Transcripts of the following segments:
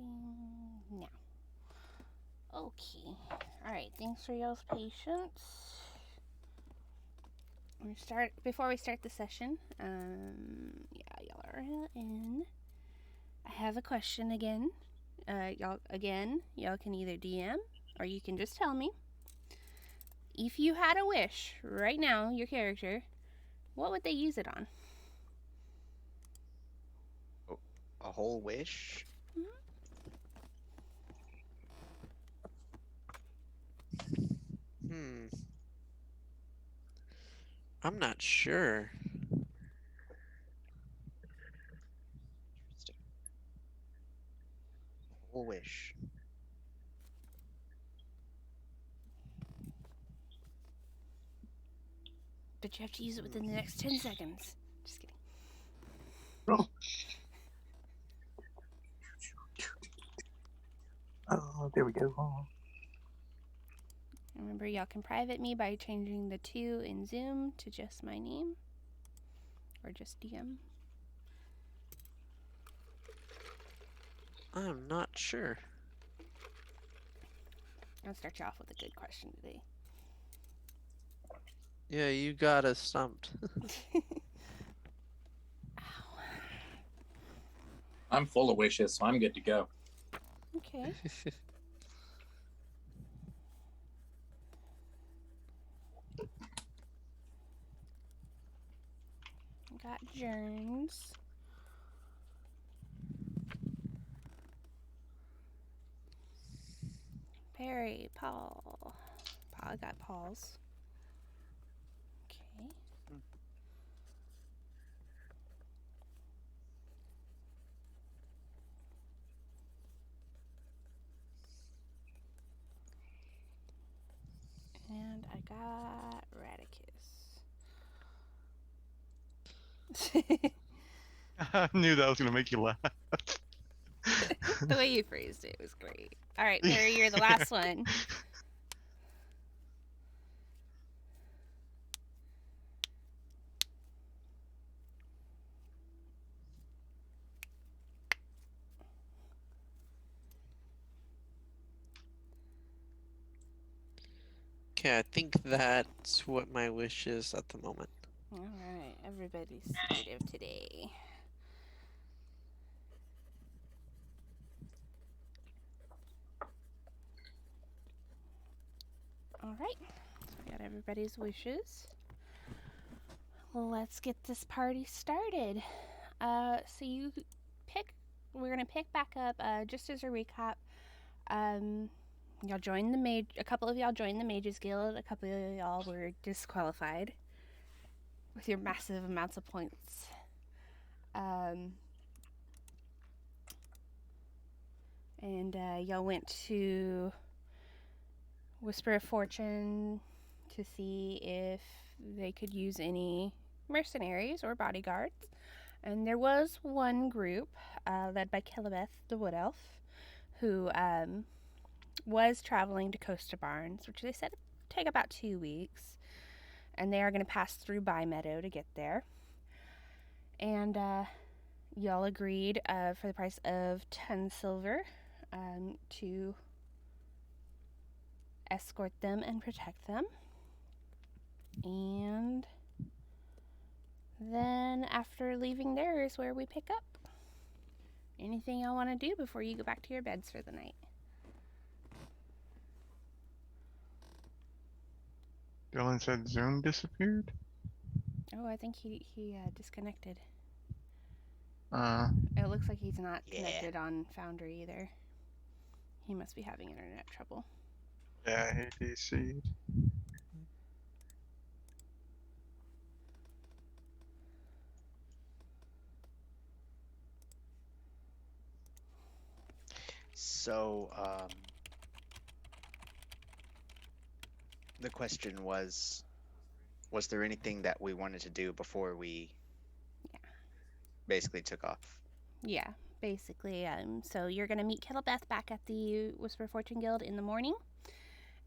Starting now. Okay. Alright, thanks for y'all's patience. Before we start the session, yeah, y'all are in. I have a question again. Y'all can either DM or you can just tell me. If you had a wish right now, your character, what would they use it on? A whole wish? I'm not sure. Interesting. A whole wish. But you have to use it within the next 10 seconds. Just kidding. Oh, there we go. Remember, y'all can private me by changing the 2 in Zoom to just my name. Or just DM. I'm not sure. I'll start you off with a good question today. Yeah, you got us stumped. I'm full of wishes, so I'm good to go. Okay. Got Jerns. Perry, Paul. I got Paul's. Okay. And I got Radicus. I knew that was going to make you laugh. The way you phrased it was great. All right, Perry, you're the last one. Okay, I think that's what my wish is at the moment. All right, everybody's creative today. All right, so we got everybody's wishes. Let's get this party started. So you pick. We're gonna pick back up. Just as a recap, y'all joined the mage. A couple of y'all joined the Mages Guild. A couple of y'all were disqualified with your massive amounts of points. And y'all went to Whisper of Fortune to see if they could use any mercenaries or bodyguards. And there was one group led by Kilabeth, the Wood Elf, who was traveling to Costa Barnes, which they said would take about 2 weeks. And they are going to pass through By Meadow to get there. And y'all agreed for the price of 10 silver to escort them and protect them. And then after leaving there is where we pick up. Anything y'all want to do before you go back to your beds for the night? Dylan said Zoom disappeared. Oh, I think he disconnected. Uh, It looks like he's not Yeah. connected on Foundry either. He must be having internet trouble. yeah, he DC'd. So, the question was there anything that we wanted to do before we basically took off? Yeah, basically. So you're going to meet Kettlebeth back at the Whisper Fortune Guild in the morning.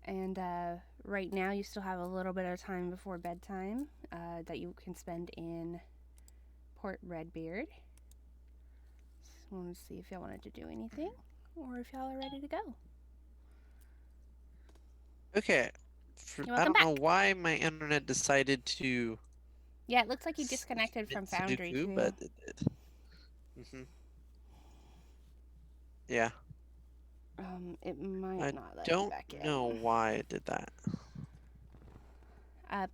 And right now you still have a little bit of time before bedtime that you can spend in Port Redbeard. Just wanted to see if y'all wanted to do anything. or if y'all are ready to go. Okay. You're I welcome don't know back. why my internet decided to Yeah, it looks like you disconnected from Foundry Sudoku, too. but it did. Yeah. It might I not let you don't back in. know why it did that.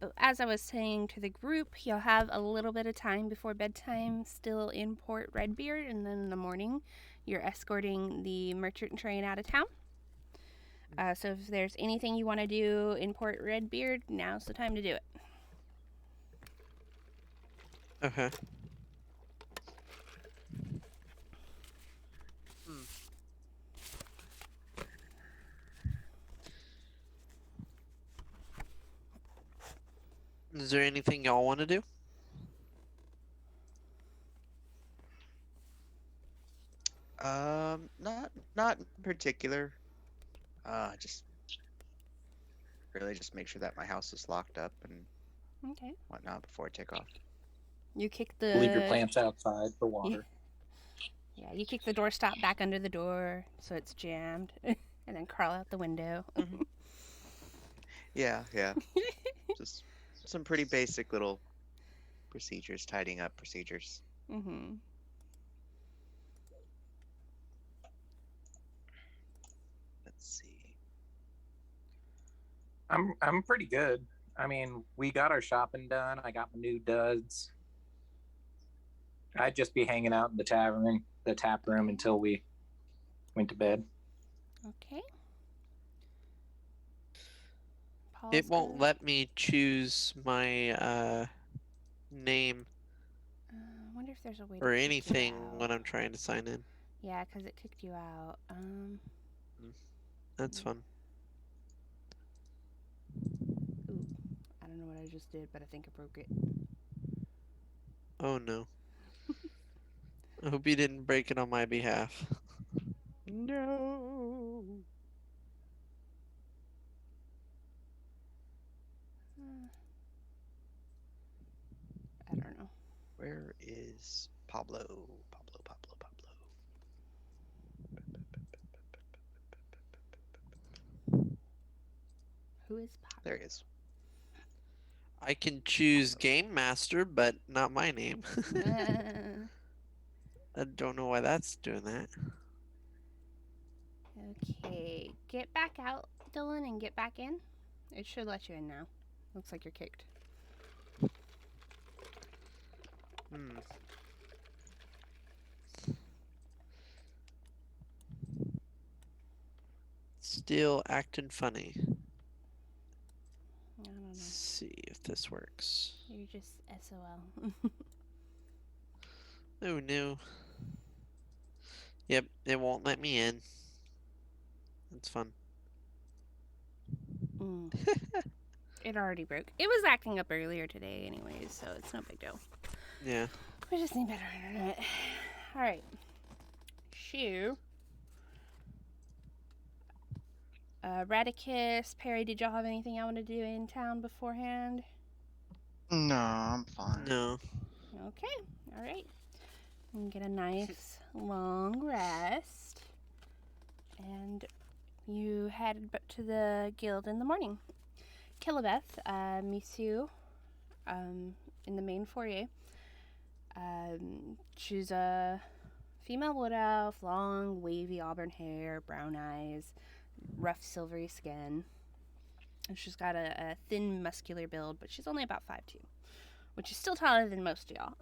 But as I was saying to the group, you'll have a little bit of time before bedtime still in Port Redbeard, and then in the morning, you're escorting the merchant train out of town. So if there's anything you want to do in Port Redbeard, now's the time to do it. Okay. Is there anything y'all want to do? Not in particular. Just really just make sure that my house is locked up and Okay. whatnot before I take off. You kick the Leave your plants outside for water. Yeah, you kick the doorstop back under the door so it's jammed, and then crawl out the window. Yeah. Just some pretty basic little procedures, tidying up procedures. Mm-hmm. Let's see. I'm pretty good. I mean, we got our shopping done. I got my new duds. I'd just be hanging out in the tap room until we went to bed. Okay. It Paul's won't good. let me choose my name I wonder if there's a way to or kick you anything when out. I'm trying to sign in. Yeah, because it kicked you out. That's fun. Ooh, I don't know what I just did, but I think I broke it. Oh no. I hope you didn't break it on my behalf. No. I don't know. Where is Pablo? Who is Pop? There he is. I can choose Game Master, but not my name. I don't know why that's doing that. Okay, get back out, Dylan, and get back in. It should let you in now. Looks like you're kicked. Still acting funny. I don't know. Let's see if this works. You're just SOL. Oh no. Yep, it won't let me in. That's fun. It already broke. It was acting up earlier today anyways, so it's no big deal. Yeah. We just need better internet. Alright. Shoo. Radicus, Perry, did y'all have anything y'all want to do in town beforehand? No, I'm fine. No. Okay. Alright. You can get a nice long rest. And you head to the guild in the morning. Kilabeth meets you in the main foyer. She's a female wood elf, long, wavy auburn hair, brown eyes, rough, silvery skin. And she's got a thin, muscular build, but she's only about 5'2", which is still taller than most of y'all.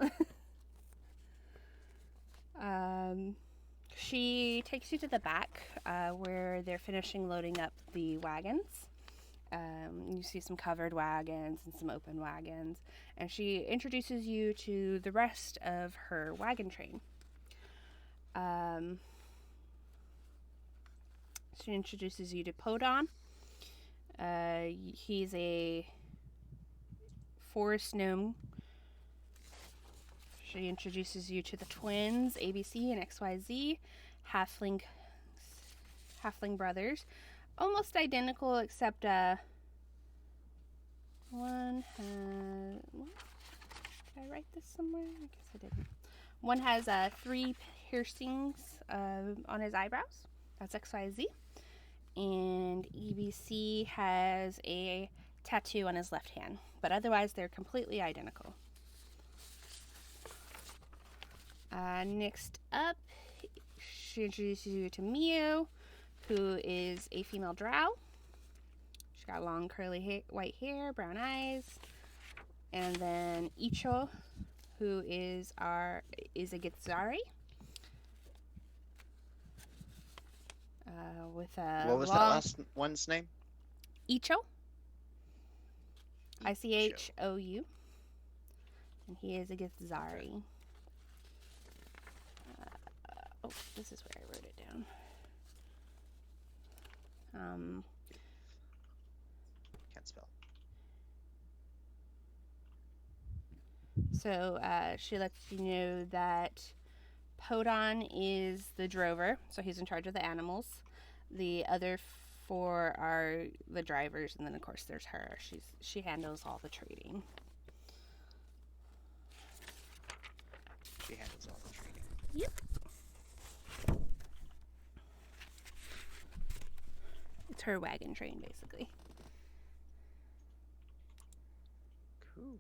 She takes you to the back where they're finishing loading up the wagons. You see some covered wagons and some open wagons, and she introduces you to the rest of her wagon train. She introduces you to Podon. He's a forest gnome. She introduces you to the twins, ABC and XYZ, halfling brothers. Almost identical, except one has... What? Did I write this somewhere? I guess I didn't. One has 3 piercings on his eyebrows, That's XYZ. And EBC has a tattoo on his left hand, but otherwise they're completely identical. Next up, she introduces you to Mio, who is a female drow. She's got long curly white hair, brown eyes. And then Icho, who is a Githzari. With a What was that last one's name? Icho. Ichou. And he is a Githzari. Oh, this is where I wrote it down. Can't spell. So she lets you know that Podon is the drover, so he's in charge of the animals. The other four are the drivers, and then of course there's her. She handles all the trading. She handles all the trading. Yep. It's her wagon train, basically. Cool.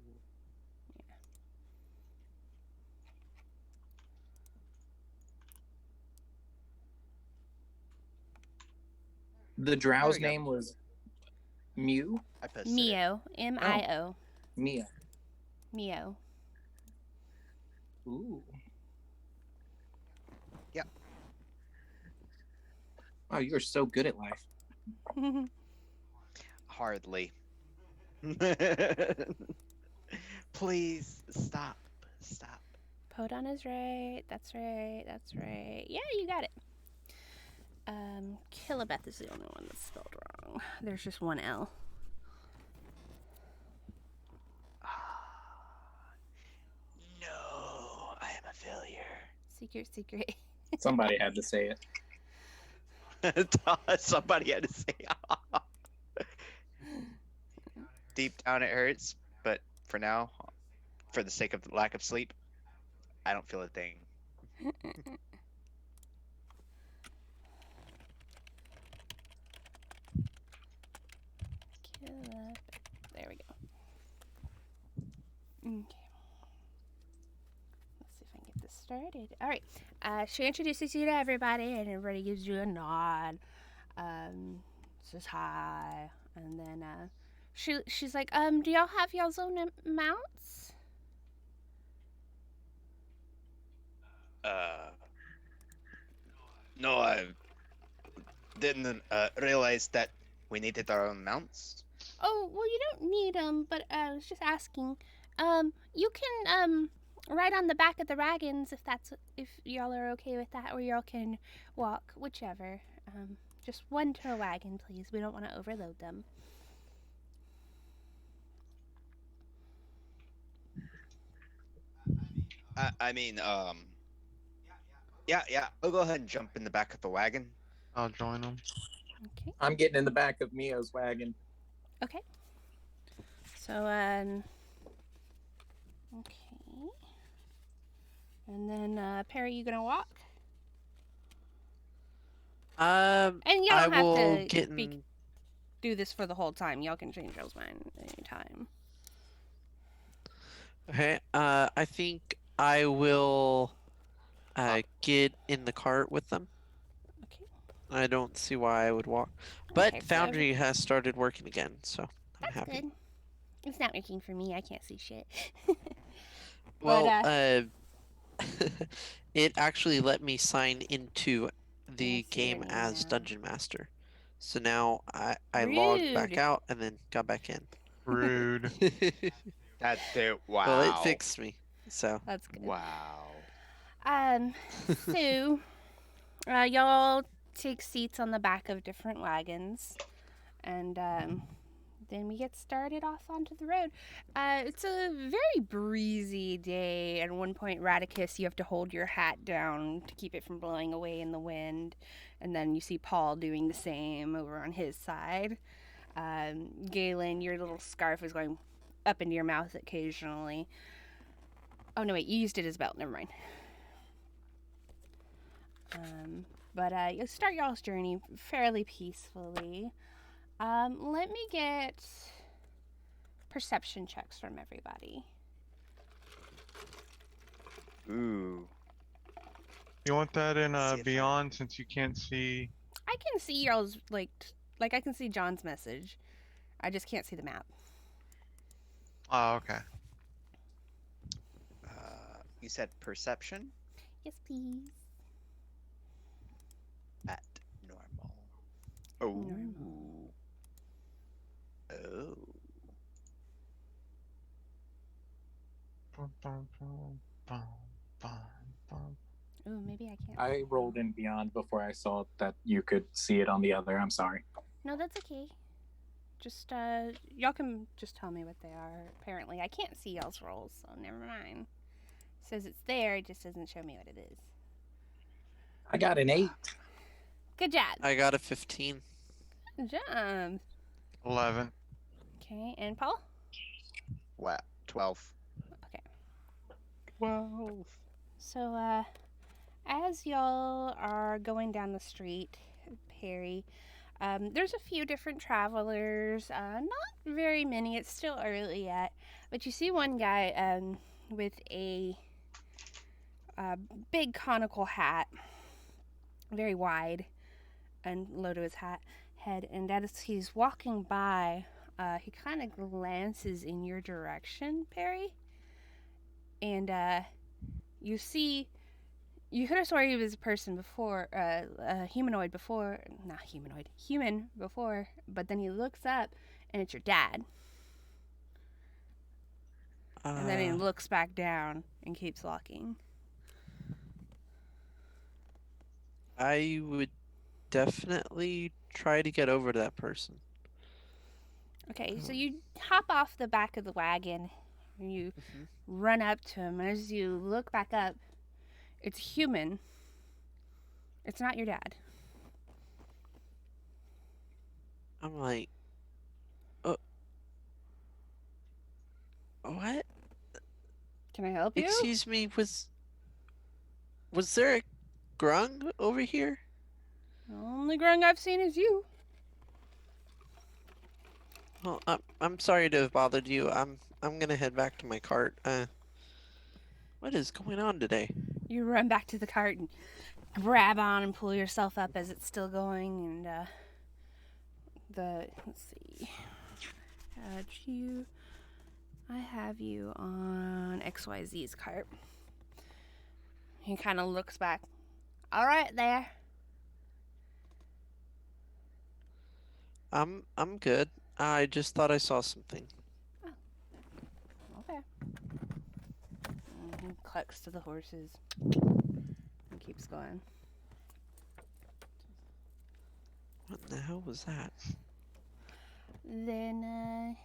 The drow's we go. name was Mew. I posted it. Mio. M-I-O. Mia. Mio. Ooh. Yep. Wow, you're so good at life. Hardly. Please stop. Stop. Podon is right. That's right. That's right. Yeah, you got it. Kilabeth is the only one that's spelled wrong. There's just one L. No, I am a failure. Secret. Somebody had to say it. Somebody had to say. Deep down, it hurts, but for now, for the sake of the lack of sleep, I don't feel a thing. There we go. Okay. Let's see if I can get this started. All right. She introduces you to everybody, and everybody gives you a nod. Says hi, and then she's like, do y'all have y'all's own mounts? No, I didn't realize that we needed our own mounts. Oh, well, you don't need them, but I was just asking. You can ride on the back of the wagons if y'all are okay with that, or y'all can walk, whichever. Just one per wagon, please. We don't want to overload them. Yeah, I'll go ahead and jump in the back of the wagon. I'll join them. Okay. I'm getting in the back of Mio's wagon. Okay. So, okay. And then, Perry, you gonna walk? And y'all I don't have will to get in. do this for the whole time. Y'all can change y'all's mind anytime. Okay. I think I will get in the cart with them. Okay. I don't see why I would walk, but Okay, so Foundry has started working again, so I'm that's happy. good. It's not working for me. I can't see shit. Well, But, it actually let me sign into the see game it as now. Dungeon Master. So now I logged back Rude. out and then got back in. Rude. That's it. Wow. Well, it fixed me. So That's good. Wow. So, y'all take seats on the back of different wagons, and then we get started off onto the road. It's a very breezy day. At one point, Radicus, you have to hold your hat down to keep it from blowing away in the wind, and then you see Paul doing the same over on his side. Galen, your little scarf is going up into your mouth occasionally. Oh no, wait, you used it as a belt. Never mind. But you'll start y'all's journey fairly peacefully. Let me get perception checks from everybody. Ooh. You want that in See if I- Beyond since you can't see? I can see y'all's like I can see John's message. I just can't see the map. Oh, okay. You said perception Yes, please. at normal. Oh. Normal. Oh. Bum, bum, bum, bum, bum, bum. Ooh, maybe I can't. I rolled in beyond before I saw that you could see it on the other. I'm sorry. No, that's okay. Just y'all can just tell me what they are. Apparently, I can't see y'all's rolls, so never mind. It says it's there, it just doesn't show me what it is. I got an 8. Good job. I got a 15. Good job. 11. Okay, and Paul? Wow. 12. Okay. 12. So, as y'all are going down the street, Perry, there's a few different travelers. Not very many. It's still early yet. But you see one guy with a big conical hat, very wide and low to his head. And as he's walking by, he kind of glances in your direction, Perry. And you could have sworn he was a person before, a humanoid before, not humanoid, human before, but then he looks up and it's your dad. And then he looks back down and keeps walking. I would definitely try to get over to that person. Okay, so you hop off the back of the wagon and you run up to him. And as you look back up, it's human. It's not your dad. I'm like, what? Can I help you? Excuse me, was there a grung over here? The only grung I've seen is you. Well, I'm sorry to have bothered you. I'm gonna head back to my cart. What is going on today? You run back to the cart and grab on and pull yourself up as it's still going. And let's see, I have you on XYZ's cart. He kind of looks back. All right, there. I'm good. I just thought I saw something. Okay. And he clucks to the horses and keeps going. What the hell was that? Then,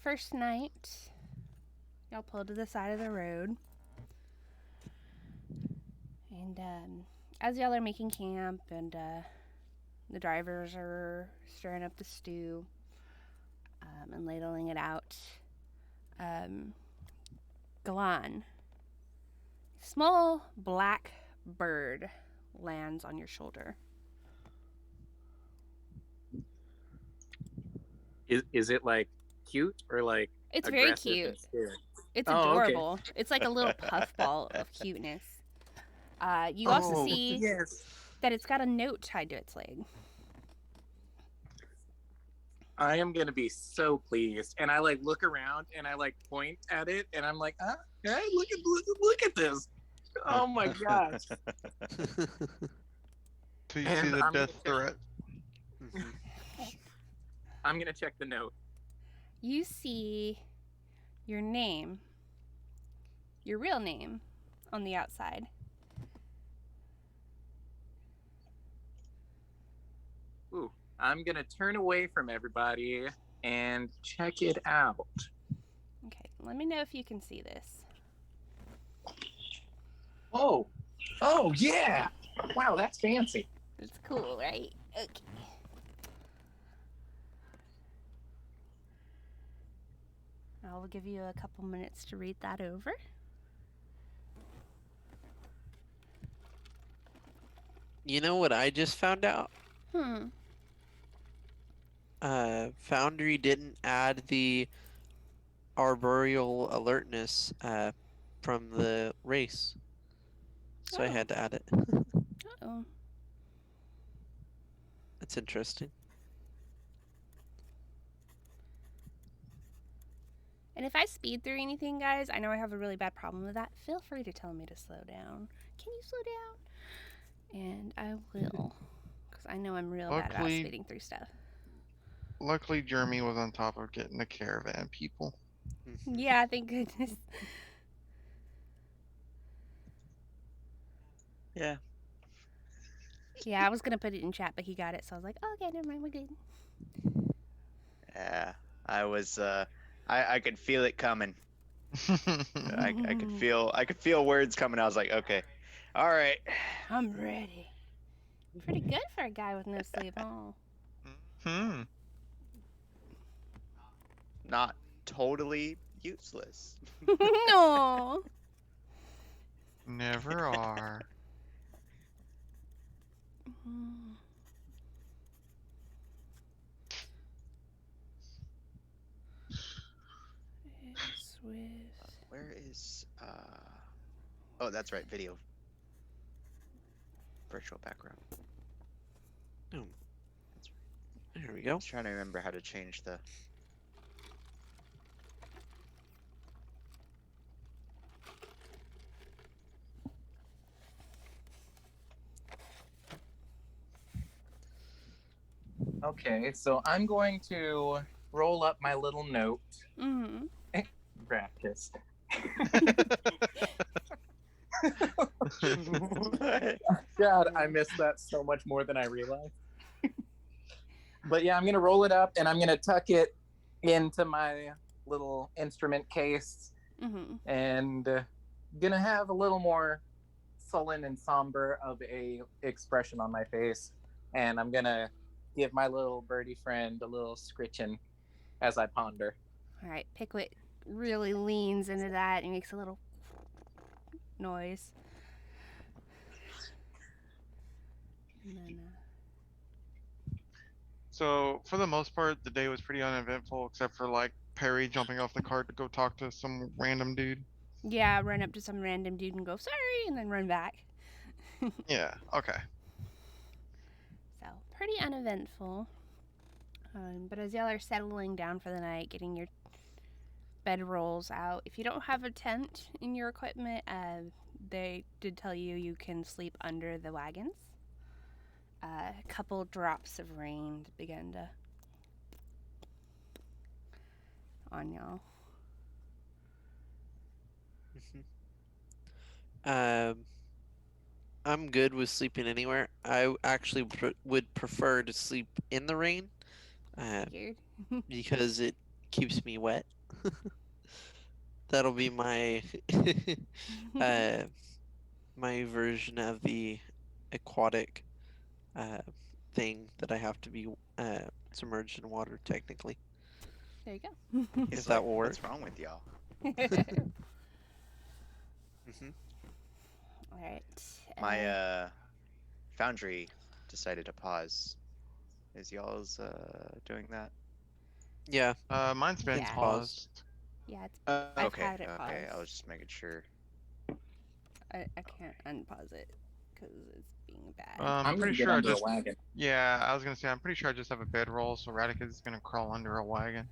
first night, y'all pull to the side of the road. And as y'all are making camp and the drivers are stirring up the stew and ladling it out, Galan, small black bird lands on your shoulder. Is it like cute or like It's very aggressive and cute. scary? It's Oh, okay. adorable. It's like a little puffball of cuteness. You also see Yes. that it's got a note tied to its leg. I am gonna be so pleased, and I like look around and I like point at it, and I'm like, hey, look at this! Oh my gosh! So you And see the I'm death gonna- threat. Mhm. I'm gonna check the note. You see your name, your real name, on the outside. Ooh, I'm gonna turn away from everybody and check it out. Okay, let me know if you can see this. Oh yeah! Wow, that's fancy. It's cool, right? Okay. I'll give you a couple minutes to read that over. You know what I just found out? Foundry didn't add the arboreal alertness from the race, so I Oh. had to add it. Oh. That's interesting. And if I speed through anything, guys, I know I have a really bad problem with that. Feel free to tell me to slow down. Can you slow down? And I will. Because I know I'm real bad about Luckily- speeding through stuff. Luckily, Jeremy was on top of getting the caravan people. Mhm. Yeah, thank goodness. Yeah. Yeah, I was going to put it in chat, but he got it. So I was like, oh, okay, never mind. We're good. Yeah. I was. I could feel it coming. I could feel words coming. I was like, okay, all right. I'm ready. Pretty good for a guy with no sleep, huh? Hmm. Not totally useless. No. Never are. It's with... Where is Oh, that's right, video. Virtual background. Oh. That's There we I go. was trying to remember how to change the Okay, so I'm going to roll up my little note. Mm-hmm. Practice. God, I missed that so much more than I realized. But yeah, I'm gonna roll it up and I'm gonna tuck it into my little instrument case Mm-hmm. and gonna have a little more sullen and somber of a expression on my face, and I'm gonna give my little birdie friend a little scritching as I ponder. All right, Pickwick really leans into that and makes a little noise. And then, So for the most part, the day was pretty uneventful, except for like Perry jumping off the cart to go talk to some random dude. yeah, run up to some random dude and go, sorry, and then run back. Yeah. Okay. So, pretty uneventful. But as y'all are settling down for the night, getting your bed rolls out, if you don't have a tent in your equipment, they did tell you can sleep under the wagons. A couple drops of rain began to on y'all. I'm good with sleeping anywhere. I actually would prefer to sleep in the rain Figured. because it keeps me wet. That'll be my my version of the aquatic thing that I have to be submerged in water technically. There you go. If that will work. What's wrong with y'all? Mhm. All right. My foundry decided to pause. Is y'all's doing that? Yeah. Mine's been Yeah. paused. Yeah, it's, I've Okay. had it Okay. I paused. was just making sure. I can't unpause it because it's being bad. I'm I'm gonna pretty get sure I under just. a wagon. Yeah, I was gonna say I'm pretty sure I just have a bedroll, so Radica's gonna crawl under a wagon.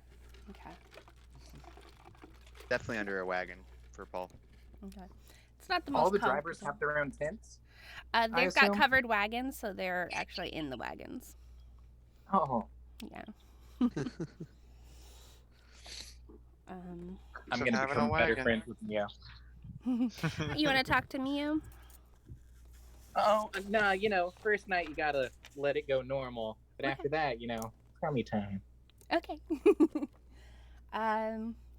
Okay. Definitely under a wagon for Paul. Okay. It's not the most All the drivers comfortable. have their own tents. They've got assume? covered wagons, so they're actually in the wagons. Oh, Yeah. I'm So gonna having a become better wagon. friends with you. You want to talk to Mio? Oh, no, first night you gotta let it go normal. But Okay. after that, crummy time. Okay.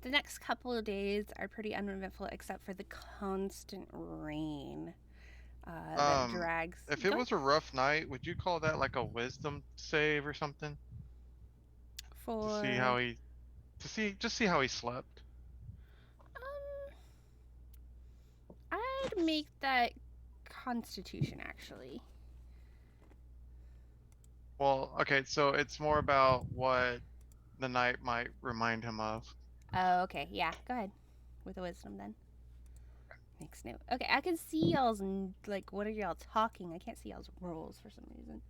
The next couple of days are pretty uneventful, except for the constant rain that drags. If Go it ahead. was a rough night, would you call that like a wisdom save or something? For To see how he, just see how he slept. I'd make that Constitution actually. Well, okay, so it's more about what the night might remind him of. Oh, okay. Yeah, go ahead with the wisdom then. Makes note. Okay, I can see y'all's like. What are y'all talking? I can't see y'all's rolls for some reason.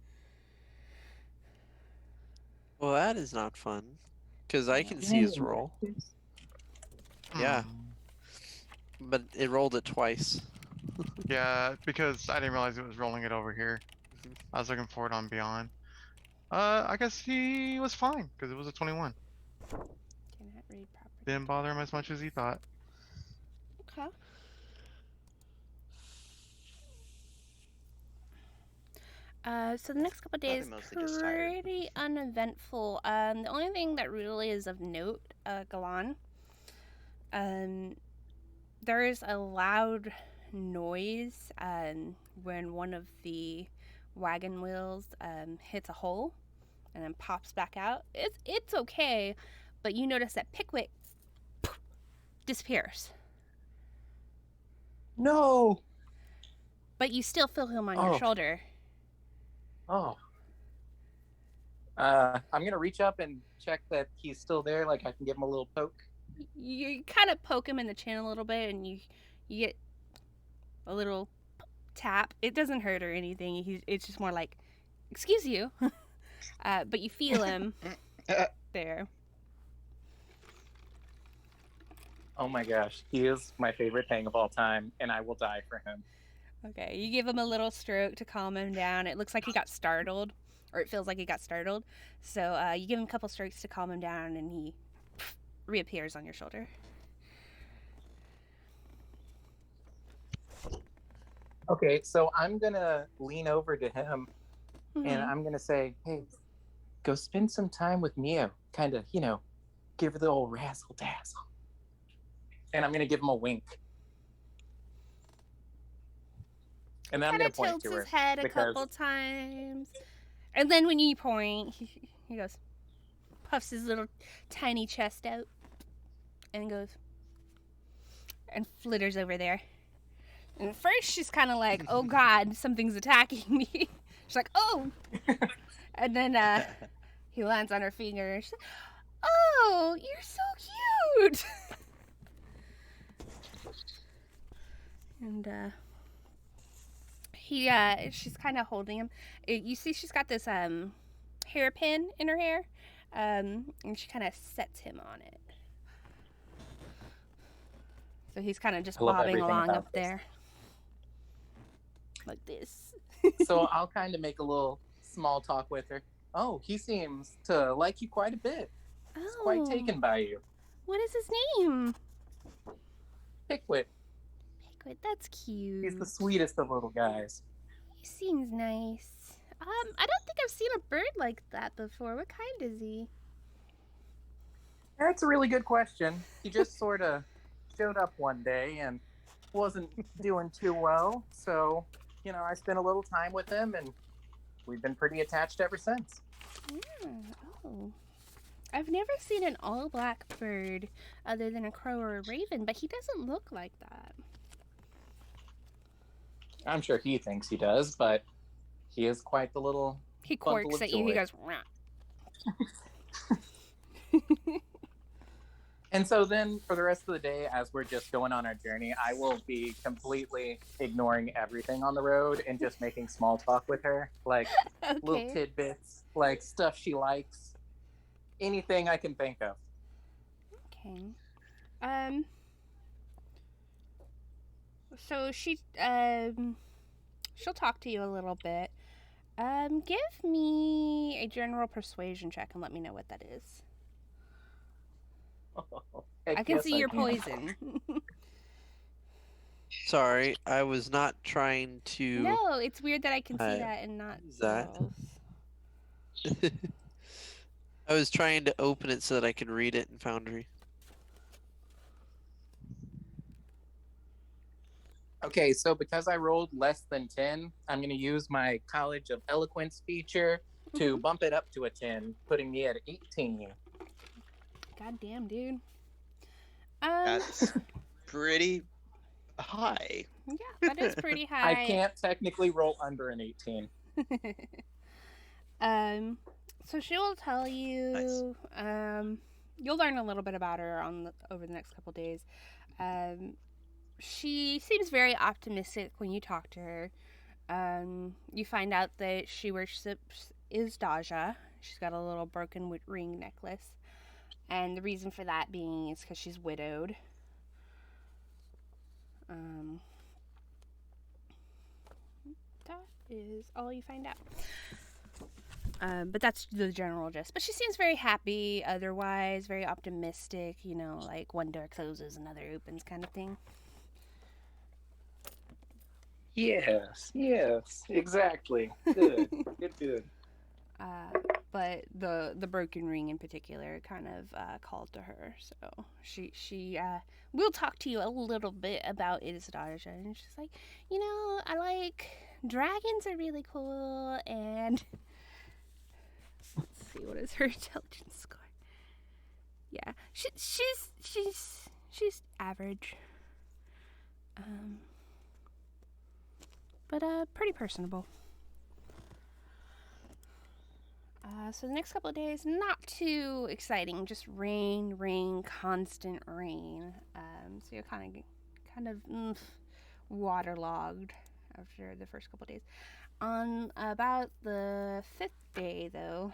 Well, that is not fun. Because I can see his roll. Yeah. Hmm. But it rolled it twice. Yeah, because I didn't realize it was rolling it over here. Mhm. I was looking for it on Beyond. I guess he was fine because it was a 21. Cannot read property. Didn't bother him as much as he thought. Okay. So the next couple of Probably days mostly just tired. pretty uneventful. The only thing that really is of note, Galan, there is a loud noise when one of the wagon wheels hits a hole and then pops back out. It's okay, but you notice that Pickwick disappears. No. But you still feel him on your Oh. shoulder. Oh. I'm gonna reach up and check that he's still there. Like I can give him a little poke. You kind of poke him in the chin a little bit, and you get a little tap. It doesn't hurt or anything. It's just more like, excuse you. But you feel him there. Oh my gosh, he is my favorite thing of all time, and I will die for him. Okay, you give him a little stroke to calm him down. It looks like he got startled, or it feels like he got startled. So you give him a couple strokes to calm him down, and he reappears on your shoulder. Okay, so I'm gonna lean over to him and Mhm. I'm gonna say, "Hey, go spend some time with Mio. Kind of, give her the old razzle dazzle." And I'm gonna give him a wink. And then I'm Kind gonna of point tilts to his her. head a because- couple times, and then when you point, he goes, puffs his little tiny chest out, and goes, and flitters over there. And at first she's kind of like, "Oh God, something's attacking me." She's like, "Oh," and then he lands on her finger. She's like, "Oh, you're so cute." And she's kind of holding him. You see, she's got this hairpin in her hair, and she kind of sets him on it. So he's kind of just I love bobbing everything along about up this. there, like this. So I'll kind of make a little small talk with her. Oh, he seems to like you quite a bit. He's quite taken by you. What is his name? Pickwick. Pickwick. That's cute. He's the sweetest of little guys. He seems nice. I don't think I've seen a bird like that before. What kind is he? That's a really good question. He just sort of showed up one day and wasn't doing too well. So, I spent a little time with him and we've been pretty attached ever since. Yeah. Oh. I've never seen an all black bird other than a crow or a raven, but he doesn't look like that. I'm sure he thinks he does, but he is quite the little. He Bundle quirks of at you. He joy. goes, "Rah." And so then for the rest of the day, as we're just going on our journey, I will be completely ignoring everything on the road and just making small talk with her, like little Okay. tidbits, like stuff she likes, anything I can think of. Okay. So she'll talk to you a little bit. Give me a general persuasion check and let me know what that is. Heck I can yes, see your can. poison. Sorry, I was not trying to. No, it's weird that I can see Uh, that and not that? girls. I was trying to open it so that I could read it in Foundry. Okay, so because I rolled less than 10, I'm going to use my College of Eloquence feature to bump it up to a 10, putting me at 18. God damn, dude. That's pretty high. Yeah, that is pretty high. I can't technically roll under an 18. So she will tell you. You'll learn a little bit about her over the next couple days. She seems very optimistic when you talk to her. You find out that she worships Izdaja. She's got a little broken ring necklace, and the reason for that being is because she's widowed. That is all you find out. But that's the general gist. But she seems very happy otherwise, very optimistic, like one door closes, another opens kind of thing. Yes, exactly. Good, good. But the broken ring in particular kind of called to her. So she will talk to you a little bit about Izdaja. And she's like, I like dragons are really cool, and let's see, what is her intelligence score? Yeah, she's average. But pretty personable. So the next couple of days, not too exciting, just rain, constant rain. So you're kind of waterlogged after the first couple of days. On about the 5th day, though,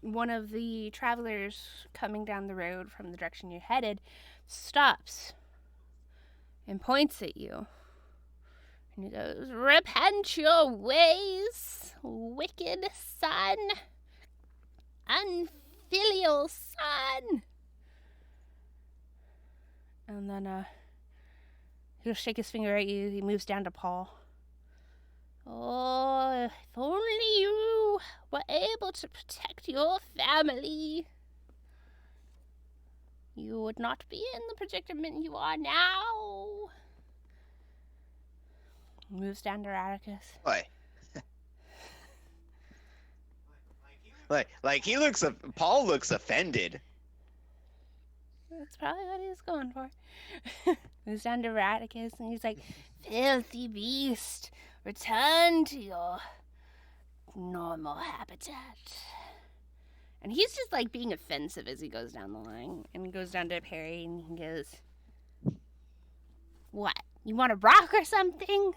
one of the travelers coming down the road from the direction you're headed stops and points at you. And he goes, "Repent your ways, wicked son, unfilial son." And then he'll shake his finger at you. He moves down to Paul. "Oh, if only you were able to protect your family, you would not be in the predicament you are now." Moves down to Radicus. Why? like he looks. Paul looks offended. That's probably what he was going for. Moves down to Radicus, and he's like, "Filthy beast, return to your normal habitat." And he's just like being offensive as he goes down the line. And he goes down to Perry, and he goes, "What? You want a rock or something?"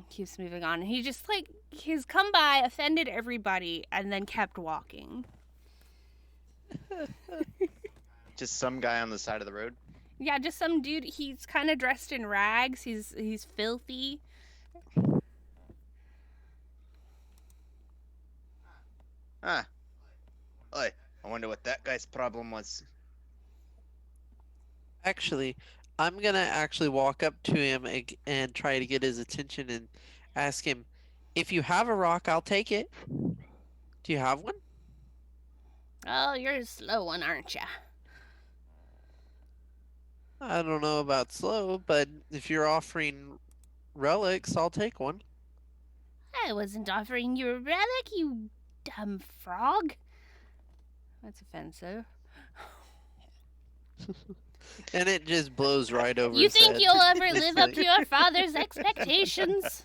Keeps moving on. He just he's come by, offended everybody, and then kept walking. Just some guy on the side of the road. Yeah, just some dude. He's kind of dressed in rags. He's filthy. I wonder what that guy's problem was. Actually, I'm gonna walk up to him and try to get his attention and ask him, "If you have a rock, I'll take it. Do you have one?" Oh, you're a slow one, aren't ya? I don't know about slow, but if you're offering relics, I'll take one. I wasn't offering you a relic, you dumb frog. That's offensive. And it just blows right over You his think head. you'll ever It's live up like- to your father's expectations?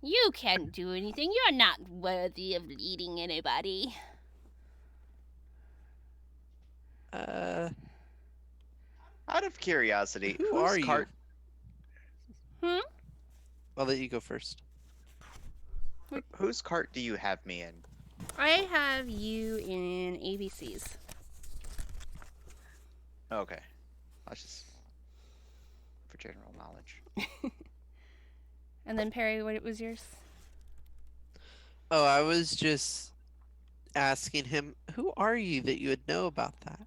You can't do anything. You're not worthy of leading anybody. Out of curiosity, Who whose are you? cart? Hmm? I'll let you go first. Whose cart do you have me in? I have you in ABCs. Okay, that's just for general knowledge. And then Perry, what was yours? Oh, I was just asking him, who are you that you would know about that?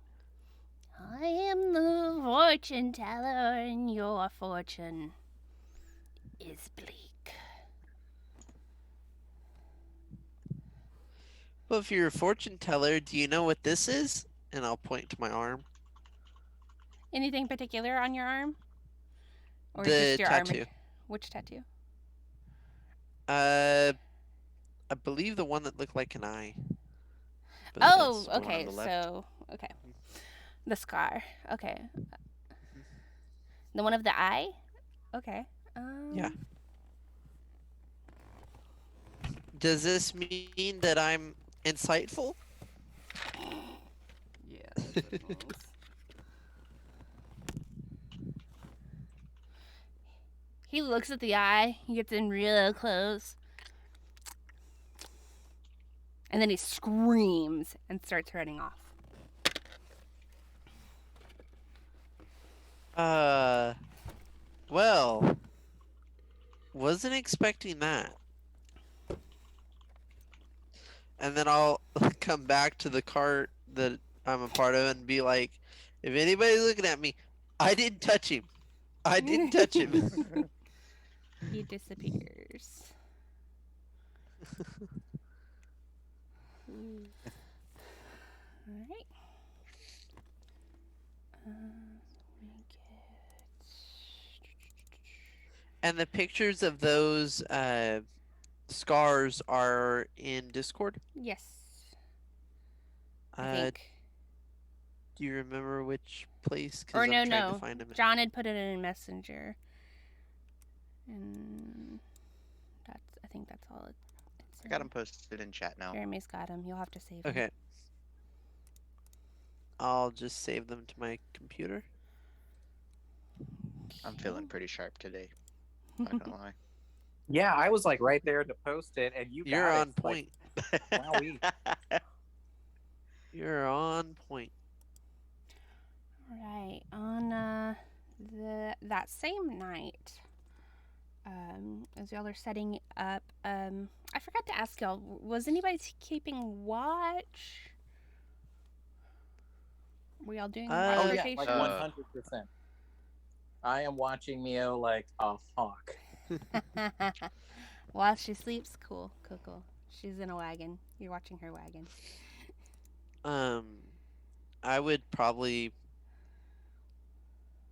I am the fortune teller, and your fortune is bleak. Well, if you're a fortune teller, do you know what this is? And I'll point to my arm. Anything particular on your arm? Or The just your tattoo. arm? Which tattoo? I believe the one that looked like an eye. But Oh, that's the one on okay. the left. So, okay. The scar. Okay. The one of the eye? Okay. Yeah. Does this mean that I'm insightful? Yeah, that's what it means. He looks at the eye. He gets in real close. And then he screams and starts running off. Well, wasn't expecting that. And then I'll come back to the cart that I'm a part of and be like, if anybody's looking at me, I didn't touch him. I didn't touch him. He disappears. Alright. We get... And the pictures of those scars are in Discord. Yes. I Uh, think. do you remember which place? Or I'm no, trying no. to find them. John had put it in Messenger. And I think that's all it's I got in. him posted in chat now. Jeremy's got him. You'll have to save him. Okay. I'll just save them to my computer. I'm feeling pretty sharp today. Not gonna lie. Yeah, I was like right there to post it, and you You're got on it. point. Like, wowee. You're on point. Right. On that same night, as y'all are setting up, I forgot to ask y'all, was anybody keeping watch? Were y'all doing Oh, Oh yeah, rotation? like 100%. I am watching Mio like a hawk. While she sleeps, cool. She's in a wagon. You're watching her wagon. I would probably,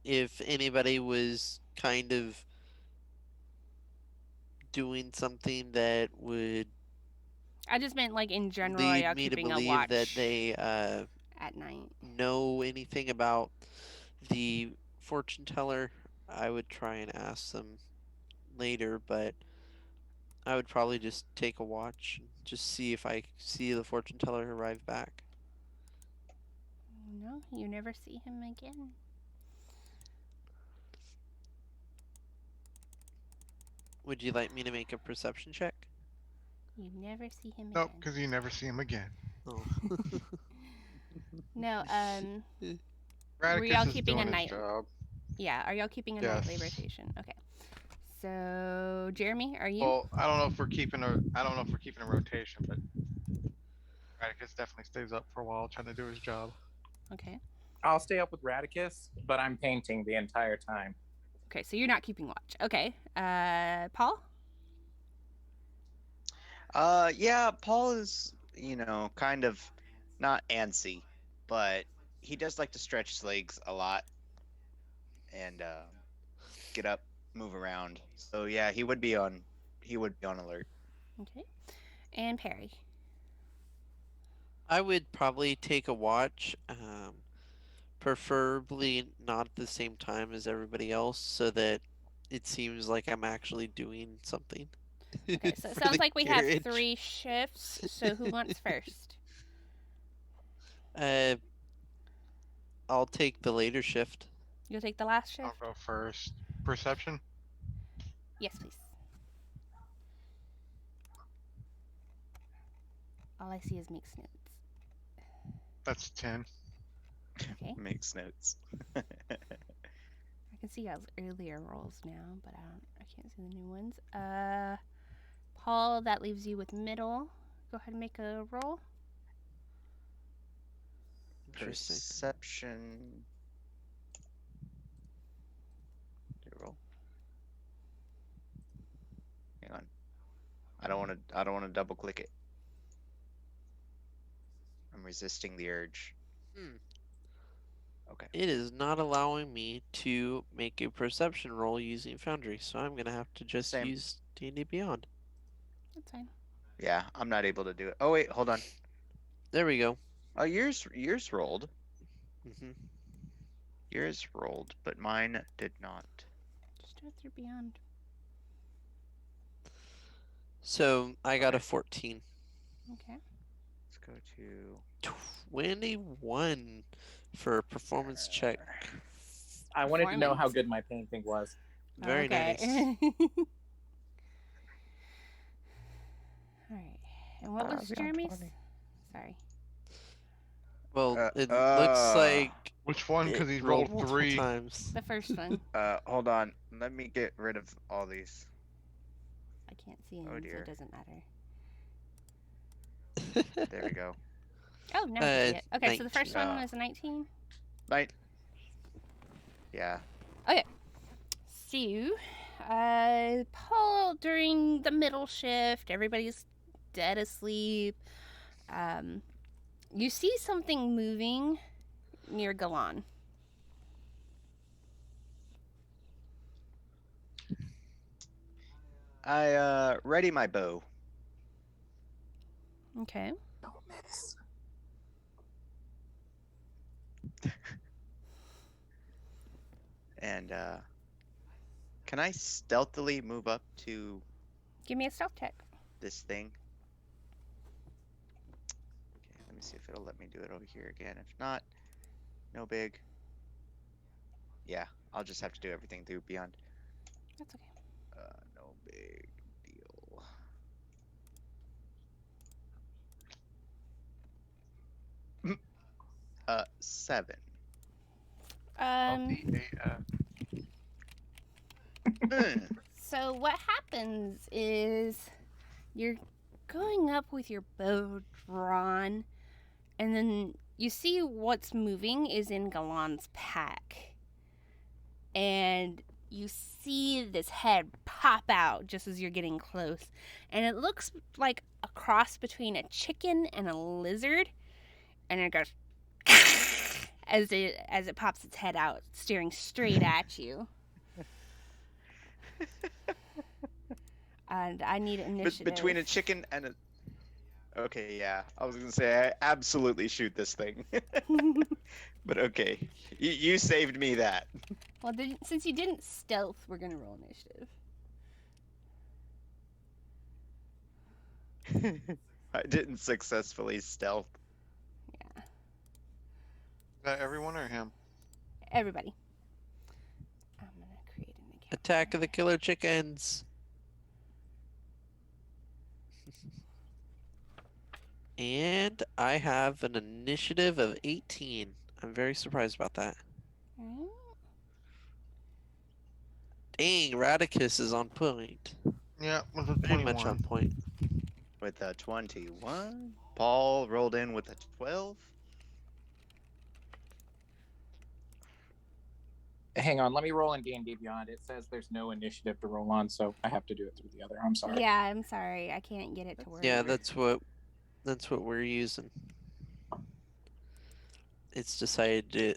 if anybody was kind of doing something that would I just meant like in general, are lead y'all me to keeping a believe watch that they at night? know anything about the fortune teller, I would try and ask them later, but I would probably just take a watch and just see if I see the fortune teller arrive back. No, you never see him again. Would you like me to make a perception check? You never see him Nope, again. because you never see him again. Oh. No, Radicus y'all is keeping a doing his night- job. yeah, are y'all keeping a nightly Yes. rotation? Okay. So, Jeremy, are you? Well, I don't know if we're keeping a rotation, but Radicus definitely stays up for a while trying to do his job. Okay. I'll stay up with Radicus, but I'm painting the entire time. Okay, so you're not keeping watch. Okay. Paul? Yeah, Paul is, kind of not antsy, but he does like to stretch his legs a lot and get up, move around. So yeah, he would be on alert. Okay. And Perry? I would probably take a watch, preferably not at the same time as everybody else, so that it seems like I'm actually doing something. Okay, so it for sounds the like we carriage. have 3 shifts. So who wants first? I'll take the later shift. You'll take the last shift? I'll go first. Perception? Yes, please. All I see is Meek's notes. That's 10. Okay. Makes notes. I can see y'all's earlier rolls now, but I can't see the new ones. Paul, that leaves you with middle. Go ahead and make a roll. Interesting. Perception. Did it roll? Hang on. I don't want to double click it. I'm resisting the urge. Okay. It is not allowing me to make a perception roll using Foundry, so I'm gonna have to just Same. use D&D Beyond. That's fine. Yeah, I'm not able to do it. Oh wait, hold on. There we go. Oh, yours rolled. hmm Yours rolled, but mine did not. Just do it through Beyond. So I got a Okay. 14. Okay. Let's go to 21 for a performance check. I wanted to know how Performance. good my painting was. Very nice. All right. And what was we don't Jeremy's? 20. Sorry. Well, it looks like Which one? it Because he's rolled rolled multiple 3. times. The first one. Hold on. Let me get rid of all these. I can't see him, Oh, so dear. it doesn't matter. There we go. Oh, now I can see it. Okay, so the 19. first one Ah. was a 19. Night. Yeah. So, Paul, during the middle shift, everybody's dead asleep. You see something moving near Galan. I ready my bow. Okay. Don't miss. And can I stealthily move up to Give me a stealth check. this thing? Okay, let me see if it'll let me do it over here again. If not, no big. Yeah, I'll just have to do everything through Beyond. That's okay. No big deal. Seven. So what happens is you're going up with your bow drawn, and then you see what's moving is in Galan's pack. And you see this head pop out just as you're getting close. And it looks like a cross between a chicken and a lizard. And it goes as it pops its head out, staring straight at you. And I need initiative. Between a chicken and a. Okay, yeah. I was gonna say I absolutely shoot this thing. But okay, you saved me that. Well, since you didn't stealth, we're gonna roll initiative. I didn't successfully stealth. Yeah, Is that everyone or him? everybody. I'm gonna create an account. Attack of the killer chickens. And I have an initiative of 18. I'm very surprised about that. Alright. Dang, Radicus is on point. Yeah, with a Very 21. much on point. With a 21. Paul rolled in with a 12. Hang on, let me roll in D&D Beyond. It says there's no initiative to roll on, so I have to do it through the other. I'm sorry. Yeah, I'm sorry. I can't get it to work. Yeah, that's what we're using. It's decided to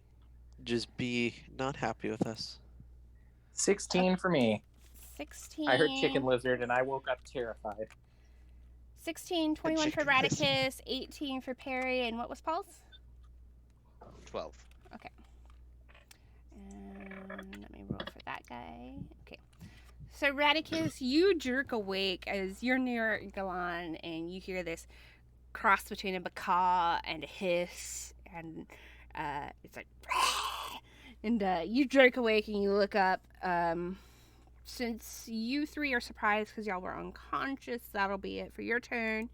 just be not happy with us. 16 for me. 16. I heard chicken lizard and I woke up terrified. 16, 21 for chicken lizard. Radicus, 18 for Perry, and what was Paul's? 12. And let me roll for that guy. Okay. So Radicus, you jerk awake as you're near Galan and you hear this cross between a macaw and a hiss, and it's like, and you jerk awake and you look up. Since you three are surprised because y'all were unconscious, that'll be it for your turn.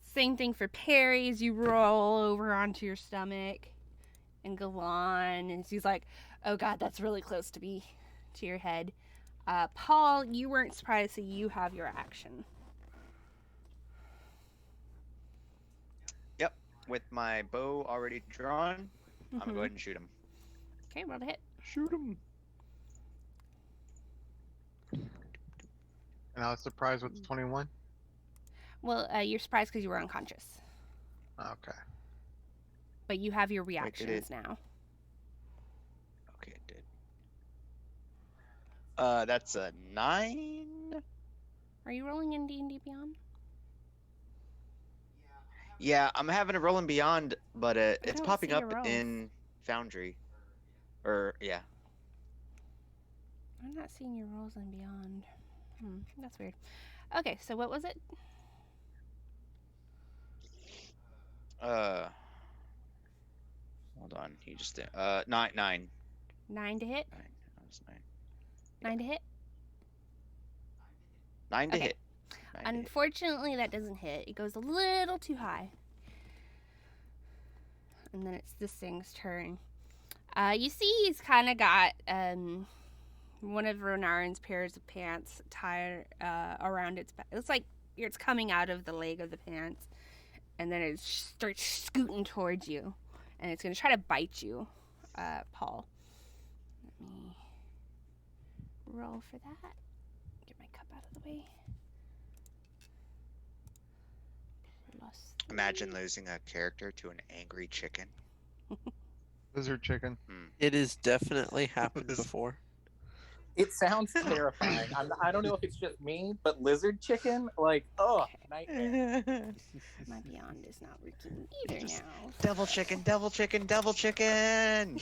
Same thing for Perry as you roll over onto your stomach. And Galan, and she's like, oh god, that's really close to your head. Paul, you weren't surprised, so you have your action. Yep. With my bow already drawn, I'm gonna go ahead and shoot him. Okay, roll to hit. Shoot him. And I was surprised with the 21. Well, you're surprised because you were unconscious. Okay. But you have your did it? reactions now. Okay, it did. That's a 9. Are you rolling in D&D Beyond? Yeah, I'm having a rolling beyond, but it's don't popping see your up rolls. in Foundry. Or yeah. I'm not seeing your rolls in Beyond. That's weird. Okay, so what was it? Hold on. He just did. Nine. 9 to hit. Nine. That was nine. 9 to hit. 9 to Okay. hit. 9 to hit. Unfortunately, that doesn't hit. It goes a little too high. And then it's this thing's turn. You see he's kind of got one of Renarin's pairs of pants tied around its back. It's like it's coming out of the leg of the pants. And then it starts scooting towards you. And it's going to try to bite you, Paul. Let me roll for that. Get my cup out of the way. Imagine losing a character to an angry chicken. Lizard chicken. It has definitely happened before. It sounds terrifying. I don't know if it's just me, but lizard chicken, like, oh, nightmare. My Beyond is not working either Just- now. Devil chicken, devil chicken, devil chicken!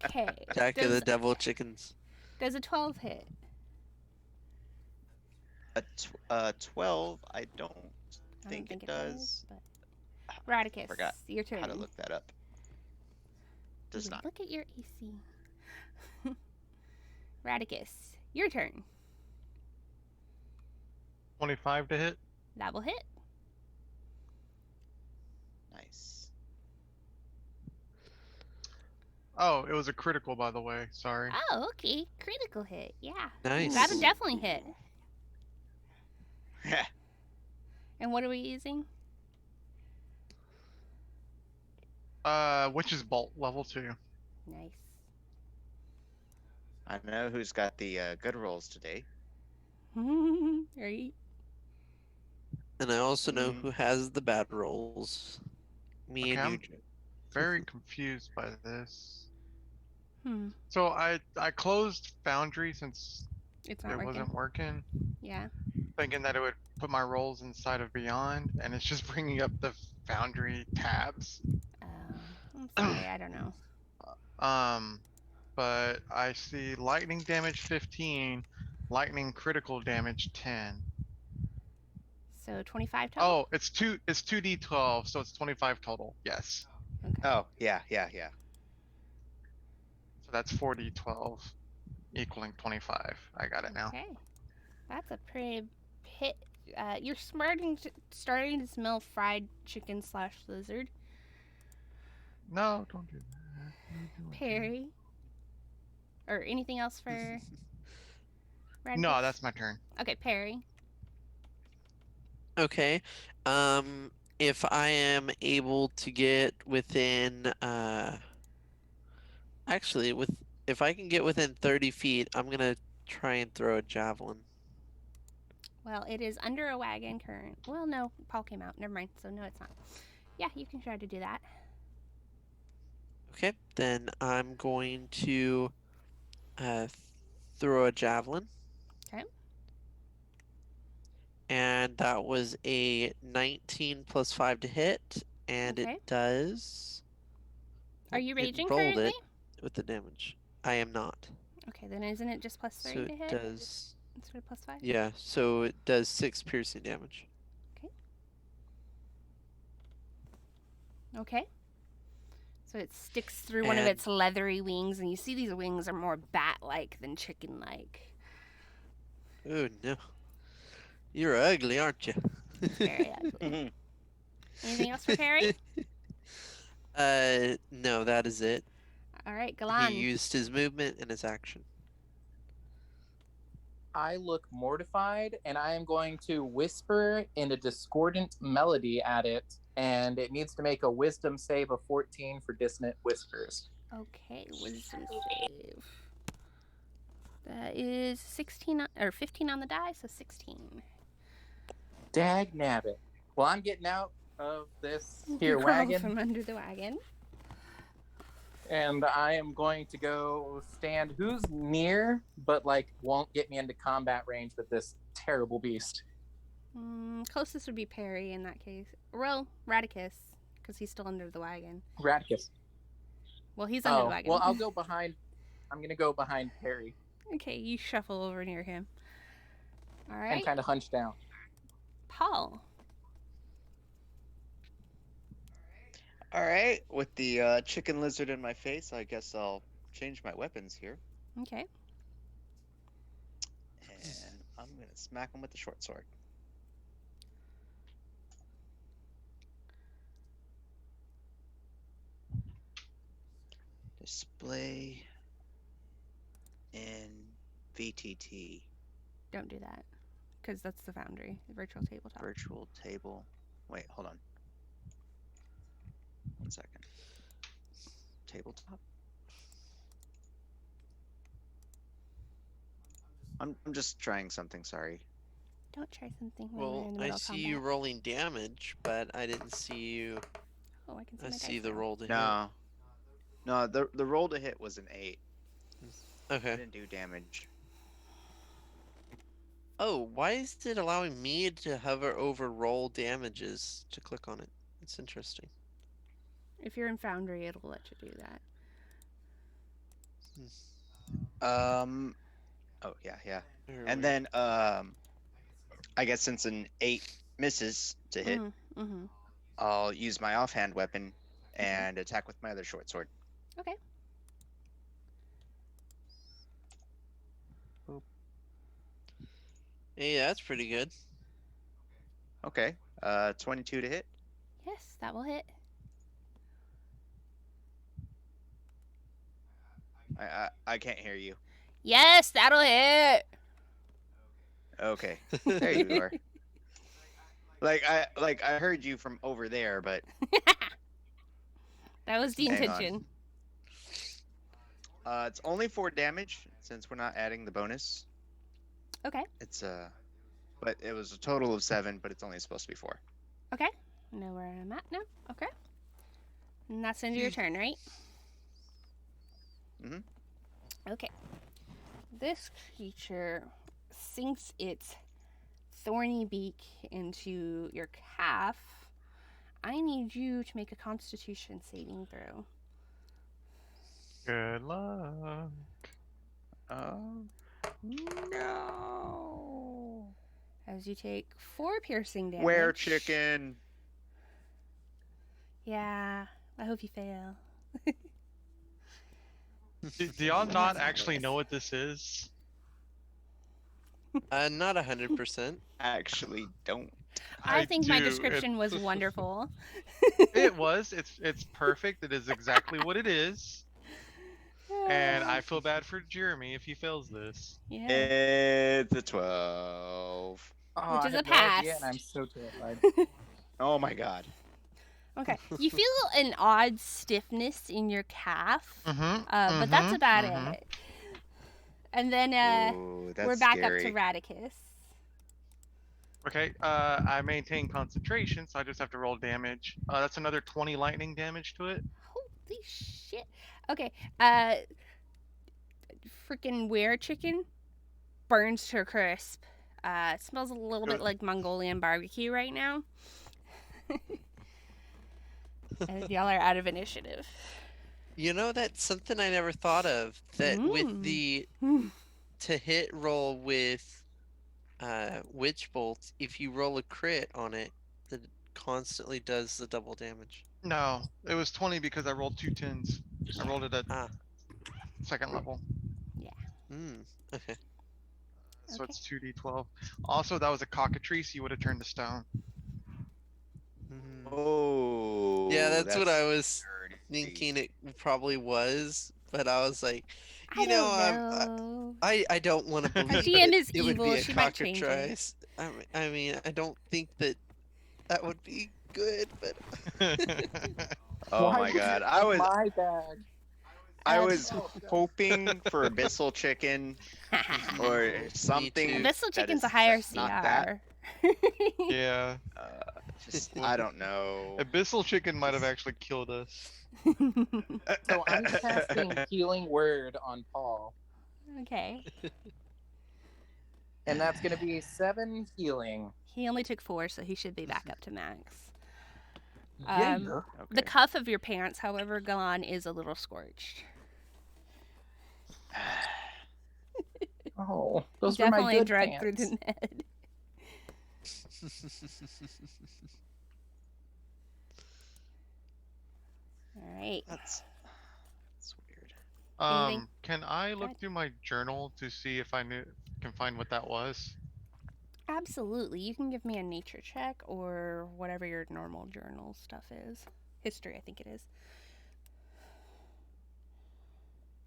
Okay. Attack of the devil chickens. Does a 12 hit? 12, I don't I think don't it does. but... Radicus, Forgot your turn. How to look that up. Does Ooh, not. Look at your AC. Radicus, your turn. 25 to hit. That will hit. Nice. Oh, it was a critical, by the way. Sorry. Oh, okay. Critical hit. Yeah. Nice. That'll definitely hit. And what are we using? Witch's Bolt, level 2. Nice. I know who's got the good rolls today. Right? And I also know Mhm. who has the bad rolls. Me Okay, and you. I'm very confused by this. Hmm. So I closed Foundry since It's it not working. wasn't working, Yeah. thinking that it would put my rolls inside of Beyond, and it's just bringing up the Foundry tabs. I'm sorry. I don't know. But I see lightning damage 15, lightning critical damage 10. So 25 total? Oh, it's 2d12, so it's 25 total. Yes. Okay. Oh, yeah. So that's 4d12 equaling 25. I got it now. Okay. That's a pretty hit. You're starting to smell fried chicken / lizard. No, don't do that. Don't do it. Perry. Or anything else for Radicus? No, that's my turn. Okay, Perry. Okay. If I am able to get within, actually, if I can get within 30 feet, I'm gonna try and throw a javelin. Well, it is under a wagon current. Well, no, Paul came out. Never mind. So no, it's not. Yeah, you can try to do that. Okay, then I'm going to throw a javelin. Okay. And that was a 19 plus 5 to hit, and Okay. it does. Are you It raging rolled currently? it with the damage. I am not. Okay, then isn't it just plus 3 So to it hit does. instead of plus 5? Yeah, so it does 6 piercing damage. Okay. So it sticks through one of And- its leathery wings, and you see these wings are more bat-like than chicken-like. Oh no. You're ugly, aren't you? Very ugly. Anything else for Perry? No, that is it. All right, He Galan. used his movement and his action. I look mortified, and I am going to whisper in a discordant melody at it, and it needs to make a wisdom save of 14 for dissonant whispers. Okay, wisdom save. That is 16 or 15 on the die, so 16. Dag nabbit. Well, I'm getting out of this here You crawl wagon, from under the wagon. and I am going to go stand who's near, but like won't get me into combat range with this terrible beast. Closest would be Perry in that case. Well, Radicus, because he's still under the wagon. Radicus. Well, he's under the wagon. well, I'll go behind. I'm gonna go behind Perry. Okay, you shuffle over near him. All and right, kind of hunch down. Paul. All right, with the chicken lizard in my face, I guess I'll change my weapons here, Okay. and I'm gonna smack him with the short sword. Display in VTT Don't do that, because that's the Foundry, the virtual tabletop. virtual table. Wait, hold on. 1 second. Tabletop. I'm just trying something. Sorry. Don't try something when you're Well, in the I middle of see you combat. rolling damage, but I didn't see you. Oh, I can see I my see dice the now. roll to hit. No. The roll to hit was an 8. I Okay. didn't do damage. Oh, why is it allowing me to hover over roll damages to click on it? It's interesting. If you're in Foundry, it'll let you do that. Oh yeah. Very And weird. then I guess since an 8 misses to hit, Mm-hmm. I'll use my offhand weapon and attack with my other short sword. Okay. Hey, that's pretty good. Okay. 22 to hit. Yes, that will hit. I can't hear you. Yes, that'll hit. Okay. There you are. I heard you from over there, but That was the Hang on. intention. it's only 4 damage since we're not adding the bonus. Okay. It's but it was a total of 7, but it's only supposed to be 4. Okay. Know where I'm at now. Okay. And that's into your turn, right? Mhm. Okay. This creature sinks its thorny beak into your calf. I need you to make a Constitution saving throw. Good luck. No. As you take 4 piercing damage. Where chicken? Yeah. I hope you fail. Do y'all not actually know what this is? Not 100%. Actually, don't. I think my do. description was wonderful. It was. It's perfect. It is exactly what it is. And I feel bad for Jeremy if he fails this. Yeah. It's a 12. Oh, Which I is had a no idea, pass. and I'm so terrified. Oh my god. Okay. You feel an odd stiffness in your calf, Mm-hmm. but that's about it. And then Ooh, that's we're back scary. up to Radicus. Okay. I maintain concentration, so I just have to roll damage. That's another 20 lightning damage to it. Holy shit. Okay. Freaking were chicken burns to a crisp. It smells a little bit like Mongolian barbecue right now. And y'all are out of initiative. You know, that's something I never thought of. That with the to hit roll with Witch Bolt, if you roll a crit on it, it constantly does the double damage. No, it was 20 because I rolled 2 10s. I rolled it at Ah. second level. Okay. So it's 2d12. Also, that was a cockatrice. You would have turned to stone. Oh. Yeah, that's what I was dirty. thinking it probably was, but I was like, I don't know. I don't want to believe Her that DM is it would evil. be a She might change it. cockatrice. I mean, I don't think that would be good, but Oh Why my would you god. take my bag. I was hoping for Abyssal Chicken or something. too. Abyssal that Chicken's is a higher not that. CR. Yeah. I don't know. Abyssal Chicken might have actually killed us. So I'm casting Healing Word on Paul, Okay. and that's going to be 7 healing. He only took 4, so he should be back up to max. Yeah. The cuff of your pants, however, gone is a little scorched. Oh, those were my Definitely good drugged through pants. the net. All right. That's weird. Anything? Can I Go look ahead. through my journal to see if can find what that was? Absolutely. You can give me a nature check or whatever your normal journal stuff is. History, I think it is.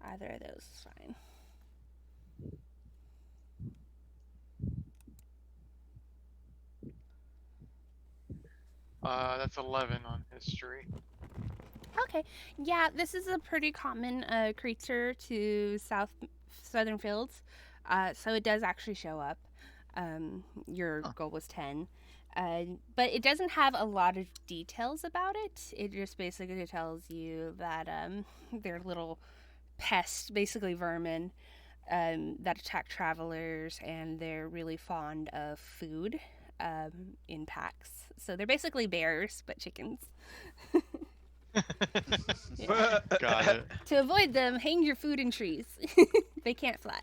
Either of those is fine. That's 11 on history. Okay. Yeah, this is a pretty common creature to southern fields. So it does actually show up. Your Huh. goal was 10. But it doesn't have a lot of details about it. It just basically tells you that they're little pests, basically vermin, that attack travelers, and they're really fond of food in packs. So they're basically bears, but chickens. Yeah. Got it. To avoid them, hang your food in trees. They can't fly.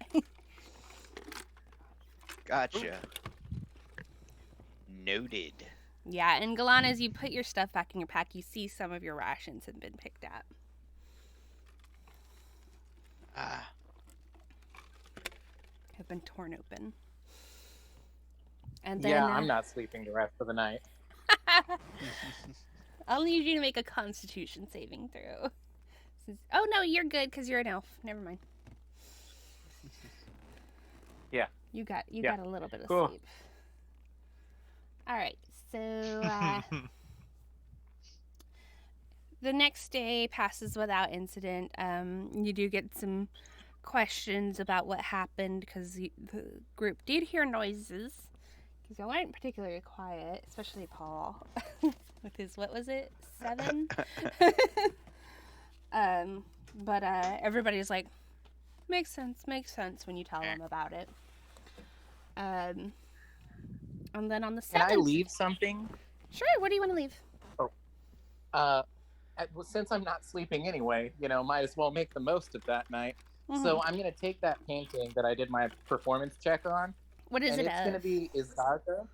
Gotcha. Noted. Yeah, and Galan, as you put your stuff back in your pack, you see some of your rations have been picked up. Ah, Have been torn open. And then Yeah, I'm not sleeping the rest of the night. I'll need you to make a Constitution saving throw. Oh no, you're good because you're an elf. Never mind. Yeah. You got a little bit of Cool. sleep. All right, so the next day passes without incident. You do get some questions about what happened because the group did hear noises. Because y'all weren't particularly quiet, especially Paul with his, what was it, 7? But everybody's like, makes sense when you tell them about it. And then on the 7th, Can I leave something? Sure. What do you want to leave? Well, since I'm not sleeping anyway, might as well make the most of that night. So I'm gonna take that painting that I did my performance check on, what is and it it's of? gonna be Izdaja.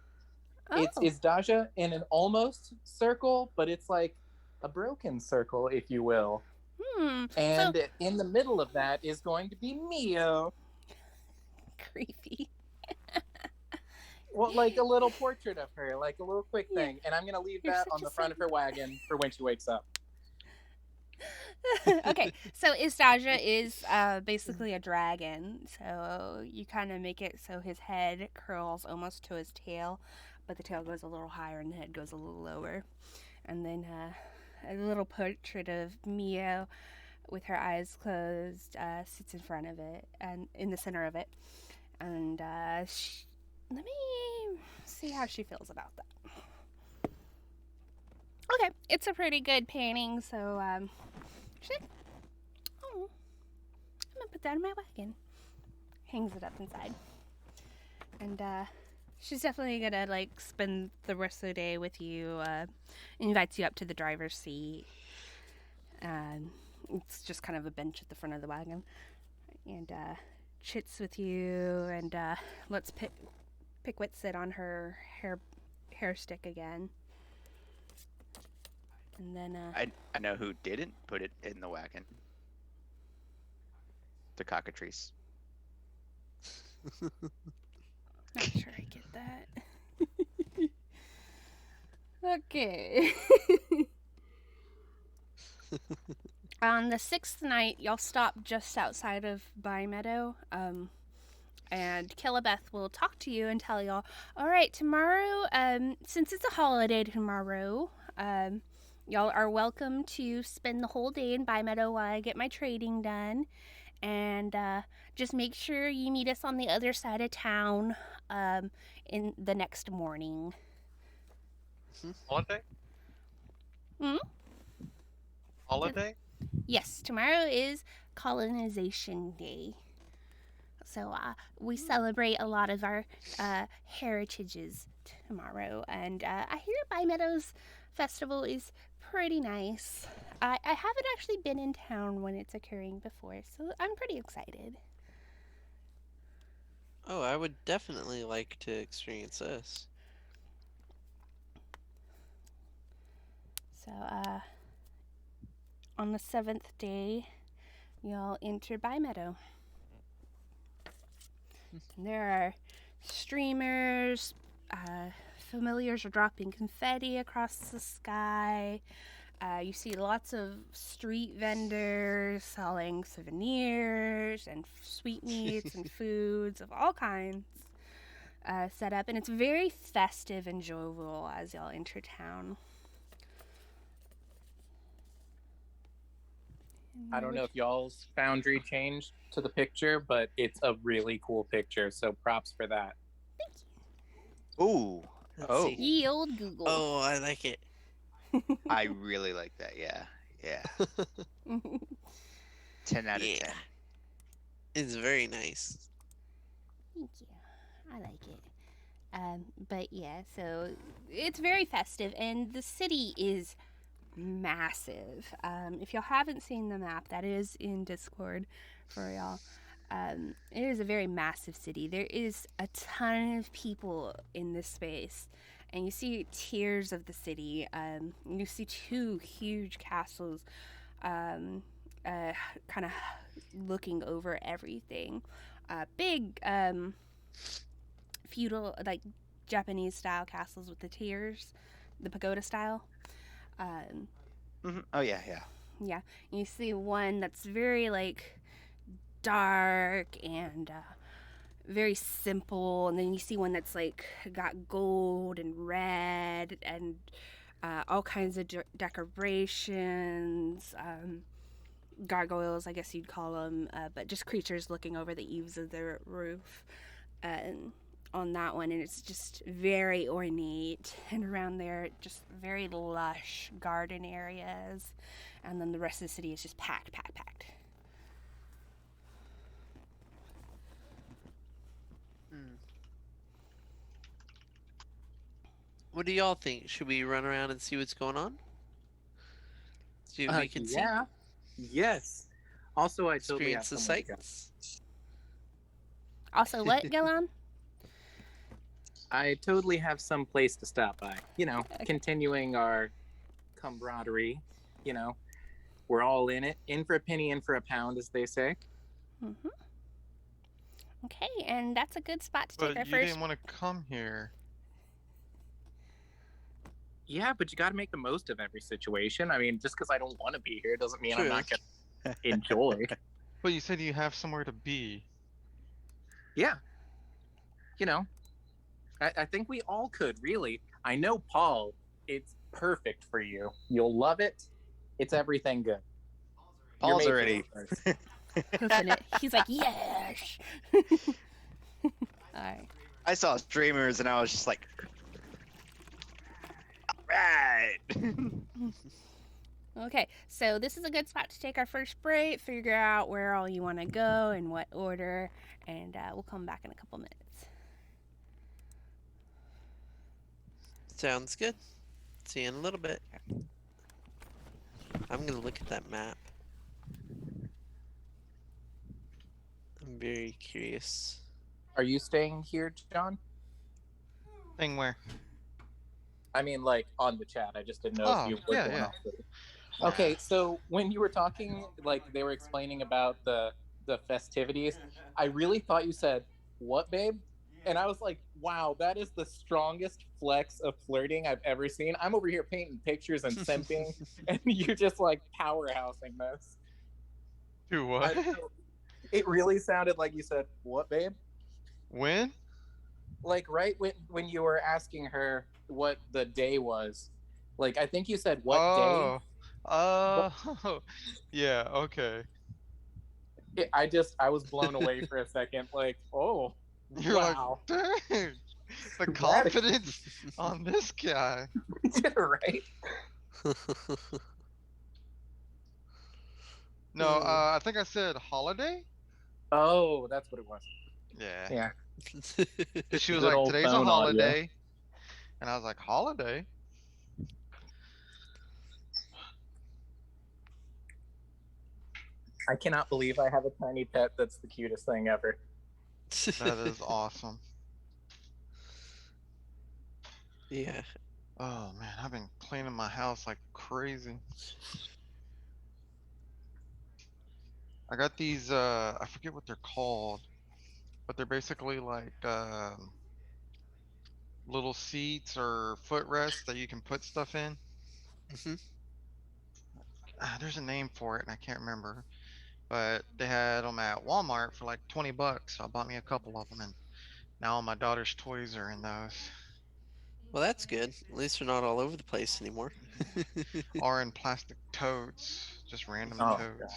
Oh. It's Izdaja in an almost circle, but it's like a broken circle, if you will. And So in the middle of that is going to be Mio. creepy. Well, like a little portrait of her, like a little quick Yeah. thing. And I'm gonna leave You're that such on a the front of her wagon for when she wakes up. Okay, so Izdaja is basically a dragon. So you kind of make it so his head curls almost to his tail, but the tail goes a little higher and the head goes a little lower. And then a little portrait of Mio with her eyes closed sits in front of it and in the center of it. And let me see how she feels about that. Okay, it's a pretty good painting, so she's like, oh, I'm gonna put that in my wagon. Hangs it up inside. And she's definitely gonna like spend the rest of the day with you. Invites you up to the driver's seat. It's just kind of a bench at the front of the wagon. And chits with you and lets Pickwit sit on her hair stick again. And then I know who didn't put it in the wagon. The cockatrice. not sure I get that. Okay. On the 6th night, y'all stop just outside of By Meadow. And Kelebeth will talk to you and tell y'all, all right, tomorrow, since it's a holiday tomorrow, y'all are welcome to spend the whole day in By Meadow while I get my trading done. And just make sure you meet us on the other side of town in the next morning. Holiday? Hmm? Holiday? Yes, tomorrow is Colonization Day. So we celebrate a lot of our heritages tomorrow. And I hear By Meadows Festival is pretty nice. I haven't actually been in town when it's occurring before, so I'm pretty excited. Oh, I would definitely like to experience this. So, on the 7th day, you'll enter Meadow. There are streamers, familiars are dropping confetti across the sky. You see lots of street vendors selling souvenirs and sweetmeats and foods of all kinds set up, and it's very festive and jovial as y'all enter town. I don't know if y'all's foundry changed to the picture, but it's a really cool picture. So props for that. Ooh. Let's Oh. see. Ye old Google. Oh, I like it. I really like that. Yeah. Yeah. 10 out of 10. It's very nice. Thank you. I like it. But yeah, so it's very festive, and the city is massive. If y'all haven't seen the map, that is in Discord for y'all. It is a very massive city. There is a ton of people in this space, and you see tiers of the city. You see 2 huge castles, kind of looking over everything. Big, feudal, like Japanese style castles with the tiers, the pagoda style. Oh yeah, yeah. Yeah, you see one that's very like dark and very simple, and then you see one that's like got gold and red and all kinds of decorations, gargoyles, I guess you'd call them, but just creatures looking over the eaves of the roof. On that one, and it's just very ornate, and around there just very lush garden areas, and then the rest of the city is just packed. What do y'all think? Should we run around and see what's going on? See what we can see? Yeah. Yes. Also, I totally have Experience the somewhere to go. sights. Also, what, Gillan? I totally have some place to stop by. You know, continuing our camaraderie. You know, we're all in it. In for a penny, in for a pound, as they say. Mm-hmm. Okay, and that's a good spot to But take our you first. didn't want to come here. Yeah, but you got to make the most of every situation. I mean, just because I don't want to be here doesn't mean True. I'm not going to enjoy. But you said you have somewhere to be. Yeah. You know, I think we all could, really. I know, Paul, it's perfect for you. You'll love it. It's everything good. You're Paul's made for already. this. Hoofing it. He's like, yes. All right. I saw streamers and I was just like, alright. Okay, so this is a good spot to take our first break, figure out where all you want to go and what order, and we'll come back in a couple minutes. Sounds good. See you in a little bit. I'm gonna look at that map. I'm very curious. Are you staying here, John? Thing where? I mean, like, on the chat. I just didn't know Oh, if you were yeah, going yeah. off with it. Okay, so when you were talking, like, they were explaining about the festivities, I really thought you said, "What, babe?" And I was like, wow, that is the strongest flex of flirting I've ever seen. I'm over here painting pictures and simping, and you're just like powerhousing this. Do I what? don't know. It really sounded like you said, "What, babe?" When? Like right when you were asking her what the day was. Like I think you said, "What Oh. Yeah, okay. day?" I was blown away for a second. Like, oh, You're wow. like, dang. The That- confidence on this guy. Right? No, I think I said holiday? Oh, that's what it was. Yeah. Yeah. 'Cause she was Good like, old today's a phone audio. holiday. And I was like, holiday? I cannot believe I have a tiny pet that's the cutest thing ever. That is awesome. Yeah. Oh man, I've been cleaning my house like crazy. I got these I forget what they're called, but they're basically like little seats or footrests that you can put stuff in. hmm There's a name for it and I can't remember. But they had them at Walmart for like 20 bucks. So I bought me a couple of them and now all my daughter's toys are in those. Well, that's good. At least they're not all over the place anymore. Or in plastic totes, just random Oh, totes. God.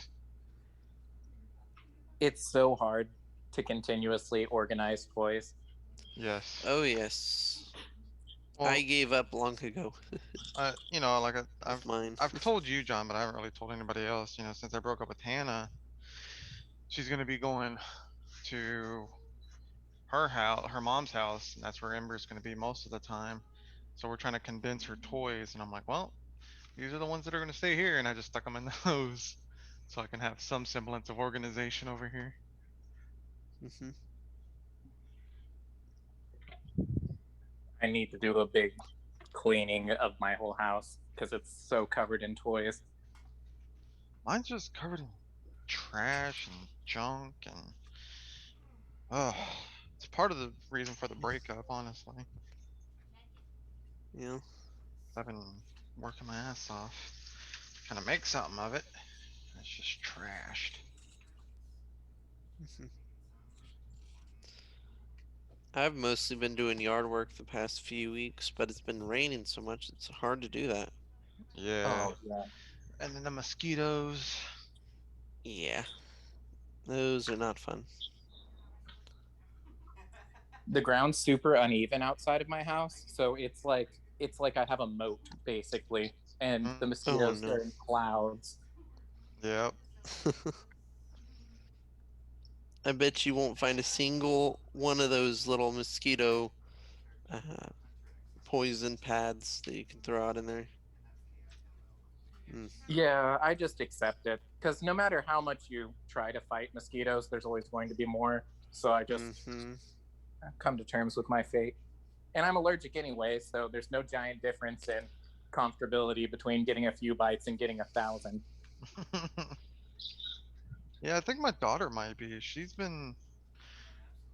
It's so hard to continuously organize toys. Yes. Oh yes. Well, I gave up long ago you know, like with mine. I've told you, John, but I haven't really told anybody else. You know, since I broke up with Hannah, she's gonna be going to her house, her mom's house, and that's where Ember's gonna be most of the time. So we're trying to condense her toys, and I'm like, well, these are the ones that are gonna stay here, and I just stuck them in those, so I can have some semblance of organization over here. hmm I need to do a big cleaning of my whole house because it's so covered in toys. Mine's just covered in trash and junk, and oh, it's part of the reason for the breakup, honestly. Yeah. I've been working my ass off, trying to make something of it. It's just trashed. hmm I've mostly been doing yard work the past few weeks, but it's been raining so much it's hard to do that. Yeah. Oh, yeah. And then the mosquitoes. Yeah. Those are not fun. The ground's super uneven outside of my house, so it's like I have a moat basically, and the Oh mosquitoes no. are in clouds. Yep. I bet you won't find a single one of those little mosquito uh, poison pads that you can throw out in there. Yeah, I just accept it because no matter how much you try to fight mosquitoes, there's always going to be more. So I just hmm come to terms with my fate. And I'm allergic anyway, so there's no giant difference in comfortability between getting a few bites and getting 1,000. Yeah, I think my daughter might be. She's been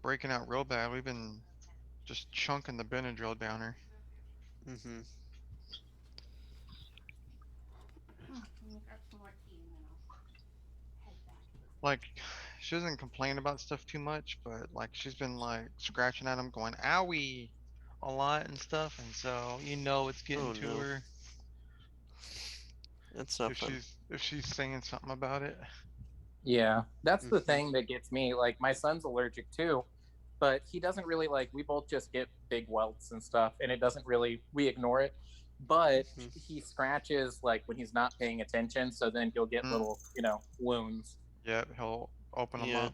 breaking out real bad. We've been just chunking the Benadryl down her. hmm Like, she doesn't complain about stuff too much, but like she's been like scratching at him, going "owie" a lot and stuff, and so you know it's getting Oh to no. her That's not fun. if she's saying something about it. Yeah, that's the Mhm. thing that gets me. Like, my son's allergic too, but he doesn't really like, we both just get big welts and stuff, and it doesn't really, we ignore it. But Mhm. he scratches like when he's not paying attention, so then he'll get Mm. little, wounds. Yep, he'll open them Yeah. up.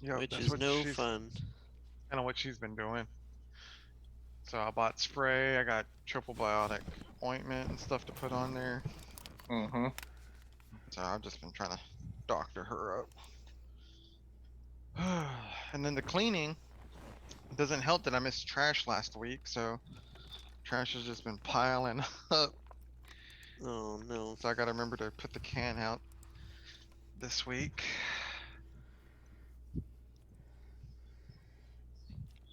Yep, Which that's is what no she's fun. kind of what she's been doing. So I bought spray. I got triple biotic ointment and stuff to put on there. Mm-hmm. So I've just been trying to doctor her up. And then the cleaning doesn't help that I missed trash last week, so trash has just been piling up. Oh no. So I gotta remember to put the can out this week.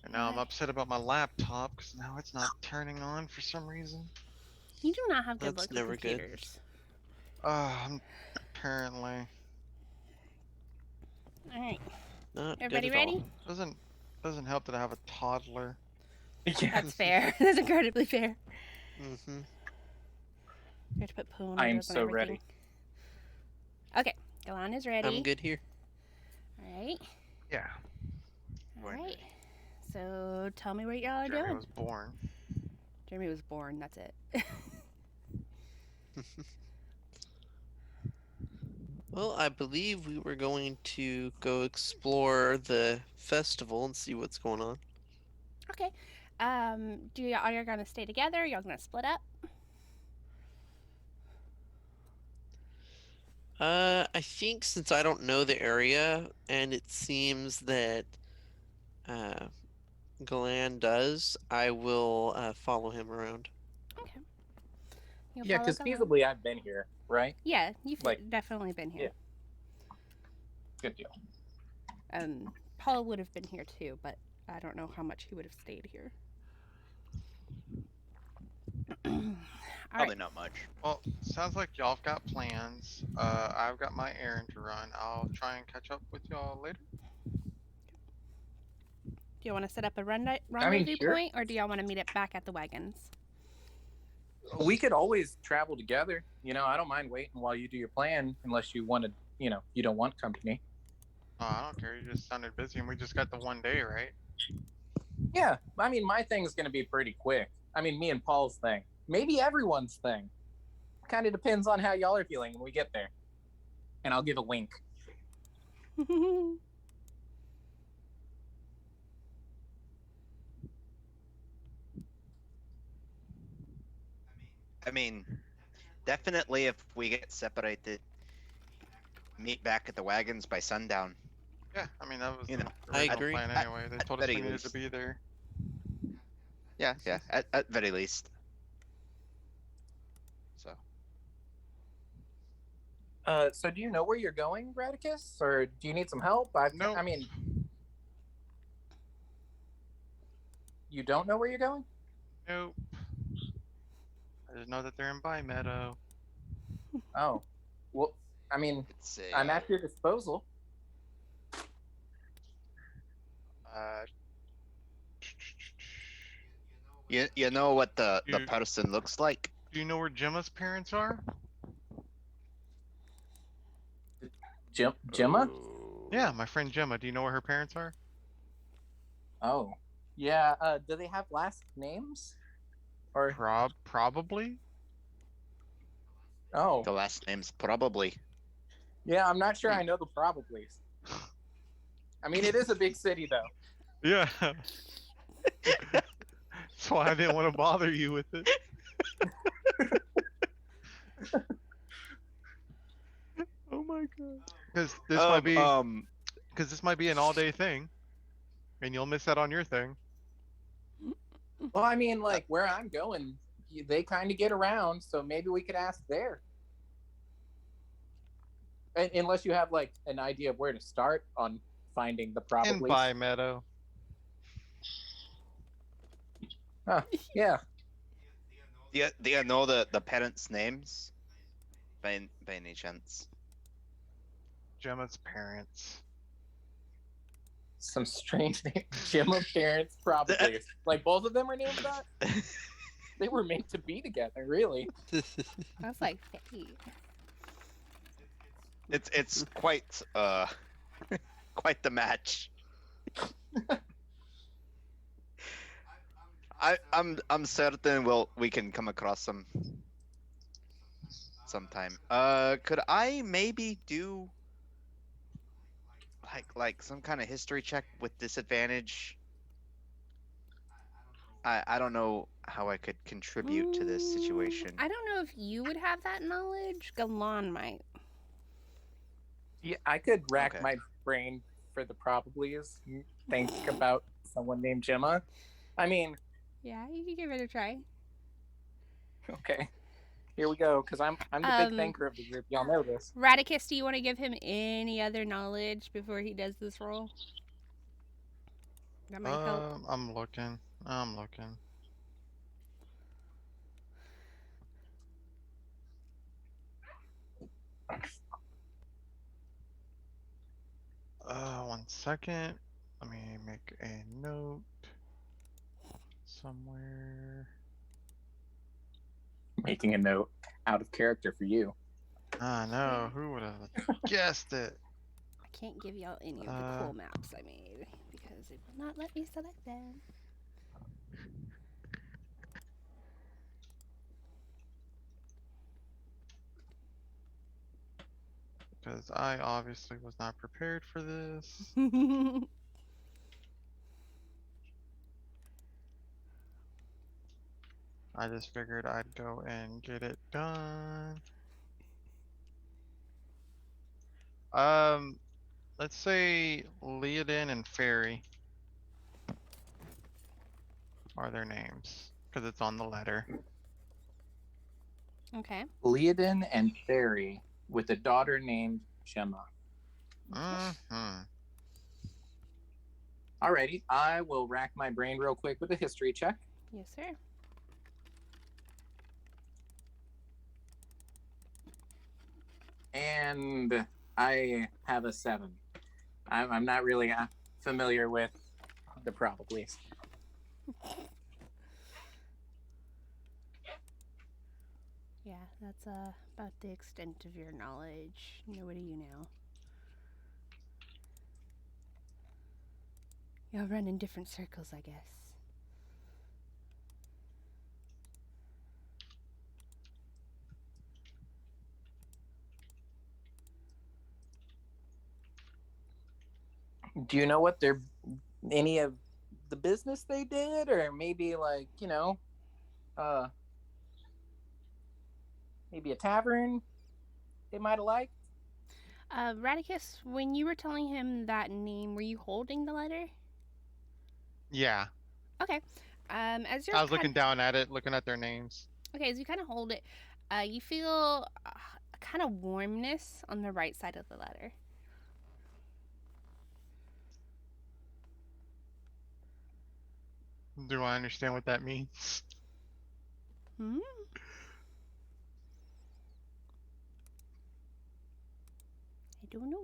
And now I'm upset about my laptop because now it's not turning on for some reason. You do not have good That's luck with never good. computers. Apparently All right, Not everybody good at all. ready? doesn't help that I have a toddler. Yeah, That's fair. That's incredibly fair. hmm We have to put poo on I am windows and so everything. ready. Okay, Galan is ready. I'm good here. All right. Yeah. All right. So tell me what y'all are Jeremy doing. was born. Jeremy was born. That's it. Well, I believe we were going to go explore the festival and see what's going on. Okay. Do y'all gonna stay together? Y'all gonna split up? I think since I don't know the area, and it seems that uh, Galan does, I will follow him around. Okay. You'll Yeah, follow because Galan. feasibly I've been here, right? Yeah, you've Like- definitely been here. Good deal. Paul would have been here too, but I don't know how much he would have stayed here. All Probably right. not much. Well, sounds like y'all have got plans. I've got my errand to run. I'll try and catch up with y'all later. Do you want to set up a rendezvous sure. point, or do y'all want to meet it back at the wagons? We could always travel together. You know, I don't mind waiting while you do your plan, unless you want to, you know, you don't want company. I don't care. You just sounded busy, and we just got the one day, right? Yeah, I mean, my thing's going to be pretty quick. I mean, me and Paul's thing. Maybe everyone's thing. Kind of depends on how y'all are feeling when we get there. And I'll give a wink. I mean, definitely if we get separated, meet back at the wagons by sundown. Yeah, I mean that was You the know, I original agree. plan anyway. They At told us we very needed to least. be there. Yeah, at very least. So, So do you know where you're going, Radicus? Or do you need some help? Nope. I mean, you don't know where you're going? Nope. I just know that they're in By Meadow. Oh, well, I mean, it's I'm at your disposal. Uh, you know what the You- person looks like? do you know where Gemma's parents are? Gemma? Yeah, my friend Gemma. Do you know where her parents are? Oh, yeah. Do they have last names? Or Probably. oh, The last name's probably. yeah. I'm not sure I know the probablys. I mean, it is a big city, though. Yeah. That's why I didn't want to bother you with it. Oh my god. Because this might be this might be an all-day thing, and you'll miss out on your thing. Well, I mean, like where I'm going, they kind of get around, so maybe we could ask there. Unless you have like an idea of where to start on finding the In probably. By Meadow. Yeah. Do you know the parents' names? By any chance? Gemma's parents. Some strange name. Gemma parents, probably. Like both of them are named that? They were meant to be together, really. That's like fate. It's quite quite the match. I'm certain we can come across some sometime. Could I maybe do like some kind of history check with disadvantage? I don't know how I could contribute to this situation. I don't know if you would have that knowledge. Galan might. Yeah, I could rack Okay. my brain for the probablys. Think about someone named Gemma. I mean, Yeah, you can give it a try. okay. Here we go, because I'm the big thinker of the group. Y'all know this. Radicus, do you want to give him any other knowledge before he does this roll? That might help. I'm looking. I'm looking. One second. Let me make a note somewhere. Making a note out of character for you. I know. Who would have guessed it? I can't give y'all any of the cool maps I made because it will not let me select them. Because I obviously was not prepared for this. I just figured I'd go and get it done. Let's say Leodin and Fairy are their names because it's on the letter. Okay. Leodin and Fairy with a daughter named Gemma. Mm-hmm. Alrighty, I will rack my brain real quick with a history check. Yes, sir. And I have a 7. I'm not really familiar with the Probably. Yeah, that's about the extent of your knowledge. What do you know? Y'all run in different circles, I guess. Do you know what any of the business they did, or maybe maybe a tavern they might have liked? Radicus, when you were telling him that name, were you holding the letter? Yeah. Okay. As you're I was looking down at it, looking at their names. Okay, as you kind of hold it, you feel a kind of warmness on the right side of the letter. Do I understand what that means? Hmm? I don't know.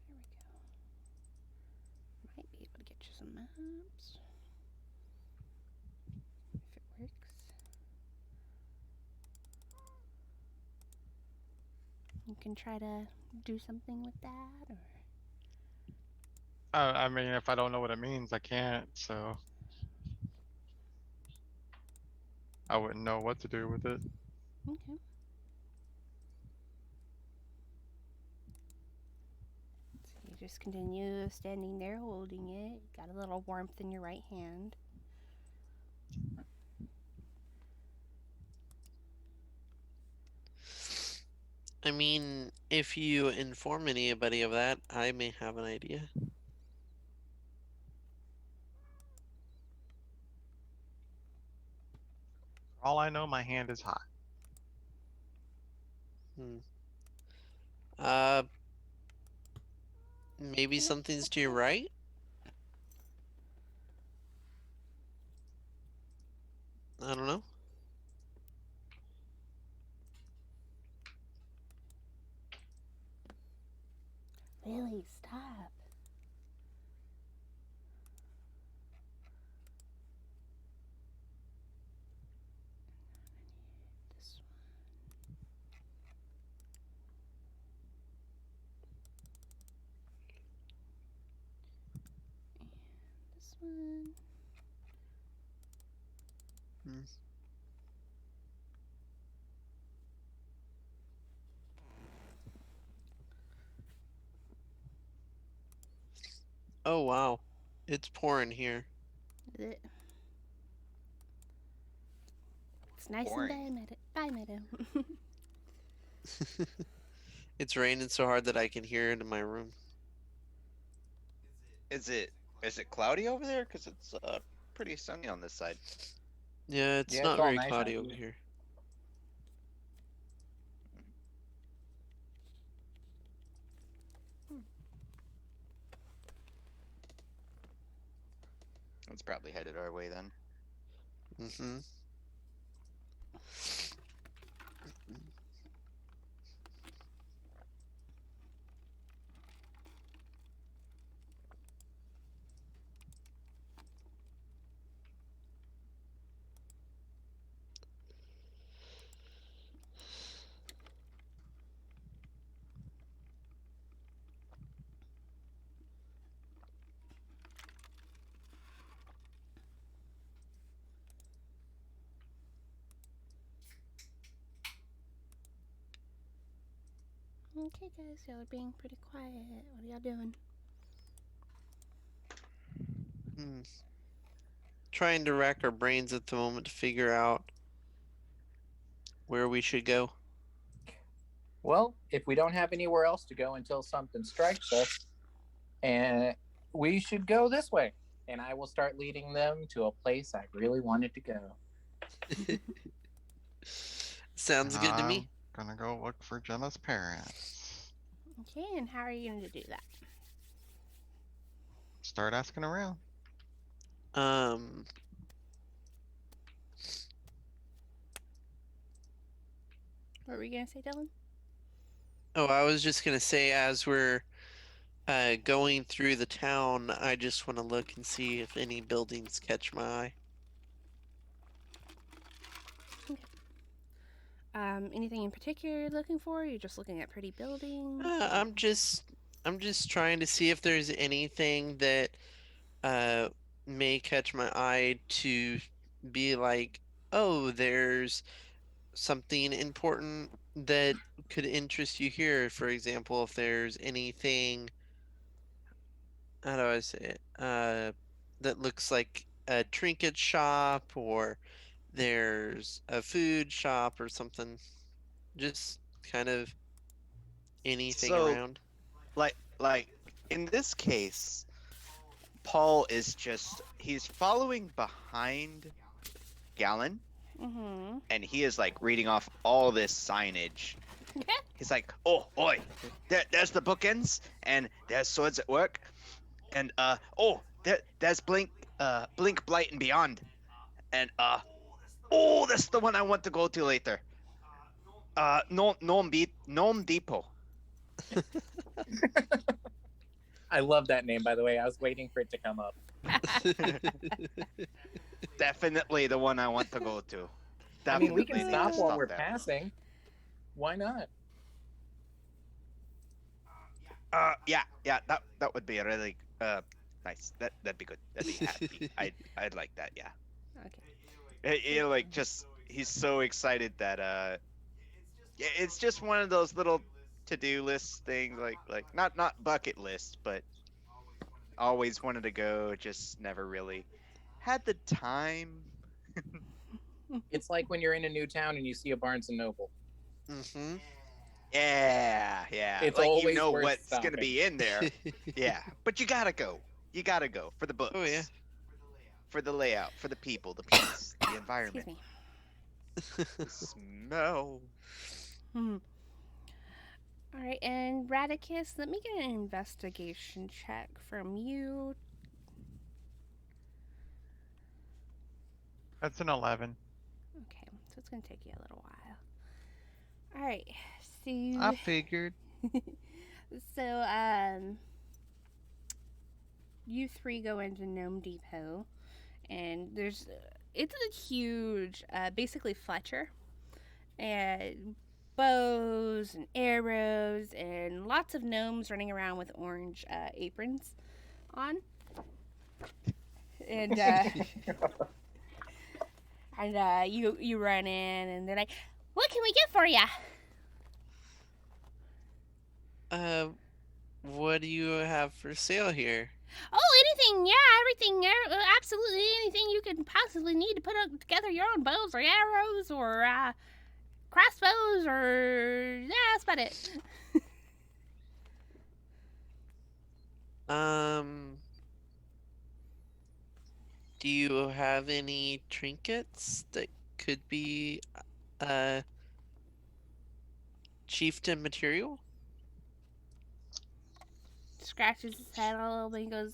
There we go. Might be able to get you some maps. If it works. You can try to do something with that, or... I mean, if I don't know what it means, I can't, so I wouldn't know what to do with it. Okay. So you just continue standing there holding it. Got a little warmth in your right hand. I mean, if you inform anybody of that, I may have an idea. For all I know, my hand is hot. Uh, maybe something's to your right? I don't know. Lily, stop. This one. Hmm. Oh, wow. It's pouring here. Is it? It's nice Boring. and bye, Meadow. It's raining so hard that I can hear it in my room. Is it cloudy over there? Because it's pretty sunny on this side. Yeah, it's Yeah, not it's all very nice cloudy out over here. It's probably headed our way then. Mm-hmm. Okay, guys, y'all are being pretty quiet. What are y'all doing? Hmm. trying to rack our brains at the moment to figure out where we should go. Well, if we don't have anywhere else to go until something strikes us, and we should go this way. And I will start leading them to a place I really wanted to go. Sounds good to me. I'm gonna go look for Jenna's parents. Okay, and how are you going to do that? Start asking around. What were you going to say, Dylan? Oh, I was just gonna say, as we're going through the town, I just want to look and see if any buildings catch my eye. Anything in particular you're looking for? You're just looking at pretty buildings? I'm just trying to see if there's anything that may catch my eye to be like, oh, there's something important that could interest you here. For example, if there's anything, how do I say it, that looks like a trinket shop, or there's a food shop or something. Just kind of anything So- around. Like in this case, Paul is he's following behind Gallon, Mm-hmm. and he is like reading off all this signage. He's like, oh, oi, there's the bookends, and there's Swords at Work, and there's Blink, Blight and Beyond, and that's the one I want to go to later. Gnome Depot. I love that name, by the way. I was waiting for it to come up. Definitely the one I want to go to. I mean, we can Definitely stop need to while we're there. passing. Why not? Yeah, that would be a really nice. That'd be good. That'd be happy. I'd like that. Yeah. Okay. He's so excited that it's just one of those little to-do list things, like not bucket list, but always wanted to go, just never really had the time. It's like when you're in a new town and you see a Barnes and Noble. Mm-hmm. Yeah. It's like you always know worth what's gonna stopping. be in there. Yeah, but you gotta go. You gotta go for the books. Oh, yeah. For the layout, for the people, the place, the Excuse environment, me. the smell. Hmm. All right, and Radicus, let me get an investigation check from you. That's an 11. Okay, so it's gonna take you a little while. All right, so I figured. you three go into Gnome Depot, and it's a huge, basically Fletcher, and bows and arrows and lots of gnomes running around with orange aprons on, and you run in, and they're like, "What can we get for you?" What do you have for sale here? Oh, anything, yeah, everything, absolutely anything you could possibly need to put together your own bows or arrows or crossbows or yeah, that's about it. Do you have any trinkets that could be chieftain material? Scratches his head a little bit and goes,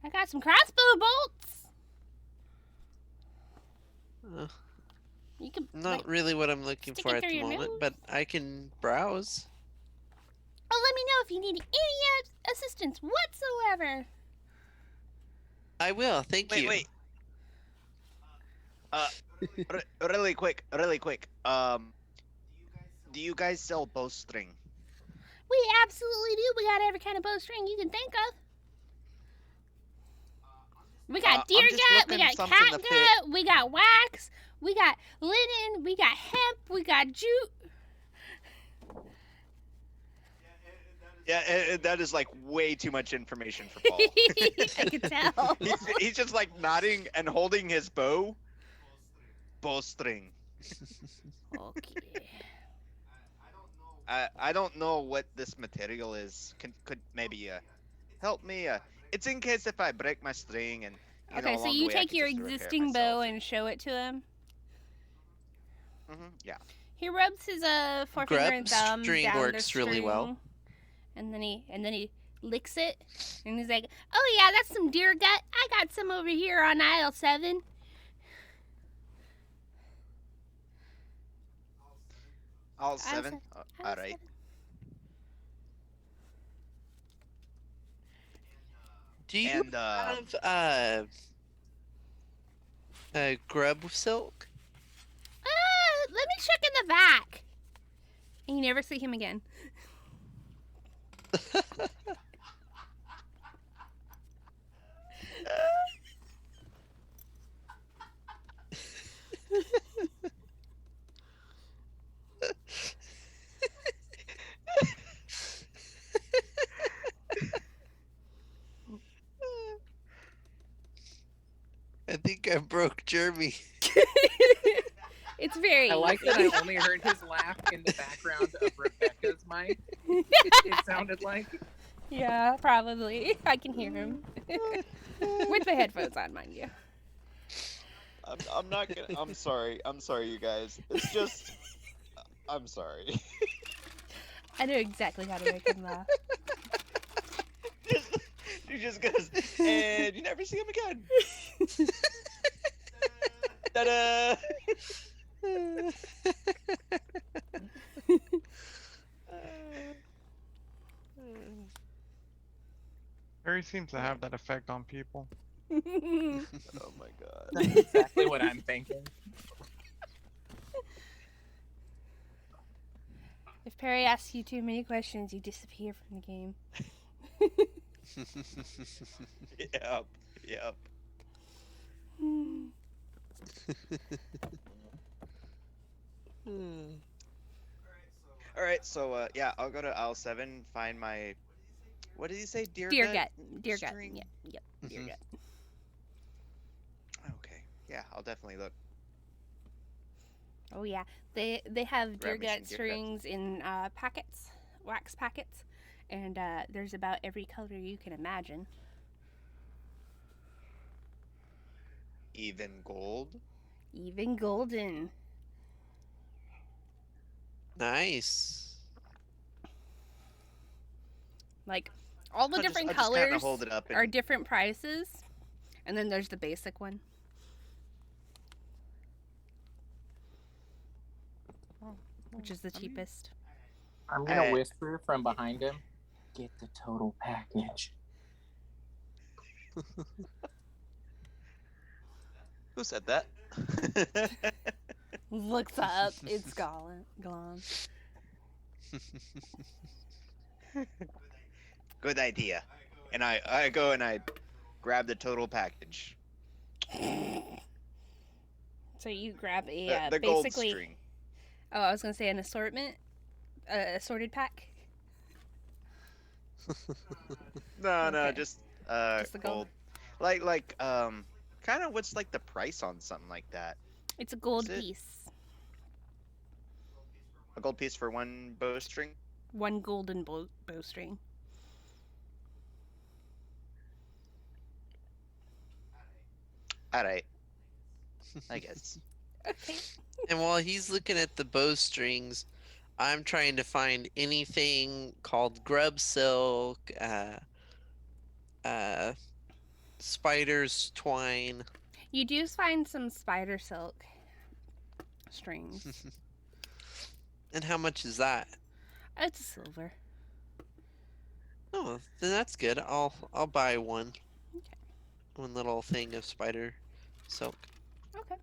"I got some crossbow bolts. Uh, You can Not really what I'm looking stick for it at through the your moment, nose? but I can browse. Oh, let me know if you need any assistance whatsoever." I will, thank you. Wait. Really quick. Do you guys sell bowstring? We absolutely do. We got every kind of bowstring you can think of. We got I'm deer just gut, we looking got something cat to gut, fit. we got wax, we got linen, we got hemp, we got jute. Yeah, that is like way too much information for Paul. I could tell. He's just like nodding and holding his bowstring. Okay. I don't know what this material is. Could maybe help me? It's in case if I break my string and Okay, so along the you way, I take can your just repair it existing bow myself. and show it to him. Yeah. He rubs his forefinger and Grub thumb string down the works really well. string, and then he licks it, and he's like, "Oh yeah, that's some deer gut. I got some over here on aisle 7." All 7. Aisle All right. 7. Do you And have grub silk? Let me check in the back. And you never see him again. I think I broke Jeremy. It's very I like that easy. I only heard his laugh in the background of Rebecca's mic. It sounded like. Yeah, probably. I can hear him. With the headphones on, mind you. I'm not gonna. I'm sorry, you guys. It's just. I'm sorry. I know exactly how to make him laugh. He just goes, and you never see him again. Ta-da! Harry seems to have that effect on people. Oh my god. That's exactly what I'm thinking. If Perry asks you too many questions, you disappear from the game. Yep. All right, so yeah, I'll go to aisle 7, find my. What did he say? Deer Deer gut. string? Yep. Deer Mhm. gut. Okay, yeah, I'll definitely look. Oh yeah, they have deer Grab me some gut deer strings in packets, wax packets, and there's about every color you can imagine. Even gold. Even golden. Nice. Like all the different I'll just kinda colors hold it up and are different prices, and then there's the basic one. Which is the cheapest. I'm gonna I- whisper from behind him. Get the total package. Who said that? Looks up. It's Gollum. Good idea. And I go and I grab the total package. So you grab a The gold basically. string. Oh, I was gonna say an assorted pack. No, Okay. just Just the gold. Like kind of what's like the price on something like that? It's a gold Is it? piece. A gold piece for one bowstring? One golden bowstring. All right. I guess. Okay. And while he's looking at the bowstrings, I'm trying to find anything called grub silk, spider's twine. You do find some spider silk strings. And how much is that? It's a silver. Oh, then that's good. I'll buy one. Okay. One little thing of spider silk. Okay.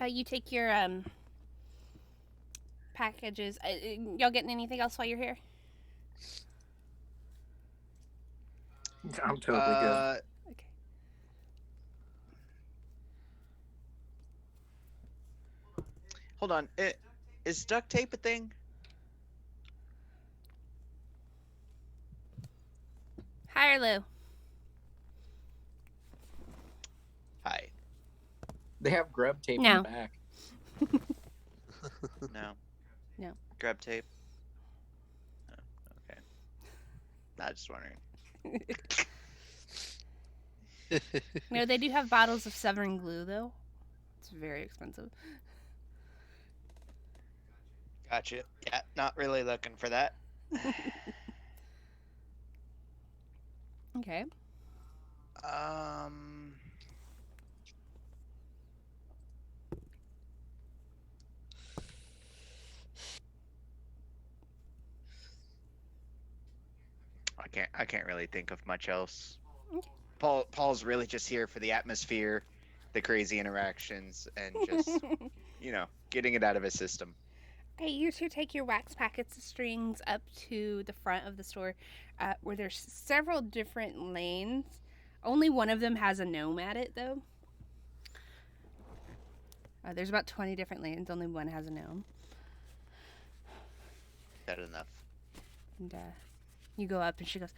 You take your packages. Y'all getting anything else while you're here? I'm totally good. Okay. Hold on. Is duct tape a thing? High or low? Hi. They have grub tape No. in the back. No. No. Grab tape. Oh, okay. Not just wondering. No, they do have bottles of Severn glue, though. It's very expensive. Gotcha. Yeah, not really looking for that. Okay. Um. I can't really think of much else. Okay. Paul's really just here for the atmosphere, the crazy interactions, and just getting it out of his system. Okay, you two take your wax packets of strings up to the front of the store, where there's several different lanes. Only one of them has a gnome at it, though. There's about 20 different lanes. Only one has a gnome. That enough. And you go up, and she goes,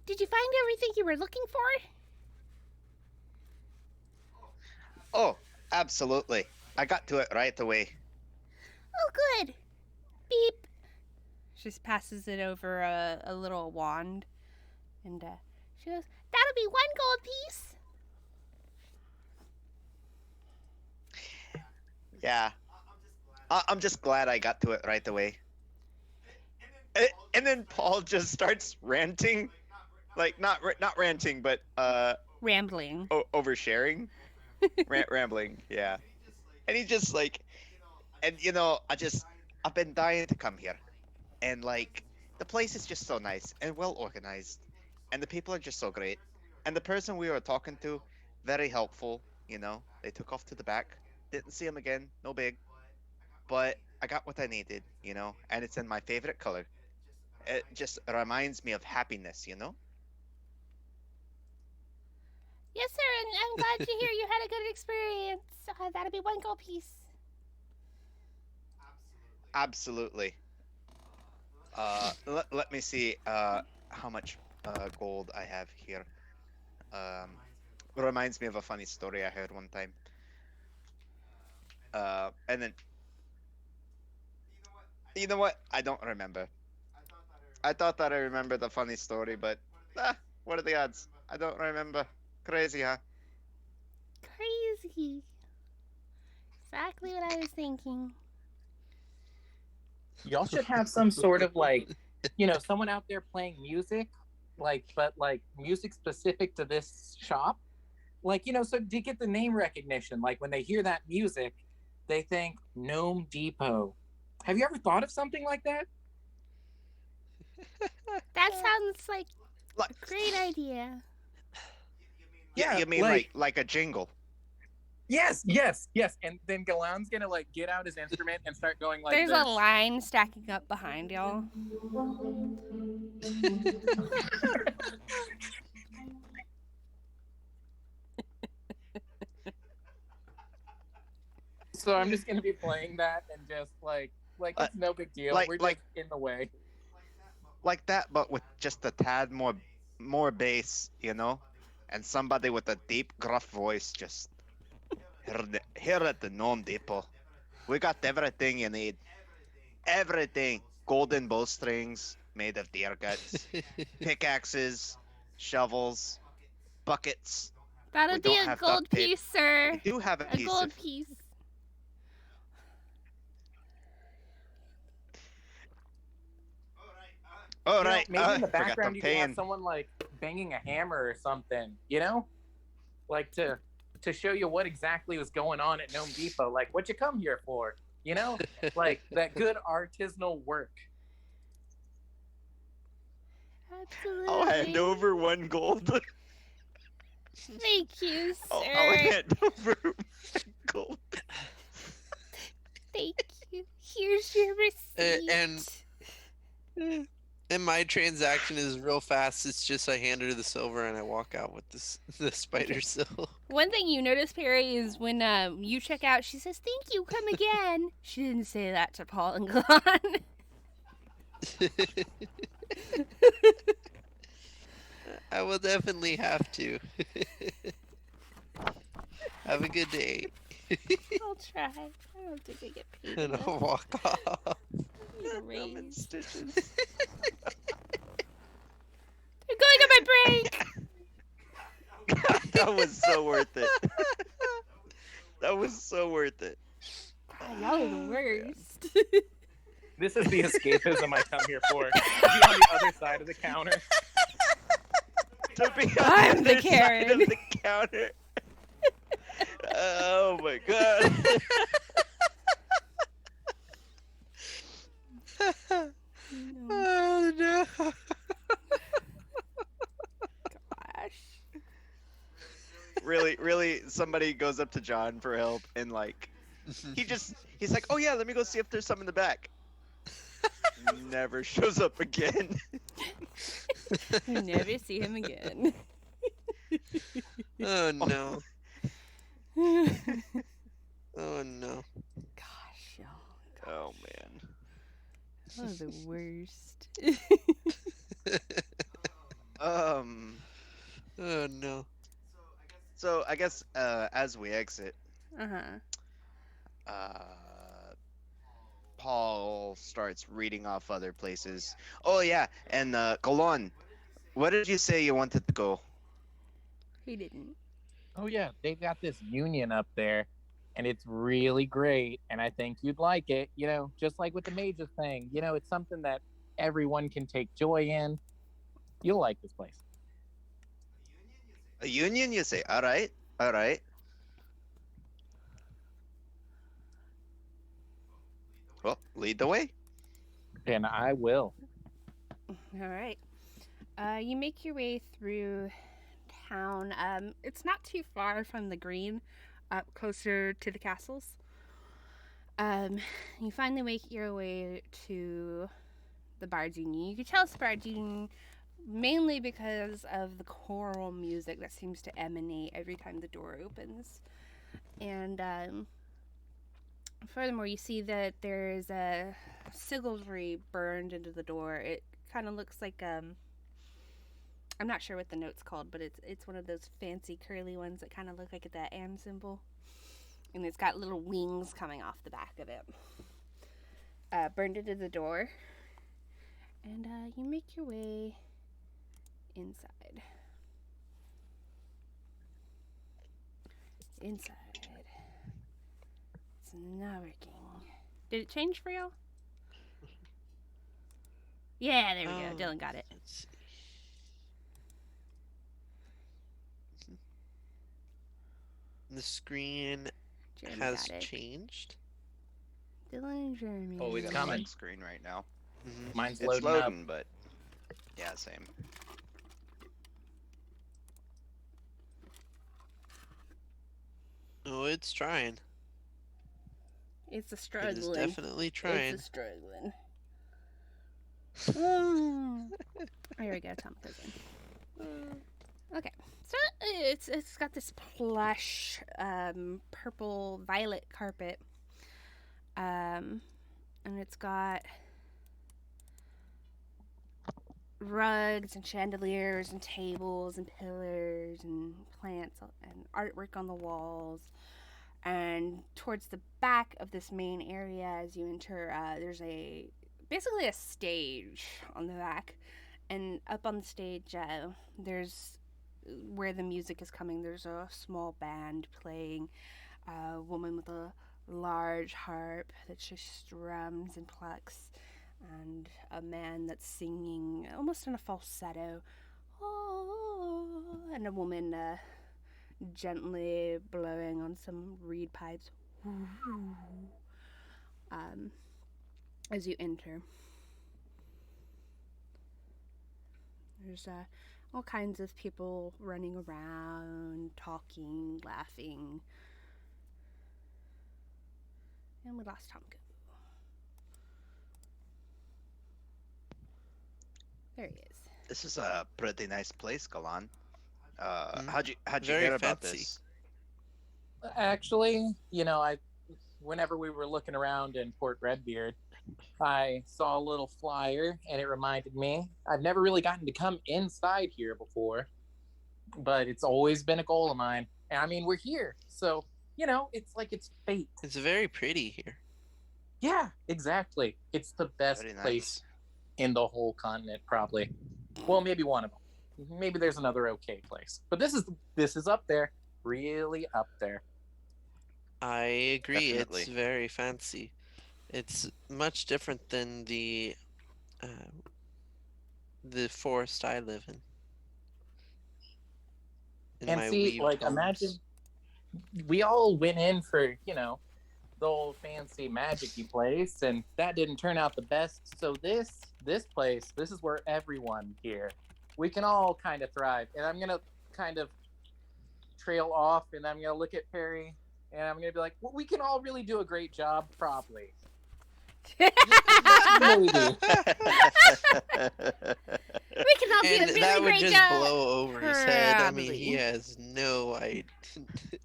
"Did you find everything you were looking for?" Oh, absolutely. I got to it right away. Oh, good. Beep. She just passes it over a little wand, and she goes, "That'll be 1 gold piece." Yeah. I'm just glad I got to it right away. And then Paul just starts ranting, like not ranting, but Rambling. oversharing, rambling. Yeah. And he just like, and I've been dying to come here, and like the place is just so nice and well organized, and the people are just so great, and the person we were talking to, very helpful. They took off to the back, didn't see him again, no big, but I got what I needed, and it's in my favorite color. It just reminds me of happiness, Yes, sir, and I'm glad to hear you had a good experience. That'll be 1 gold piece. Absolutely. Let me see how much gold I have here. It reminds me of a funny story I heard one time. And then, you know what? I don't remember. I thought that I remembered the funny story, but what are the odds? I don't remember. Crazy, huh? Crazy. Exactly what I was thinking. Y'all should have some sort of someone out there playing music, but music specific to this shop. So to get the name recognition, like when they hear that music, they think Gnome Depot. Have you ever thought of something like that? That sounds like a great idea. Yeah, you mean like a jingle? Yes. And then Galan's gonna get out his instrument and start going like There's this. a line stacking up behind y'all. So I'm just gonna be playing that and just it's no big deal. We're just in the way. Like that, but with just a tad more bass, and somebody with a deep, gruff voice. Just here at the Gnome Depot, we got everything you need. Everything. Golden bowstrings made of deer guts, pickaxes, shovels, buckets. That'll We be don't a have gold duct tape. piece, sir. We do have a piece gold of. piece. Oh, right. Maybe in the forgot background I'm you can have paying. someone banging a hammer or something, to show you what exactly was going on at Gnome Depot. Like, what you come here for? That good artisanal work. Absolutely. I'll hand over 1 gold. Thank you, sir. I'll hand over 1 gold. Thank you. Here's your receipt. And my transaction is real fast. It's just I hand her the silver and I walk out with the spider silk. One thing you notice, Perry, is when you check out, she says, "Thank you, come again." She didn't say that to Paul and Galan. I will definitely have to. Have a good day. I'll try. I don't think I get paid And enough. I'll walk off. Need a Thumb and raise. stitches. They're going on my break. That was so worth it. That was so worth it. God, y'all are the worst. This is the escapism I come here for. To be on the other side of the counter. To be on I'm the other side Karen. of the counter. Oh my god. No, Oh no. gosh. Really, somebody goes up to John for help and like he's like, oh yeah, let me go see if there's some in the back. Never shows up again. You never see him again. Oh no. Oh no. Gosh, y'all. Oh man. Y'all are the worst. Oh no. So I guess as we exit, Uh-huh. Paul starts reading off other places. Oh yeah, and Colon, where did you say you wanted to go? He didn't. Oh yeah, they've got this union up there, and it's really great, and I think you'd like it. You know, just like with the mages thing. You know, it's something that everyone can take joy in. You'll like this place. A union, you say? All right, all right. Well, lead the way. And I will. All right. You make your way through town. It's not too far from the green, up closer to the castles. You finally make your way to the Bard's Union. You can tell it's Bard's Union mainly because of the choral music that seems to emanate every time the door opens. And furthermore, you see that there's a sigilry burned into the door. It kind of looks like I'm not sure what the note's called, but it's one of those fancy curly ones that kind of look like the and symbol, and it's got little wings coming off the back of it. Burned into the door, and you make your way inside. Inside. It's not working. Did it change for y'all? Yeah, there we go. Dylan got it. Let's see. The screen Jeremy has got it. changed. Dylan and Jeremy. Oh, we It's got on Coming. my screen right now. Mine's It's loading, loading, but yeah, same. Oh, it's trying. It's a It is struggling. definitely trying. It's a struggling. Mm. Here we go, Tom Prison. Okay, so it's got this plush, purple violet carpet, and it's got rugs and chandeliers and tables and pillars and plants and artwork on the walls. And towards the back of this main area, as you enter, there's basically a stage on the back, and up on the stage, there's where the music is coming. There's a small band playing, a woman with a large harp that just strums and plucks, and a man that's singing almost in a falsetto, oh, and a woman gently blowing on some reed pipes as you enter. There's all kinds of people running around, talking, laughing. And we lost Tomko. There he is. This is a pretty nice place, Galan. Mm. How'd you Very hear about fancy. this? Actually, you know, whenever we were looking around in Port Redbeard, I saw a little flyer and it reminded me. I've never really gotten to come inside here before, but it's always been a goal of mine. And I mean, we're here. So, it's like it's fate. It's very pretty here. Yeah, exactly. It's the best Very place nice. in the whole continent, probably. Well, maybe one of them. Maybe there's another okay place. But this is up there. Really up there. I agree. Definitely. It's very fancy. It's much different than the forest I live in. And my see, weaved like, homes. imagine we all went in for, the old fancy magic-y place, and that didn't turn out the best. So this place, this is where everyone here, we can all kind of thrive. And I'm gonna kind of trail off, and I'm gonna look at Perry, and I'm gonna be like, well, we can all really do a great job, probably. Maybe. We can all do a And really that would great just job. blow over his head. I mean, he Probably. has no idea,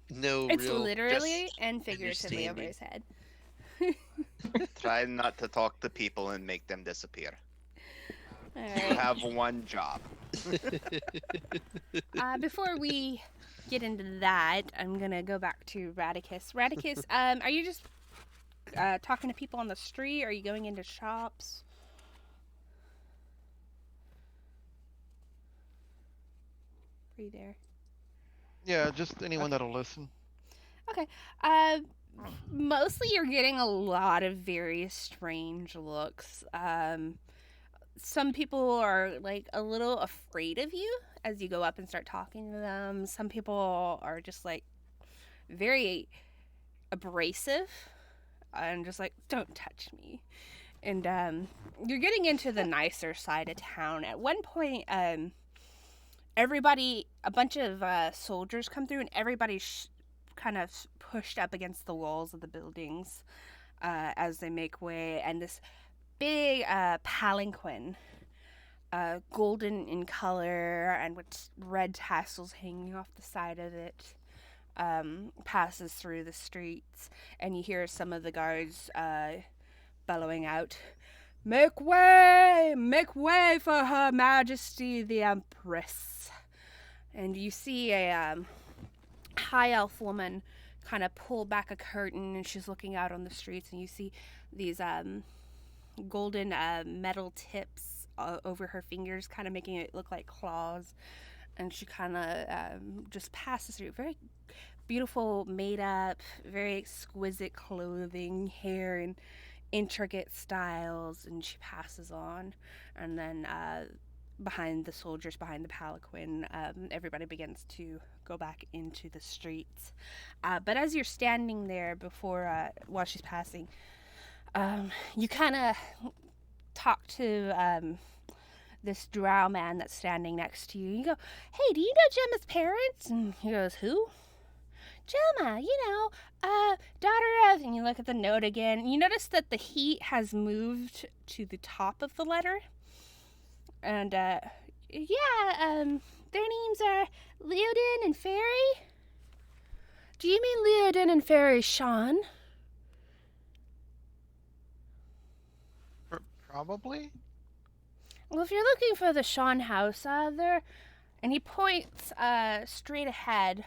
no It's real. literally and figuratively over understanding. his head. Try not to talk to people and make them disappear. All You right. have one job. Before we get into that, I'm gonna go back to Radicus. Radicus, are you just talking to people on the street? Are you going into shops? Are you there? Yeah, just anyone that'll listen. Uh, mostly you're getting a lot of very strange looks. Some people are like a little afraid of you as you go up and start talking to them. Some people are just like very abrasive and just like, don't touch me. And you're getting into the nicer side of town. At one point, a bunch of soldiers come through, and everybody's kind of pushed up against the walls of the buildings as they make way. And this big palanquin, golden in color and with red tassels hanging off the side of it, passes through the streets, and you hear some of the guards bellowing out, make way for Her Majesty the Empress. And you see a high elf woman kind of pull back a curtain, and she's looking out on the streets, and you see these golden metal tips over her fingers, kind of making it look like claws. And she kind of just passes through. Very beautiful, made up, very exquisite clothing, hair, and intricate styles. And she passes on. And then behind the soldiers, behind the palanquin, everybody begins to go back into the streets. But as you're standing there while she's passing, you kind of talk to this drow man that's standing next to you. You go, hey, do you know Gemma's parents? And he goes, who? Gemma, daughter of... And you look at the note again, and you notice that the heat has moved to the top of the letter. And, their names are Leodin and Fairy. Do you mean Leodin and Fairy Sean? Probably. Well, if you're looking for the Sean house, there... And he points straight ahead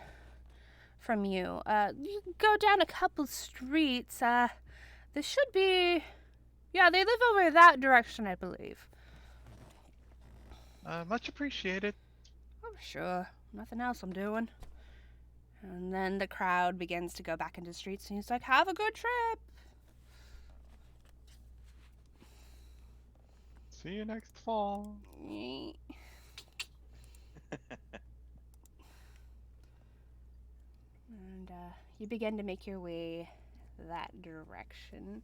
from you. You go down a couple streets. This should be... Yeah, they live over that direction, I believe. Much appreciated. Oh, sure. Nothing else I'm doing. And then the crowd begins to go back into the streets, and he's like, have a good trip. See you next fall. And you begin to make your way that direction.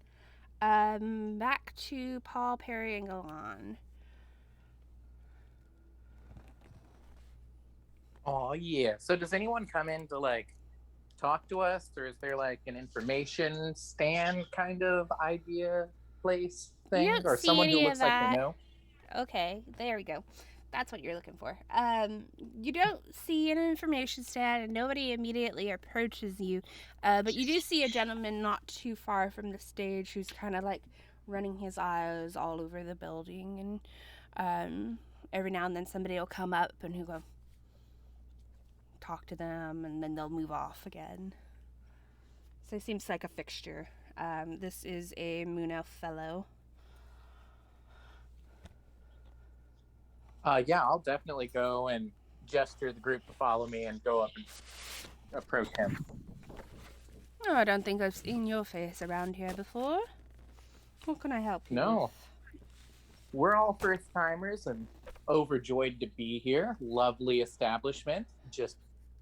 Back to Paul, Perry, and Galan. Oh, yeah. So does anyone come in to, like, talk to us? Or is there, like, an information stand kind of idea place thing? don't Or see someone who any of looks like that. they know? Okay, there we go. That's what you're looking for. You don't see an information stand, and nobody immediately approaches you. But you do see a gentleman not too far from the stage who's kind of like running his eyes all over the building, and every now and then somebody will come up and he'll go talk to them, and then they'll move off again. So he seems like a fixture. This is a Moon Elf fellow. Yeah, I'll definitely go and gesture the group to follow me and go up and approach him. Oh, I don't think I've seen your face around here before. What can I help you No. with? We're all first timers and overjoyed to be here. Lovely establishment. Just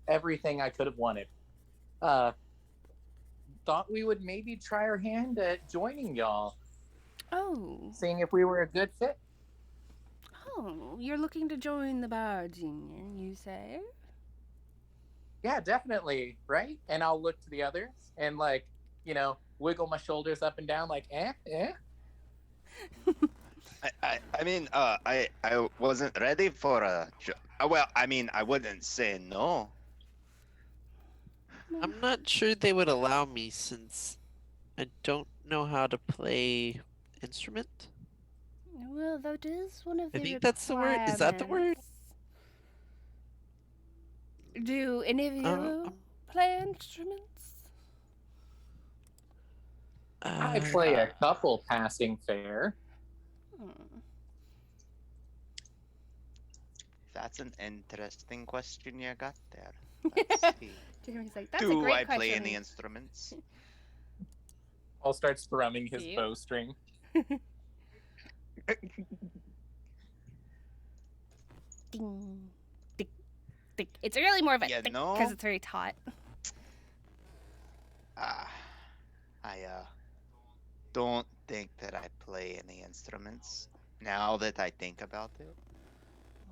everything I could have wanted. Thought we would maybe try our hand at joining y'all, Oh, seeing if we were a good fit. You're looking to join the Bards Union, you say? Yeah, definitely, right? And I'll look to the others and, like, you know, wiggle my shoulders up and down like, eh? I mean, I wasn't ready for well, I mean, I wouldn't say no. I'm not sure they would allow me since I don't know how to play instrument. Well, that is one of the I think that's the word. Is that the word? requirements. Do any of you play instruments? I play a couple passing fair. That's an interesting question you got there. Let's see. Jeremy's like, that's a Do great I question. play any instruments? Paul starts strumming his You? bowstring. Ding, ding, ding. It's really more of a Yeah, because no. it's very taut. I don't think that I play any instruments. Now that I think about it.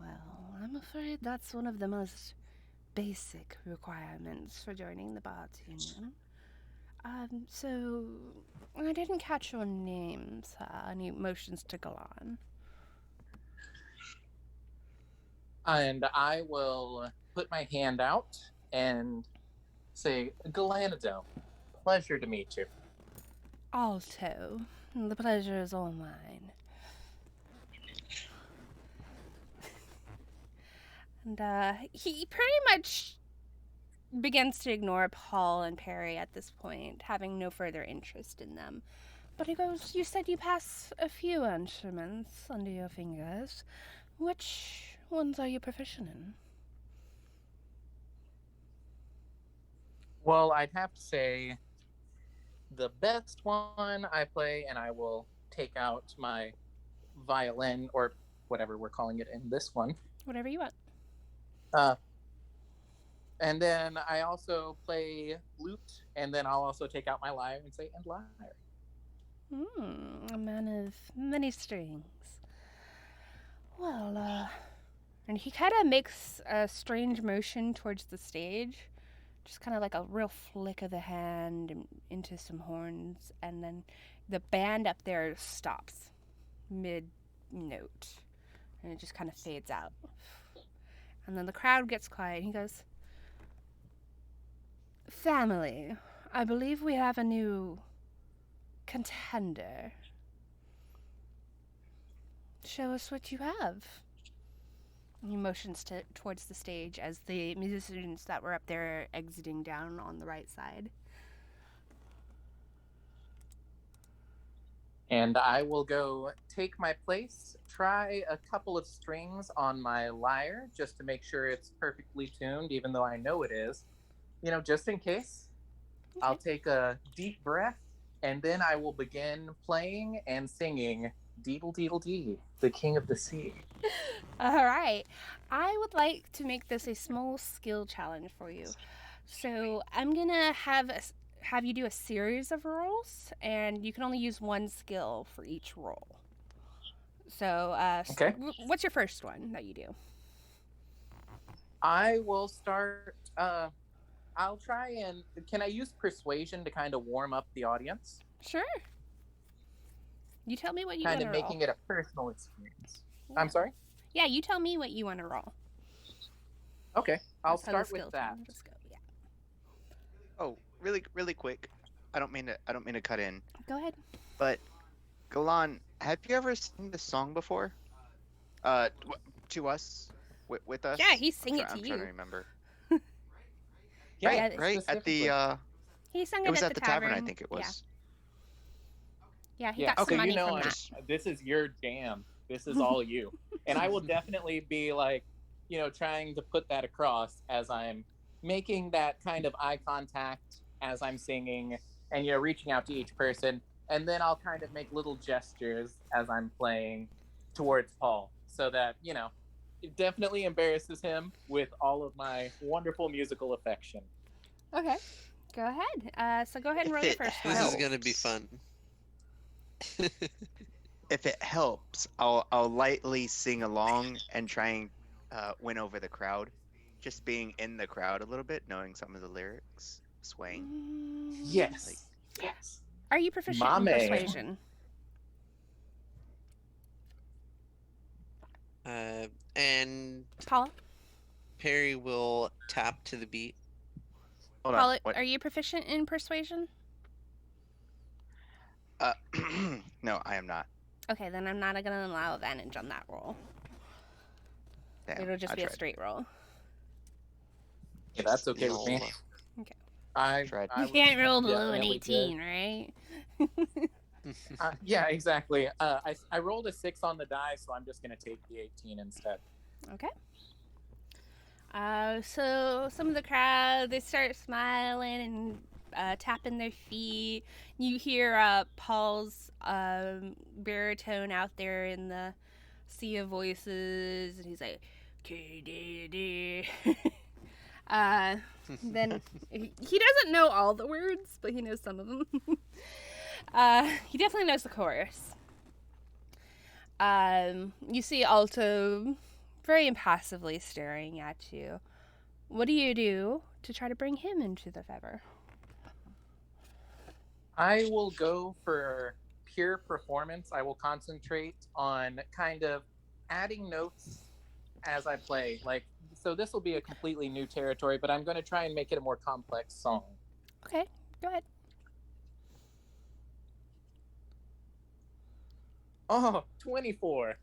Well, I'm afraid that's one of the most basic requirements for joining the Bards Union. So I didn't catch your name, sir. Any motions to go on? And I will put my hand out and say, Galanado, pleasure to meet you. Alto, the pleasure is all mine. And he pretty much begins to ignore Paul and Perry at this point, having no further interest in them. But he goes, you said you pass a few instruments under your fingers. Which ones are you proficient in? Well, I'd have to say the best one I play, and I will take out my violin, or whatever we're calling it in this one. Whatever you want. And then I also play lute, and then I'll also take out my lyre and say, and lyre. A man of many strings. Well, and he kind of makes a strange motion towards the stage. Just kind of like a real flick of the hand and into some horns, and then the band up there stops mid-note, and it just kind of fades out. And then the crowd gets quiet, and he goes, family, I believe we have a new contender. Show us what you have. And he motions towards the stage as the musicians that were up there are exiting down on the right side. And I will go take my place, try a couple of strings on my lyre just to make sure it's perfectly tuned, even though I know it is. You know, just in case. Okay. I'll take a deep breath, and then I will begin playing and singing Deedle Deedle Dee, the King of the Sea. All right. I would like to make this a small skill challenge for you. So I'm going to have you do a series of rolls, and you can only use one skill for each roll. So, Okay. What's your first one that you do? I will start. I'll try and. Can I use persuasion to kind of warm up the audience? Sure. You tell me what you Kind want of to roll. making it a personal experience. I'm sorry? Yeah, you tell me what you want to roll. Okay, I'll That's how the start with skill that. challenges go. Yeah. Oh, really quick. I don't mean to cut in, Go ahead. but Galan, have you ever sung this song before? To us, with us. Yeah, he sang it to I'm trying to you. remember. Yeah, Right. At specifically. the He sung it it was at at the the tavern, I tavern. think it Yeah. was. Yeah, he Yeah, got so some money you know, from I'm- that. Just this is your jam. This is all you. And I will definitely be like, trying to put that across as I'm making that kind of eye contact as I'm singing and, reaching out to each person. And then I'll kind of make little gestures as I'm playing towards Paul so that, it definitely embarrasses him with all of my wonderful musical affection. Okay, go ahead. So go ahead and If roll your it first This one. is gonna be helps. fun. if it helps, I'll lightly sing along and try and win over the crowd. Just being in the crowd a little bit, knowing some of the lyrics, swaying. Yes. Yes. Are you proficient My in man. persuasion? And Paul? Perry will tap to the beat. Hold Paul, on. What? are you proficient in persuasion? No, I am not. Okay, then I'm not gonna allow advantage on that roll. Damn, It'll just I be a tried. straight roll. Yeah, that's okay with me. Okay. I Tried. You can't roll below an definitely 18, right? yeah, exactly. I rolled a 6 on the die, so I'm just going to take the 18 instead. Okay. So some of the crowd, they start smiling and tapping their feet. You hear Paul's baritone out there in the sea of voices, and he's like, "KDD." Then he doesn't know all the words, but he knows some of them. He definitely knows the chorus. You see Alto very impassively staring at you. What do you do to try to bring him into the fever? I will go for pure performance. I will concentrate on kind of adding notes as I play. So this will be a completely new territory, but I'm going to try and make it a more complex song. Okay, go ahead. Oh, 24.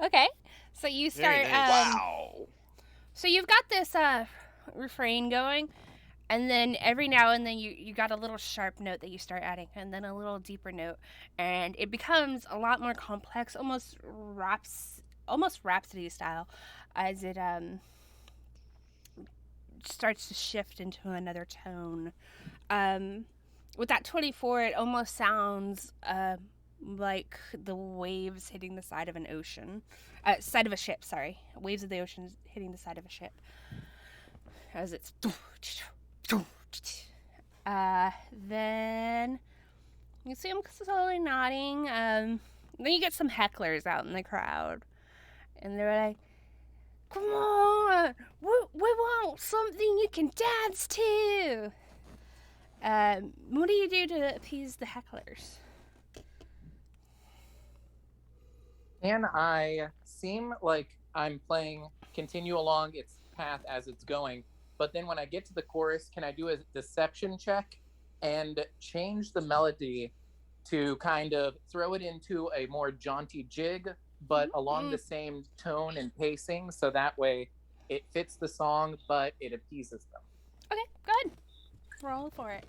Okay, so you Very start. nice. Wow. So you've got this refrain going, and then every now and then you got a little sharp note that you start adding, and then a little deeper note, and it becomes a lot more complex, almost Rhapsody style, as it starts to shift into another tone. With that 24, it almost sounds like the waves hitting the side of an ocean. Side of a ship, sorry. Waves of the ocean hitting the side of a ship. As it's... then you see him slowly nodding. Then you get some hecklers out in the crowd. And they're like, "Come on! We want something you can dance to!" What do you do to appease the hecklers? Can I seem like I'm playing continue along its path as it's going, but then when I get to the chorus, can I do a deception check and change the melody to kind of throw it into a more jaunty jig, but along the same tone and pacing, so that way it fits the song, but it appeases them? Okay, go ahead. Roll for it.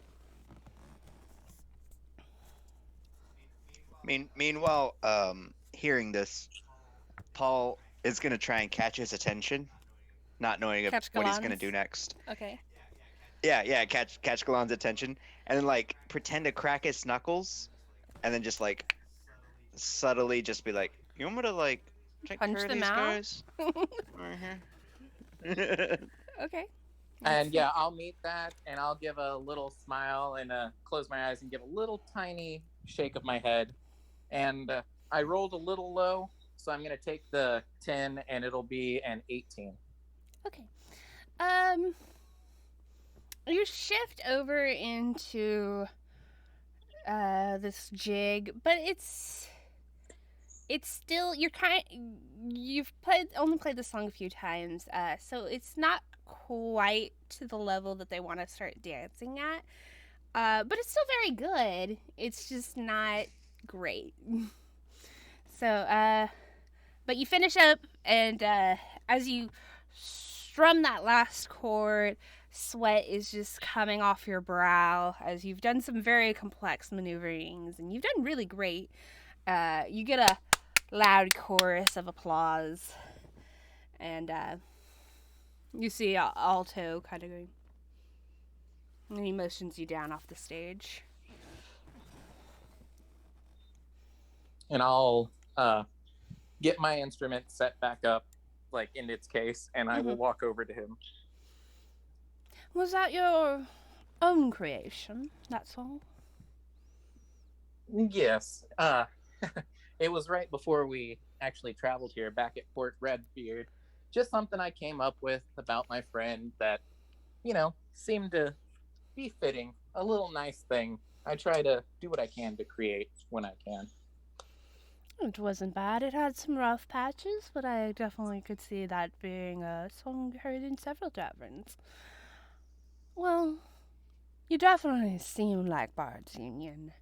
Meanwhile, hearing this, Paul is gonna try and catch his attention, not knowing Catch what he's gonna Galan's? do next. Okay. Yeah, catch Galan's attention, and then pretend to crack his knuckles, and then just subtly just be like, "You want me to take Punch care of them these out?" guys?" Okay. And yeah, I'll meet that, and I'll give a little smile and close my eyes and give a little tiny shake of my head. And I rolled a little low, so I'm going to take the 10, and it'll be an 18. Okay. You shift over into this jig, but it's still you've only played the song a few times, so it's not quite to the level that they want to start dancing at. But it's still very good. It's just not great. But you finish up, and as you strum that last chord, sweat is just coming off your brow as you've done some very complex maneuverings, and you've done really great. You get a loud chorus of applause, and you see Alto kind of going, and he motions you down off the stage. And I'll get my instrument set back up, like in its case, and I will walk over to him. Was that your own creation? That's all? Yes. It was right before we actually traveled here, back at Fort Redbeard. Just something I came up with about my friend that, seemed to be fitting. A little nice thing. I try to do what I can to create when I can. It wasn't bad. It had some rough patches, but I definitely could see that being a song heard in several taverns. Well, you definitely seem like Bard's Union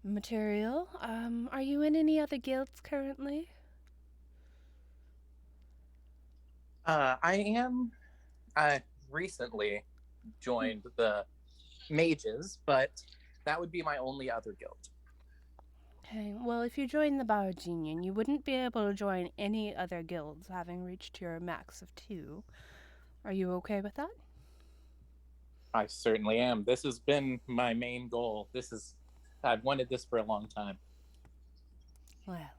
material. Are you in any other guilds currently? I am. I recently joined the Mages, but that would be my only other guild. Okay, well, if you join the Bard's Union, you wouldn't be able to join any other guilds having reached your max of 2. Are you okay with that? I certainly am. This has been my main goal. I've wanted this for a long time. Well,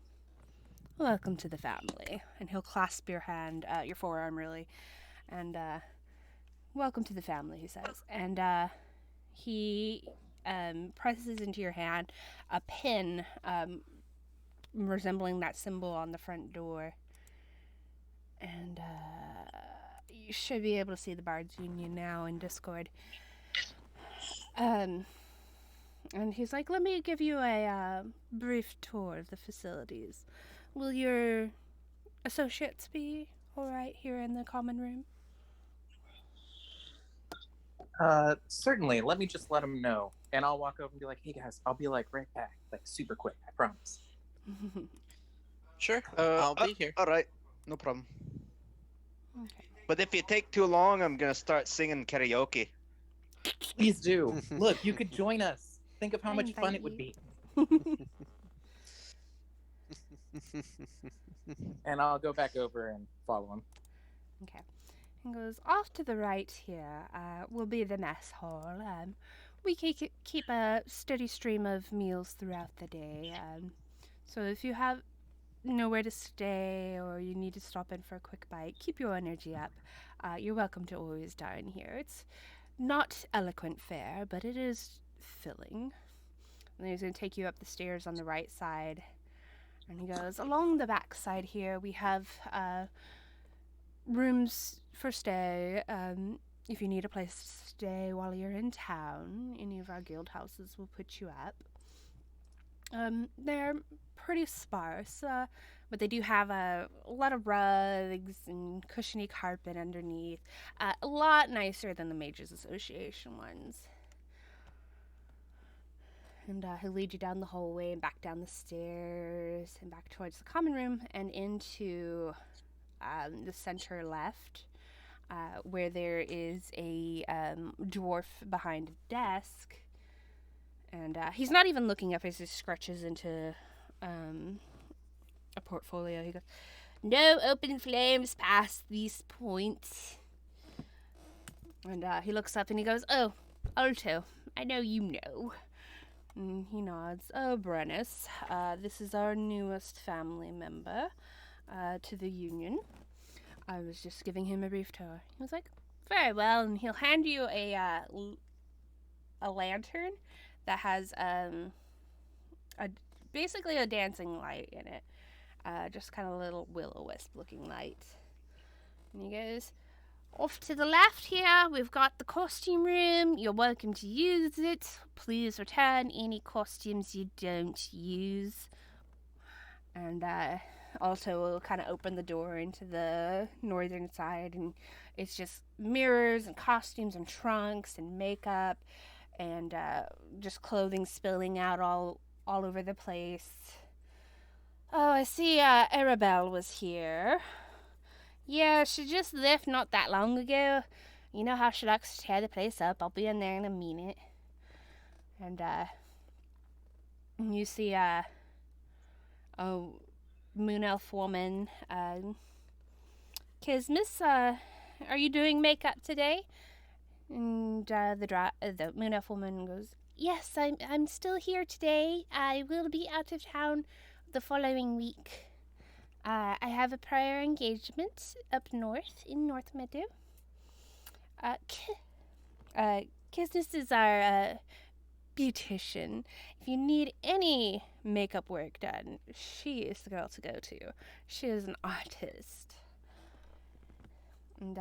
welcome to the family. And he'll clasp your hand, your forearm really, and welcome to the family, he says. And he presses into your hand a pin resembling that symbol on the front door. And you should be able to see the Bard's Union now in Discord. And he's like, let me give you a brief tour of the facilities. Will your associates be all right here in the common room? Certainly. Let me just let them know. And I'll walk over and be like, hey guys, I'll be like right back. Like super quick, I promise. Sure, I'll be here. All right, no problem. Okay. But if you take too long, I'm gonna start singing karaoke. Please do. Look, you could join us. Think of how much fun it would be. And I'll go back over and follow him. Okay. And goes off to the right here will be the mess hall. We keep a steady stream of meals throughout the day. So if you have nowhere to stay or you need to stop in for a quick bite, keep your energy up. You're welcome to always dine here. It's not eloquent fare, but it is filling. And he's going to take you up the stairs on the right side. And he goes, along the back side here, we have rooms for stay. If you need a place to stay while you're in town, any of our guild houses will put you up. They're pretty sparse, but they do have a lot of rugs and cushiony carpet underneath. A lot nicer than the Mages Association ones. And he'll lead you down the hallway and back down the stairs and back towards the common room and into the center left, where there is a dwarf behind a desk. And he's not even looking up as he scratches into a portfolio. He goes, no open flames past these points. And he looks up and he goes, oh, Alto, I know you know. And he nods. Oh, Brennus, this is our newest family member to the Union. I was just giving him a brief tour. He was like, very well, and he'll hand you a lantern that has basically a dancing light in it. Just kind of a little will-o-wisp looking light. And he goes, off to the left here, we've got the costume room. You're welcome to use it. Please return any costumes you don't use. And Alto will kind of open the door into the northern side, and it's just mirrors and costumes and trunks and makeup and just clothing spilling out all over the place. Oh, I see Arabelle was here. Yeah, she just left not that long ago. You know how she likes to tear the place up. I'll be in there in a minute. And you see a moon elf woman. Kismis, are you doing makeup today? And the moon elf woman goes, yes, I'm still here today. I will be out of town the following week. I have a prior engagement up north in North Meadow. Kismis is our beautician. If you need any makeup work done, she is the girl to go to. She is an artist. And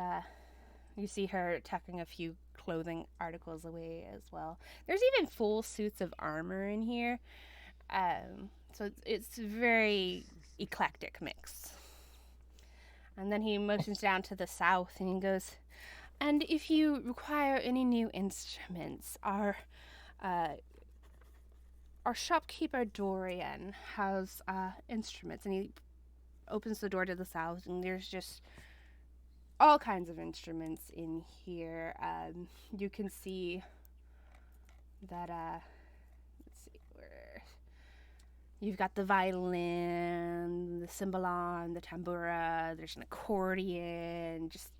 you see her tucking a few clothing articles away as well. There's even full suits of armor in here. So it's very eclectic mix. And then he motions down to the south and he goes, and if you require any new instruments, our shopkeeper Dorian has instruments, and he opens the door to the south, and there's just all kinds of instruments in here. You can see that let's see where you've got the violin, the cymbalon, the tambura. There's an accordion, just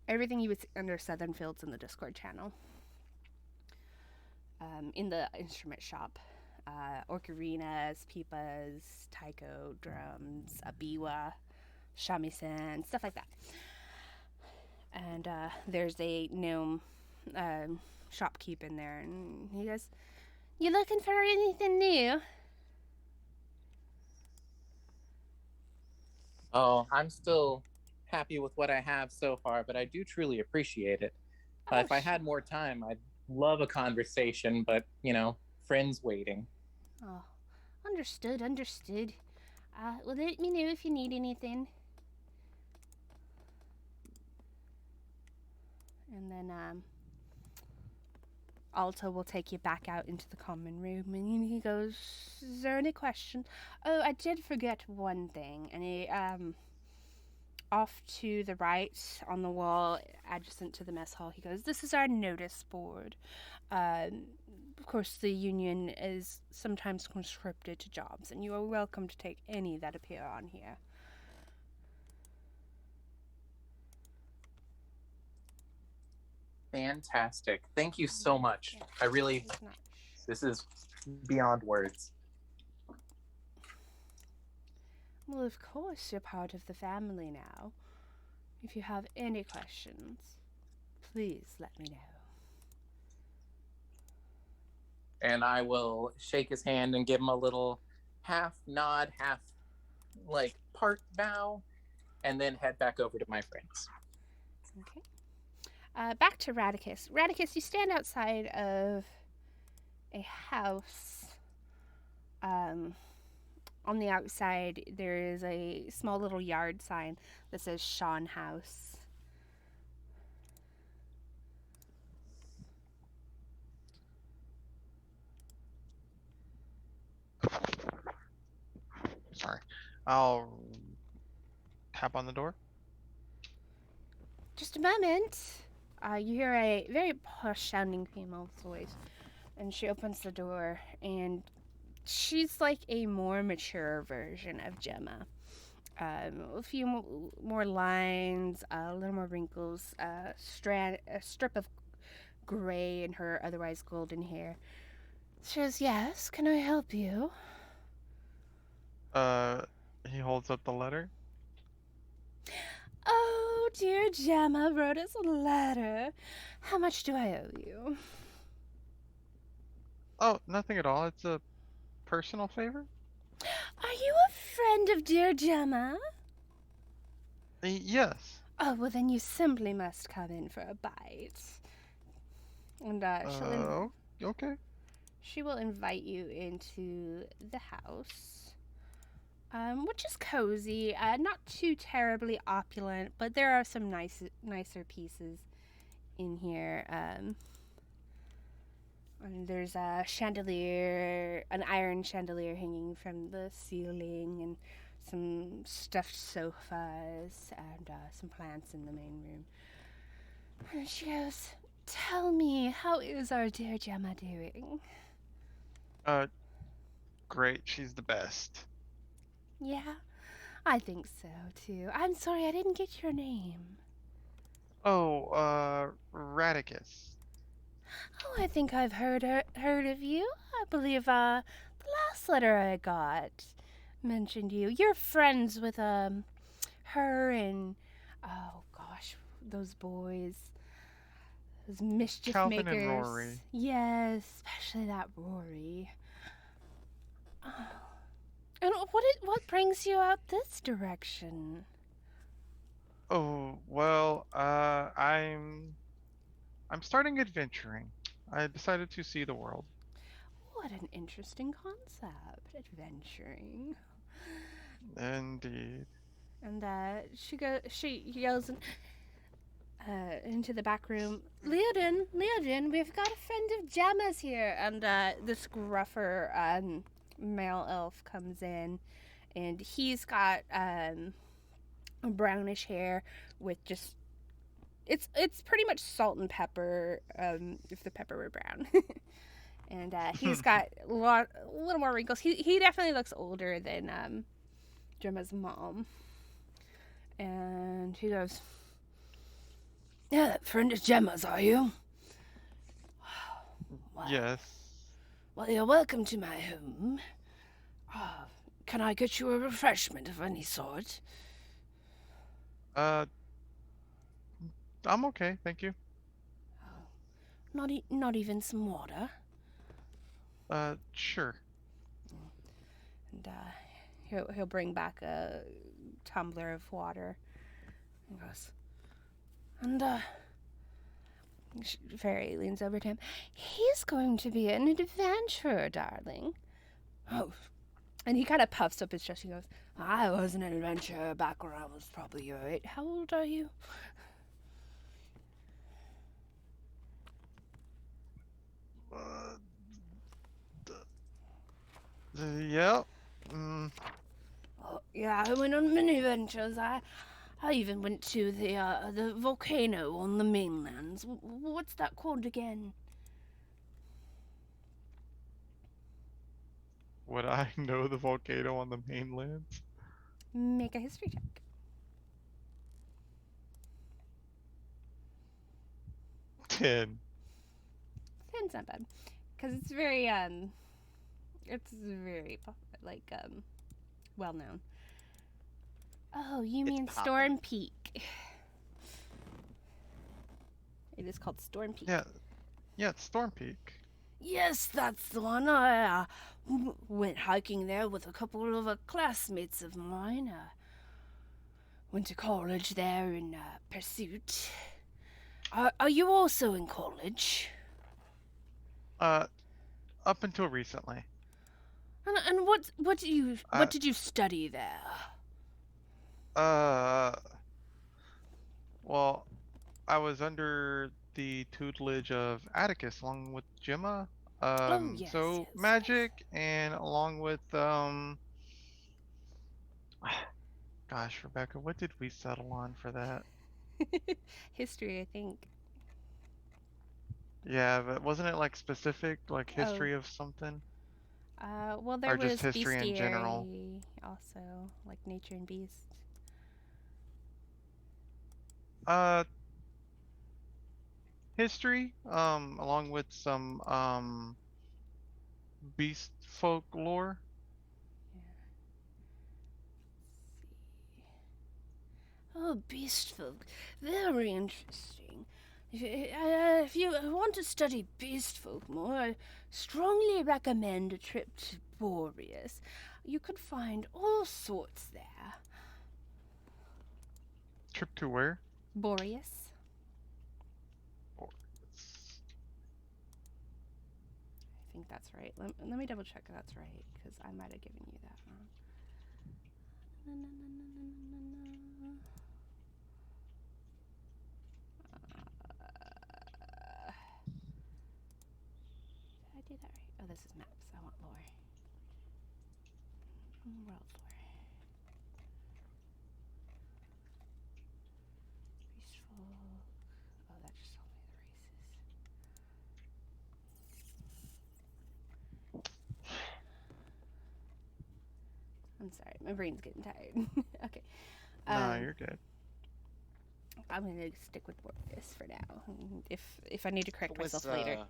everything you would see under Southern Fields in the Discord channel. In the instrument shop. Ocarinas, pipas, taiko, drums, a biwa, shamisen, stuff like that. And there's a gnome shopkeep in there, and he goes, you looking for anything new? Oh, I'm still happy with what I have so far, but I do truly appreciate it. If I had more time, I'd love a conversation, but, friends waiting. Oh, understood. Well, let me know if you need anything. And then, Alta will take you back out into the common room, and he goes, is there any question? Oh, I did forget one thing. And he, off to the right on the wall adjacent to the mess hall, he goes, this is our notice board. Of course, the union is sometimes conscripted to jobs, and you are welcome to take any that appear on here. Fantastic. Thank you so much. This is beyond words. Well, of course, you're part of the family now. If you have any questions, please let me know. And I will shake his hand and give him a little half nod, half part bow, and then head back over to my friends. Okay. Back to Radicus. Radicus, you stand outside of a house. On the outside, there is a small little yard sign that says Sean House. Sorry. I'll tap on the door. Just a moment. You hear a very posh-sounding female voice, and she opens the door, and she's like a more mature version of Gemma. A few more lines, a little more wrinkles, a strip of gray in her otherwise golden hair. She says, yes, can I help you? He holds up the letter. Oh, dear Gemma wrote us a letter. How much do I owe you? Oh, nothing at all. It's a personal favor. Are you a friend of dear Gemma? Yes. Oh, well, then you simply must come in for a bite. And okay. She will invite you into the house, which is cozy, not too terribly opulent, but there are some nicer pieces in here. And there's a chandelier, an iron chandelier hanging from the ceiling, and some stuffed sofas, and some plants in the main room. And she goes, "Tell me, how is our dear Gemma doing?" Great. She's the best. Yeah, I think so too. I'm sorry, I didn't get your name. Oh, Radicus. Oh, I think I've heard of you. I believe the last letter I got mentioned you. You're friends with her and oh gosh, those boys, those mischief Calvin and makers. Rory. Yes, especially that Rory. Oh. And what brings you out this direction? Oh, well, I'm starting adventuring. I decided to see the world. What an interesting concept, adventuring. Indeed. And she yells into the back room, Leodin, we've got a friend of Gemma's here. And this gruffer male elf comes in, and he's got brownish hair with just it's pretty much salt and pepper if the pepper were brown. And he's got a little more wrinkles. He definitely looks older than Gemma's mom. And he goes, "Yeah, friend of Gemma's, are you?" Well, Yes. well, you're welcome to my home. Can I get you a refreshment of any sort? I'm okay, thank you. Not even some water? Sure. And he'll bring back a tumbler of water. He goes, and Fairy leans over to him. He's going to be an adventurer, darling. Oh. And he kind of puffs up his chest. He goes, I was an adventurer back when I was probably your age. How old are you? Yeah. Oh, yeah, I went on many adventures. I even went to the volcano on the mainlands. What's that called again? Would I know the volcano on the mainland? Make a history check. 10. 10's not bad, because it's very well known. Oh, you It's mean poppin'. Storm Peak? It is called Storm Peak. Yeah, it's Storm Peak. Yes, that's the one. I went hiking there with a couple of classmates of mine. Went to college there in Pursuit. Are you also in college? Up until recently. And what did you study there? Well, I was under the tutelage of Atticus along with Gemma. Yes, So yes, magic and along with gosh, Rebecca, what did we settle on for that? History, I think. Yeah, but wasn't it like specific, like Oh. history of something? Well, there Or just was history in general? bestiary also, like nature and beasts. History, along with some beast folklore. Oh, beast folk. Very interesting. If you want to study beast folk more, I strongly recommend a trip to Boreas. You could find all sorts there. Trip to where? Boreas? I think that's right. Let me double check if that's right, because I might have given you that wrong. do that right? Oh, this is maps. I want lore. World lore. Peaceful. Oh, that just told me the races. I'm sorry, my brain's getting tired. Okay. No, you're good. I'm gonna stick with this for now. If I need to correct Was, myself later.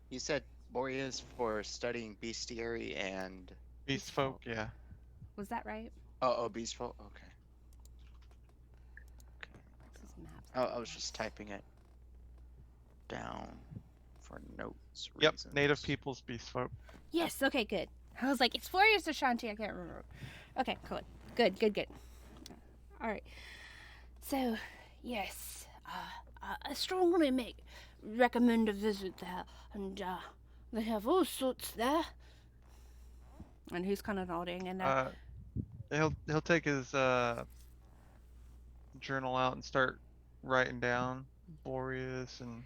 You said Boreas for studying bestiary and Beast folk, yeah. Was that right? oh beast folk. Okay. This is maps. I was just typing it down for notes. Yep, reasons. native peoples, beast folk. Yes. Okay. Good. I was like, it's Florius Ashanti. I can't remember. Okay. Cool. Good. Good. Good. All right. So, yes, I strongly recommend a visit there, and they have all sorts there. And he's kind of nodding, and He'll take his journal out and start writing down Boreas and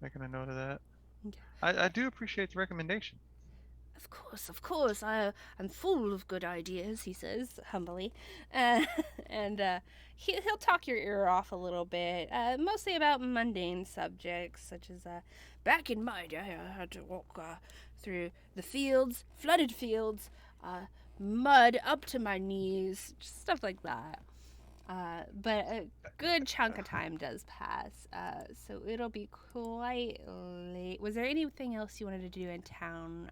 making a note of that. Okay. I do appreciate the recommendation. Of course, I'm full of good ideas, he says humbly, and he'll talk your ear off a little bit, mostly about mundane subjects such as back in my day I had to walk through the fields, flooded fields, mud up to my knees, just stuff like that. But a good chunk of time does pass, so it'll be quite late. Was there anything else you wanted to do in town?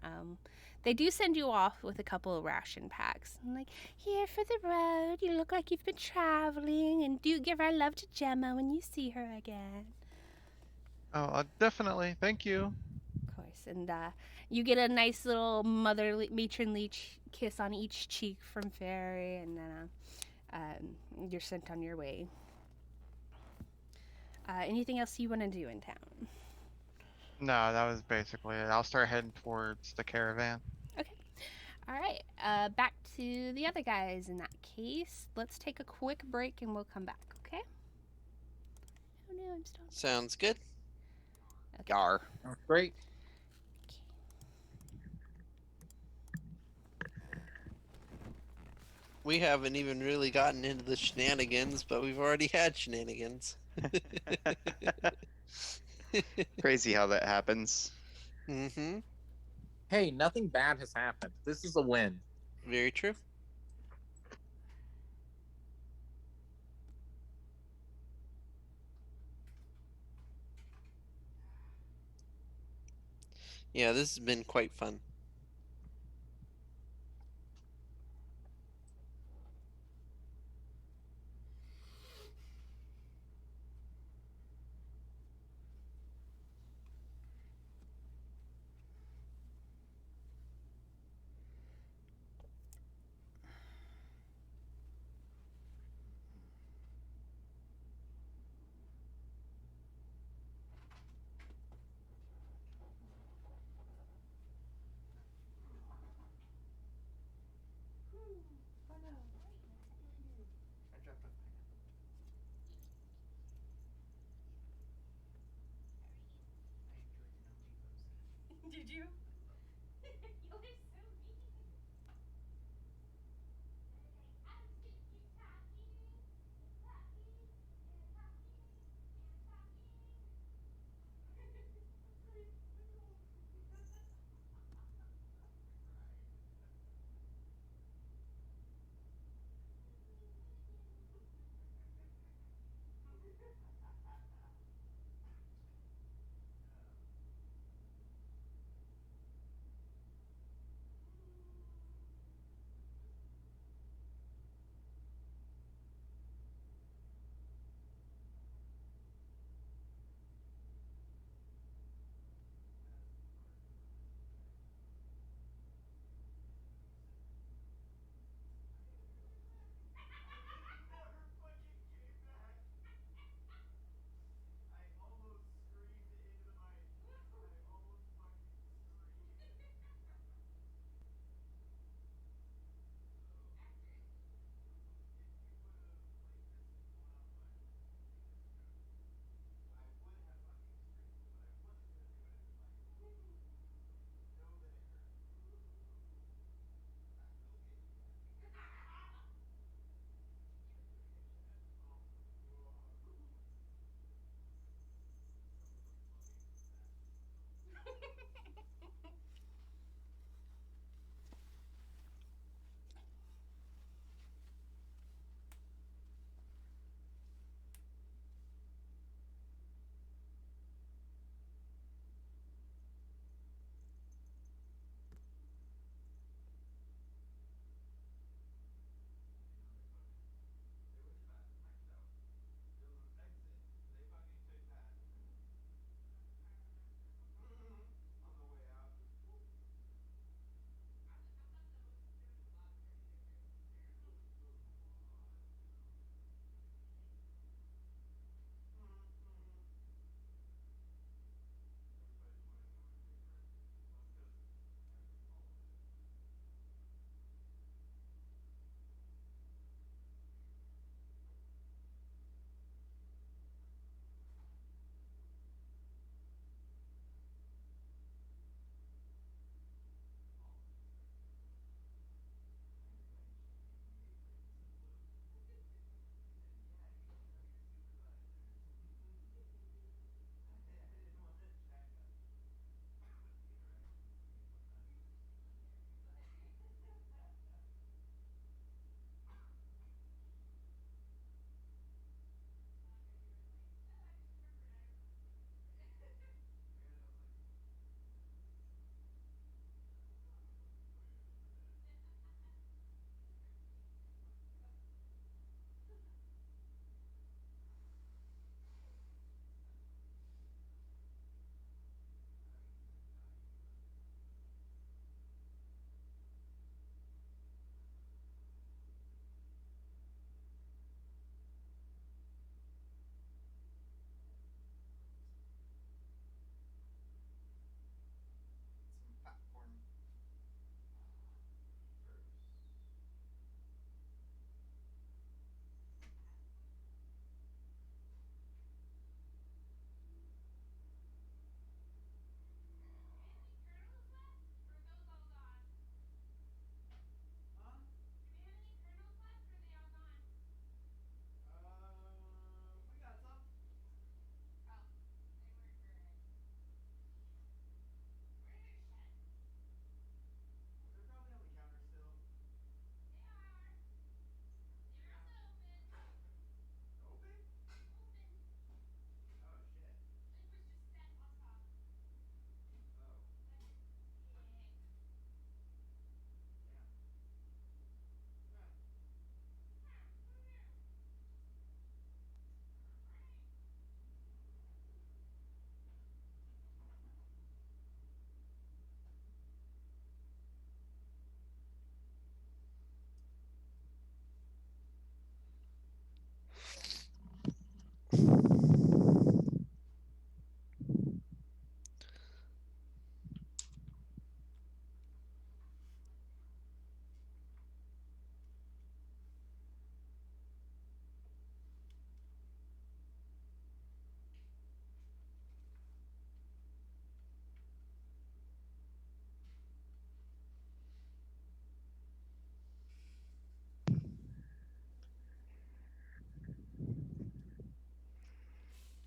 They do send you off with a couple of ration packs. I'm like, here for the road. You look like you've been traveling, and do give our love to Gemma when you see her again. Oh, definitely. Thank you. Of course, and you get a nice little matronly kiss on each cheek from Fairy, and then you're sent on your way. Anything else you want to do in town? No, that was basically it. I'll start heading towards the caravan. Okay. All right. Back to the other guys in that case. Let's take a quick break and we'll come back, okay? Oh no, I'm still. Sounds good. Okay. Yar. Great. We haven't even really gotten into the shenanigans, but we've already had shenanigans. Crazy how that happens. Mm-hmm. Hey, nothing bad has happened. This is a win. Very true. Yeah, this has been quite fun. Did you?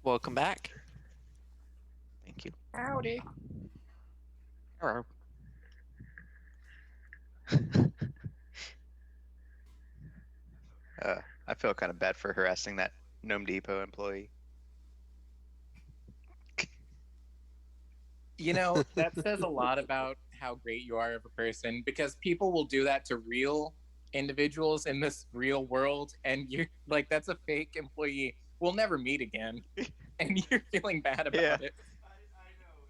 Welcome back. Thank you. Howdy. Hello. I feel kind of bad for harassing that Gnome Depot employee. You know, that says a lot about how great you are of a person, because people will do that to real individuals in this real world, and you're like, that's a fake employee. We'll never meet again. And you're feeling bad about Yeah. it.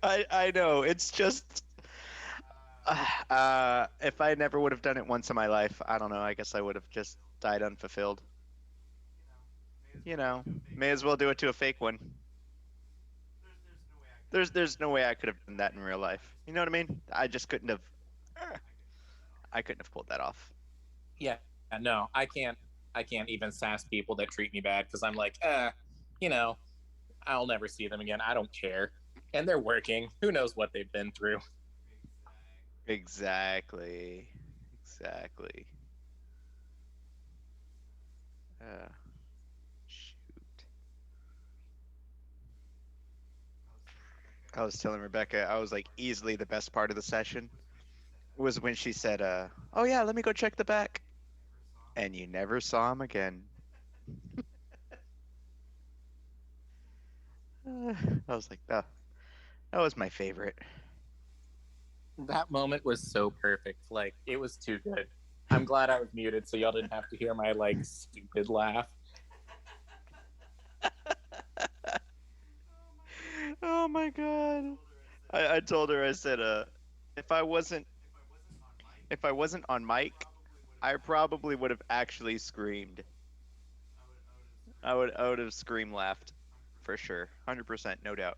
I know. It's just if I never would have done it once in my life, I don't know. I guess I would have just died unfulfilled. You know, may as well do it to a fake one. There's no way I could have done that in real life. You know what I mean? I just couldn't have. I couldn't have pulled that off. Yeah, no, I can't even sass people that treat me bad, because I'm like, you know, I'll never see them again. I don't care. And they're working. Who knows what they've been through? Exactly. Shoot. I was telling Rebecca, I was like, easily the best part of the session was when she said, oh yeah, let me go check the back. And you never saw him again. I was like, oh, that was my favorite. That moment was so perfect. Like, it was too good. I'm glad I was muted so y'all didn't have to hear my like stupid laugh. Oh my god. I told her, I said, if I wasn't on mic, I probably would have actually screamed. I would have scream laughed for sure. 100%, no doubt.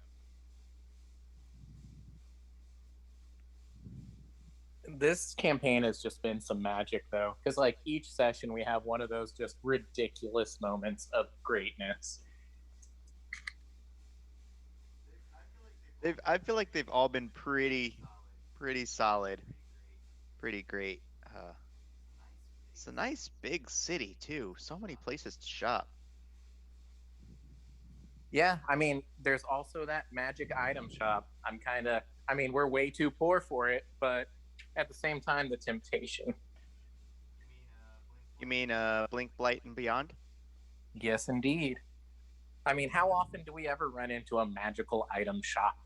This campaign has just been some magic, though, because like each session we have one of those just ridiculous moments of greatness. I feel like they've all been pretty solid, pretty great. It's a nice big city too. So many places to shop. Yeah, I mean, there's also that magic item shop. I mean, we're way too poor for it, but at the same time, the temptation. You mean Blink, Blight, and Beyond? Yes, indeed. I mean, how often do we ever run into a magical item shop?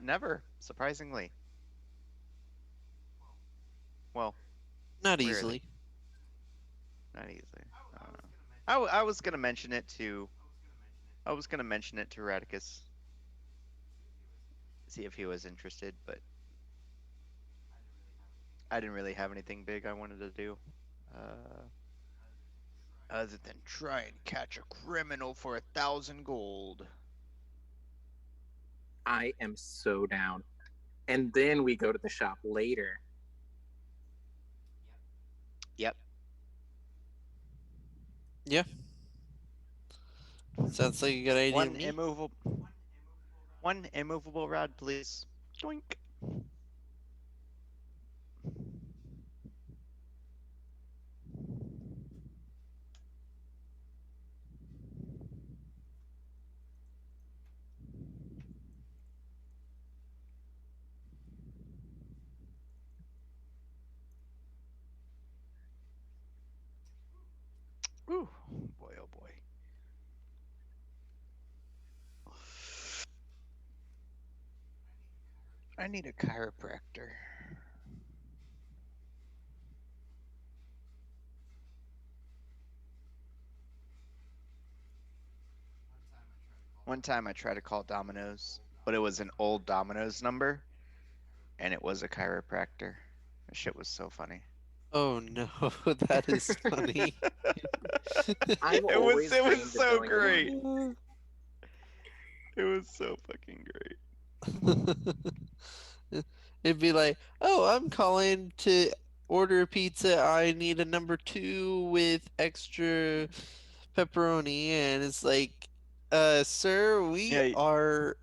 Never, surprisingly. Well, Not rarely. easily. Not easily. I don't know. I was gonna mention it to. I was gonna mention it to Radicus. See if he was interested, but I didn't really have anything big I wanted to do. Other than try and catch a criminal for 1,000 gold. I am so down. And then we go to the shop later. Yep. Yeah. Sounds like a good idea. One immovable rod, please. Doink. Ooh, boy, oh boy. I need a chiropractor. One time I tried to call Domino's, but it was an old Domino's number, and it was a chiropractor. That shit was so funny. Oh no, that is funny. I'm It always was dreamed of so going great. alone. It was so fucking great. It'd be like, oh, I'm calling to order a pizza. I need a number 2 with extra pepperoni, and it's like, sir, we Yeah. are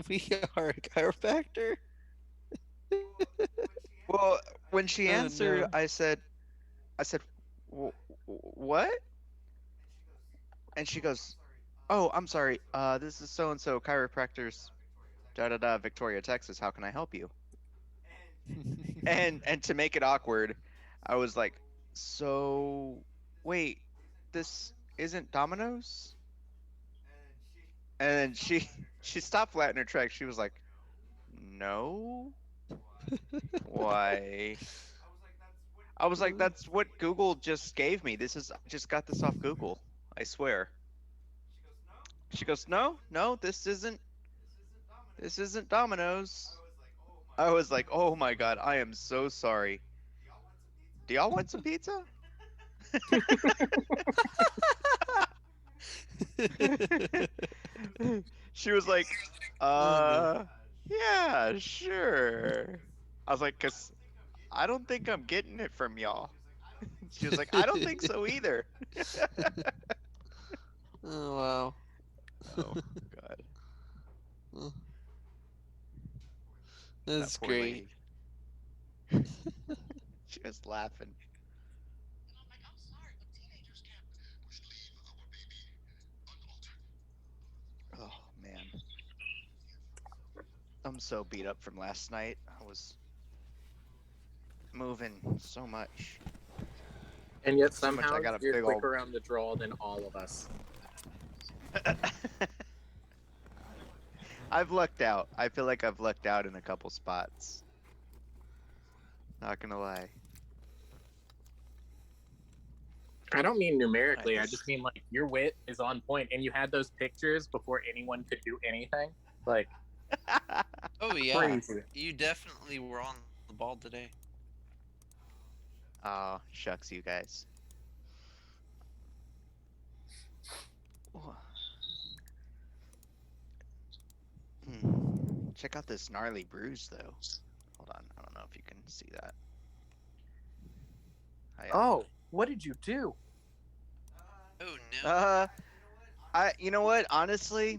we are a chiropractor. Well, when she Oh, answered, no. I said, what? And she goes, oh, I'm sorry. This is so and so chiropractors, da da da, Victoria, Texas. How can I help you? And to make it awkward, I was like, so wait, this isn't Domino's? And then she she stopped flat in her tracks. She was like, no, why? I was like, that's what Google just gave me. I just got this off Google. I swear. She goes, no, no, this isn't Domino's. I was like, oh my god, I am so sorry. Do y'all want some pizza? She was like, Oh, yeah, sure. I was like, cause I don't think I'm getting it from y'all. She was like, I don't think so either. Oh wow. Oh god, Oh, that that's poor great. lady. She was laughing. Oh man, I'm so beat up from last night. I was moving so much. And yet So much, I somehow got a you're big quicker around the draw than all of us. I've lucked out. I feel like I've lucked out in a couple spots. Not gonna lie. I don't mean numerically. I just- just mean like your wit is on point, and you had those pictures before anyone could do anything. Like Oh yeah. crazy. You definitely were on the ball today. Oh, shucks, you guys. Check out this gnarly bruise, though. Hold on, I don't know if you can see that. Oh, what did you do? Oh no. You know what? Honestly,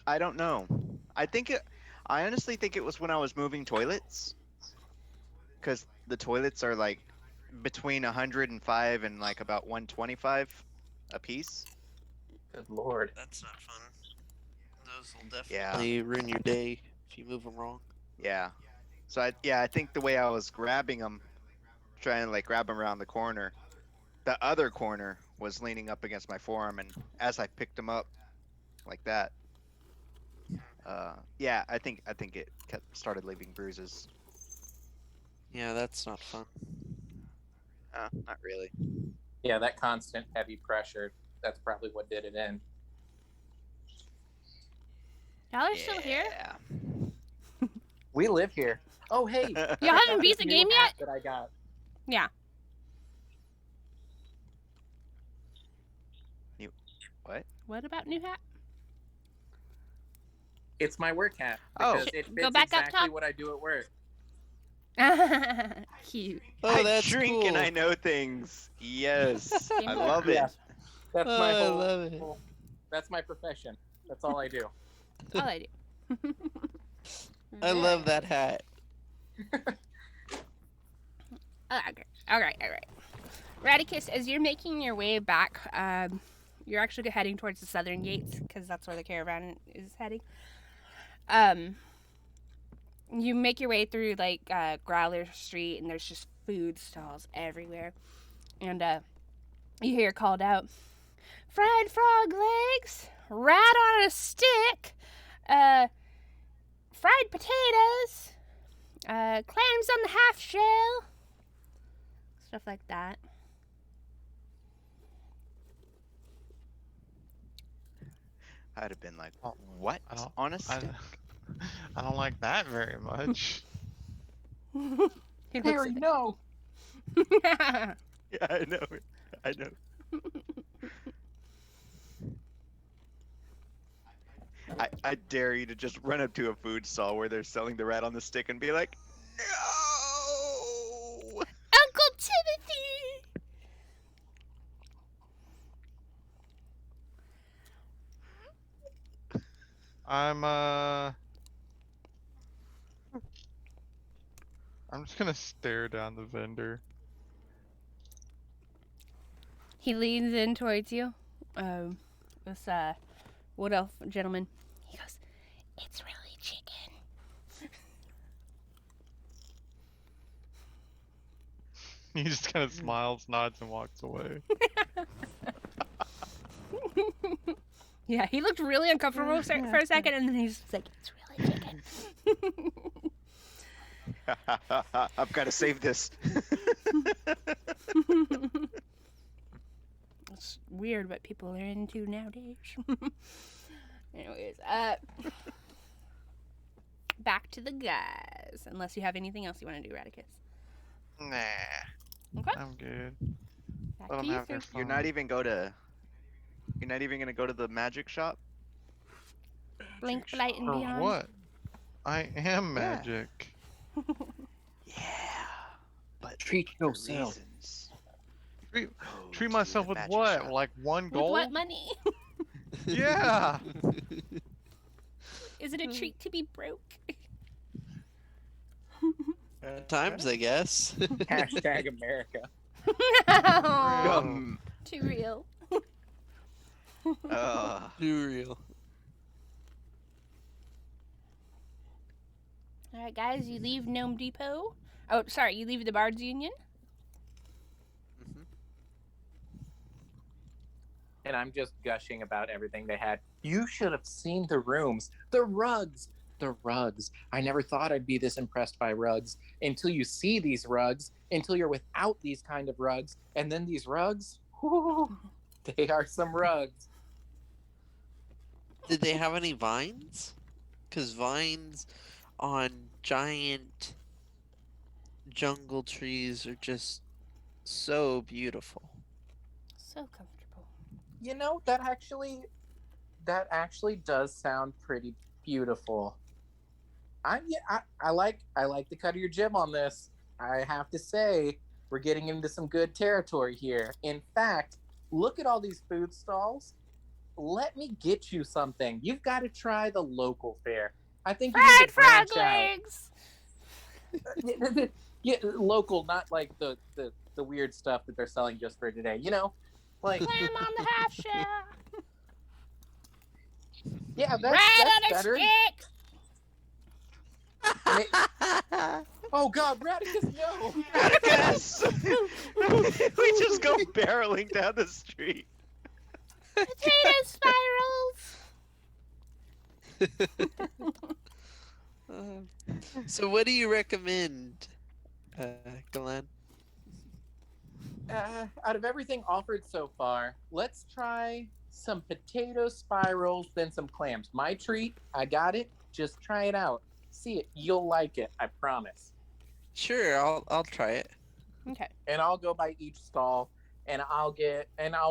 I don't know. I honestly think it was when I was moving toilets, because the toilets are like between 105 and like about 125 a piece. Good lord. That's not fun. Those will Yeah. definitely ruin your day if you move them wrong. Yeah. So I think the way I was grabbing them, trying to like grab them around the corner, the other corner was leaning up against my forearm, and as I picked them up, like that, yeah, I think it started leaving bruises. Yeah, that's not fun. Not really. Yeah, that constant heavy pressure, that's probably what did it in. Y'all are still here? Yeah. We live here. Oh hey. Y'all haven't beat the New game hat yet? that I got. Yeah. What? What about new hat? It's my work hat. Oh. Because it Go fits back up exactly top. what I do at work. Cute. Oh, I that's drink cool. and I know things. Yes, I Game love it. Yeah. That's my Oh, I whole, love it. that's my profession. That's all I do. All I do. I love that hat. Okay. All right. Radicus, as you're making your way back, you're actually heading towards the southern gates because that's where the caravan is heading. You make your way through like Growler Street, and there's just food stalls everywhere. And you hear called out, "Fried frog legs, rat on a stick, fried potatoes, clams on the half shell." Stuff like that. I'd have been like, Oh, what? I don't- On a I, stick? I don't like that very much. He looks Harry, at no. it. Yeah, I know. I know. I dare you to just run up to a food stall where they're selling the rat on the stick and be like, no! Uncle Timothy! I'm just gonna stare down the vendor. He leans in towards you. This wood elf gentleman. He goes, "It's really chicken." He just kind of smiles, nods, and walks away. Yeah, he looked really uncomfortable for a second, and then he's just like, "It's really chicken." I've got to save this. It's weird what people are into nowadays. Anyways, back to the guys. Unless you have anything else you want to do, Radicus. Nah, Okay. I'm good. Back Let to them you, have their sir. fun. You're not even gonna go to the magic shop? Blink, blight, and For beyond. what? I am Yeah. magic. Yeah. But Treat for yourself. reasons. Treat, Go treat to myself the with magic what? shop. Like 1 With gold? what money? Yeah. Is it a treat to be broke? At times, I guess. Hashtag America. No. Um, Too real. Too real. All right, guys, you leave Gnome Depot. Oh, sorry, you leave the Bards Union. Mhm. And I'm just gushing about everything they had. You should have seen the rooms, the rugs, the rugs. I never thought I'd be this impressed by rugs until you see these rugs, until you're without these kind of rugs, and then these rugs, whoo, they are some rugs. Did they have any vines? Because vines on giant jungle trees are just so beautiful. So comfortable. You know, that actually does sound pretty beautiful. I like the cut of your jib on this. I have to say, we're getting into some good territory here. In fact, look at all these food stalls. Let me get you something. You've got to try the local fare. I think you need Fried to frog branch out. legs. Yeah, local, not like the weird stuff that they're selling just for today. You know, like Clam on the half shell. yeah, that's Right on a better. stick. Oh God, Radicus, no! Yes! We just go barreling down the street. Potato spirals. So, what do you recommend, Glenn? Out of everything offered so far, let's try some potato spirals, then some clams. My treat, I got it. Just try it out. See it. You'll like it. I promise. Sure, I'll try it. Okay. And I'll go by each stall, and I'll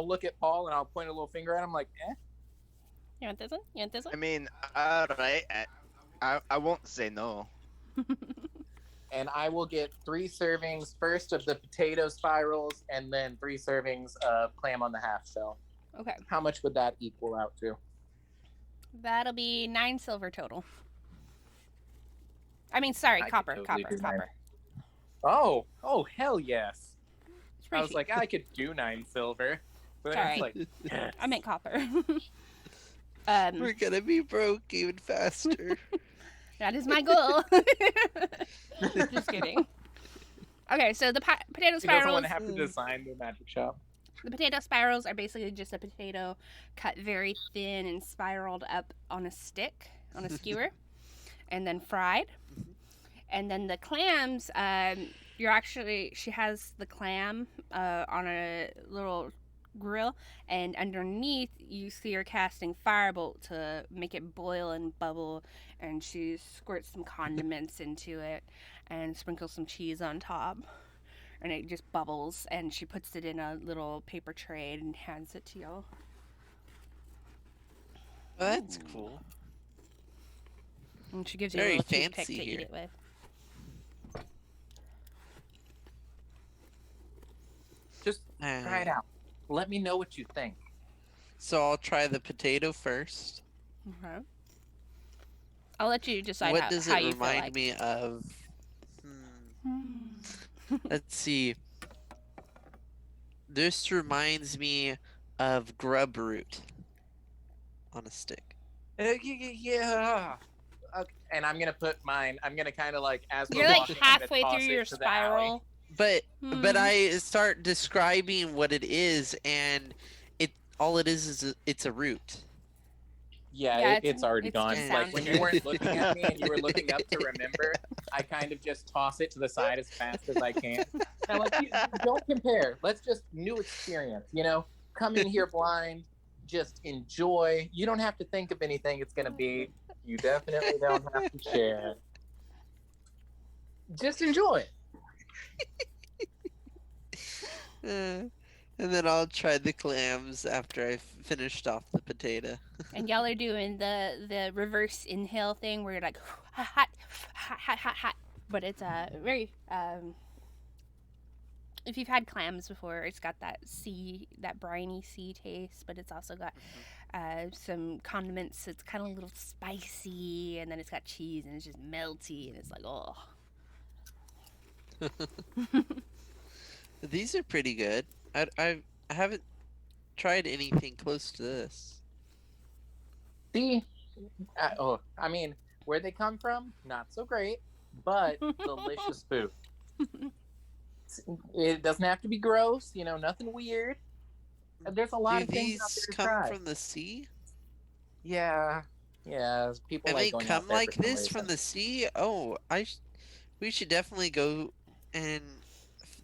look at Paul, and I'll point a little finger at him, like, eh. You want this one? You want this I one? mean, alright. I won't say no. And I will get 3 servings first of the potato spirals, and then 3 servings of clam on the half shell. Okay. How much would that equal out to? That'll be 9 silver total. I mean, sorry, I could copper, totally copper, do nine. copper. Oh, hell yes. It's I pretty was cheap. like, I could do 9 silver. But It's I was alright. like, yes. I meant copper. We're gonna be broke even faster. That is my goal. Just kidding. Okay, so the potato She doesn't spirals. want to have to design the magic shop. The potato spirals are basically just a potato cut very thin and spiraled up on a stick, on a skewer, and then fried. And then the clams, she has the clam on a little grill, and underneath you see her casting firebolt to make it boil and bubble, and she squirts some condiments into it and sprinkles some cheese on top. And it just bubbles, and she puts it in a little paper tray and hands it to y'all. That's cool. And she gives you a Very little toothpick fancy to eat here. it with. Just try it out. Let me know what you think. So I'll try the potato first. Okay. I'll let you decide What how, does how it you feel remind like. me of? Let's see. This reminds me of grub root on a stick. Yeah. Okay. And I'm gonna put mine. I'm gonna kind of like as we're You're like walking, I'm gonna halfway toss through it your to the alley. spiral. But Hmm. I start describing what it is, and all it is it's a root. Yeah, Yeah, it's already it's gone. just Like sound when you sugar. weren't looking at me and you were looking up to remember, I kind of just toss it to the side as fast as I can. I'm like, don't compare. Let's just new experience. Come in here blind, just enjoy. You don't have to think of anything it's gonna be. You definitely don't have to share. Just enjoy it. And then I'll try the clams after I've finished off the potato. And y'all are doing the reverse inhale thing where you're like hot, hot, hot, hot, hot. But it's very if you've had clams before, it's got that briny sea taste, but it's also got some condiments. It's kind of a little spicy, and then it's got cheese, and it's just melty, and it's like, oh. These are pretty good. I haven't tried anything close to this. See, I mean, where they come from, not so great, but delicious food. It doesn't have to be gross, nothing weird. There's a lot Do of things out there these to come try. from the sea? Yeah, people And like they going come out there like for some this from reason. the sea? Oh, we should definitely go and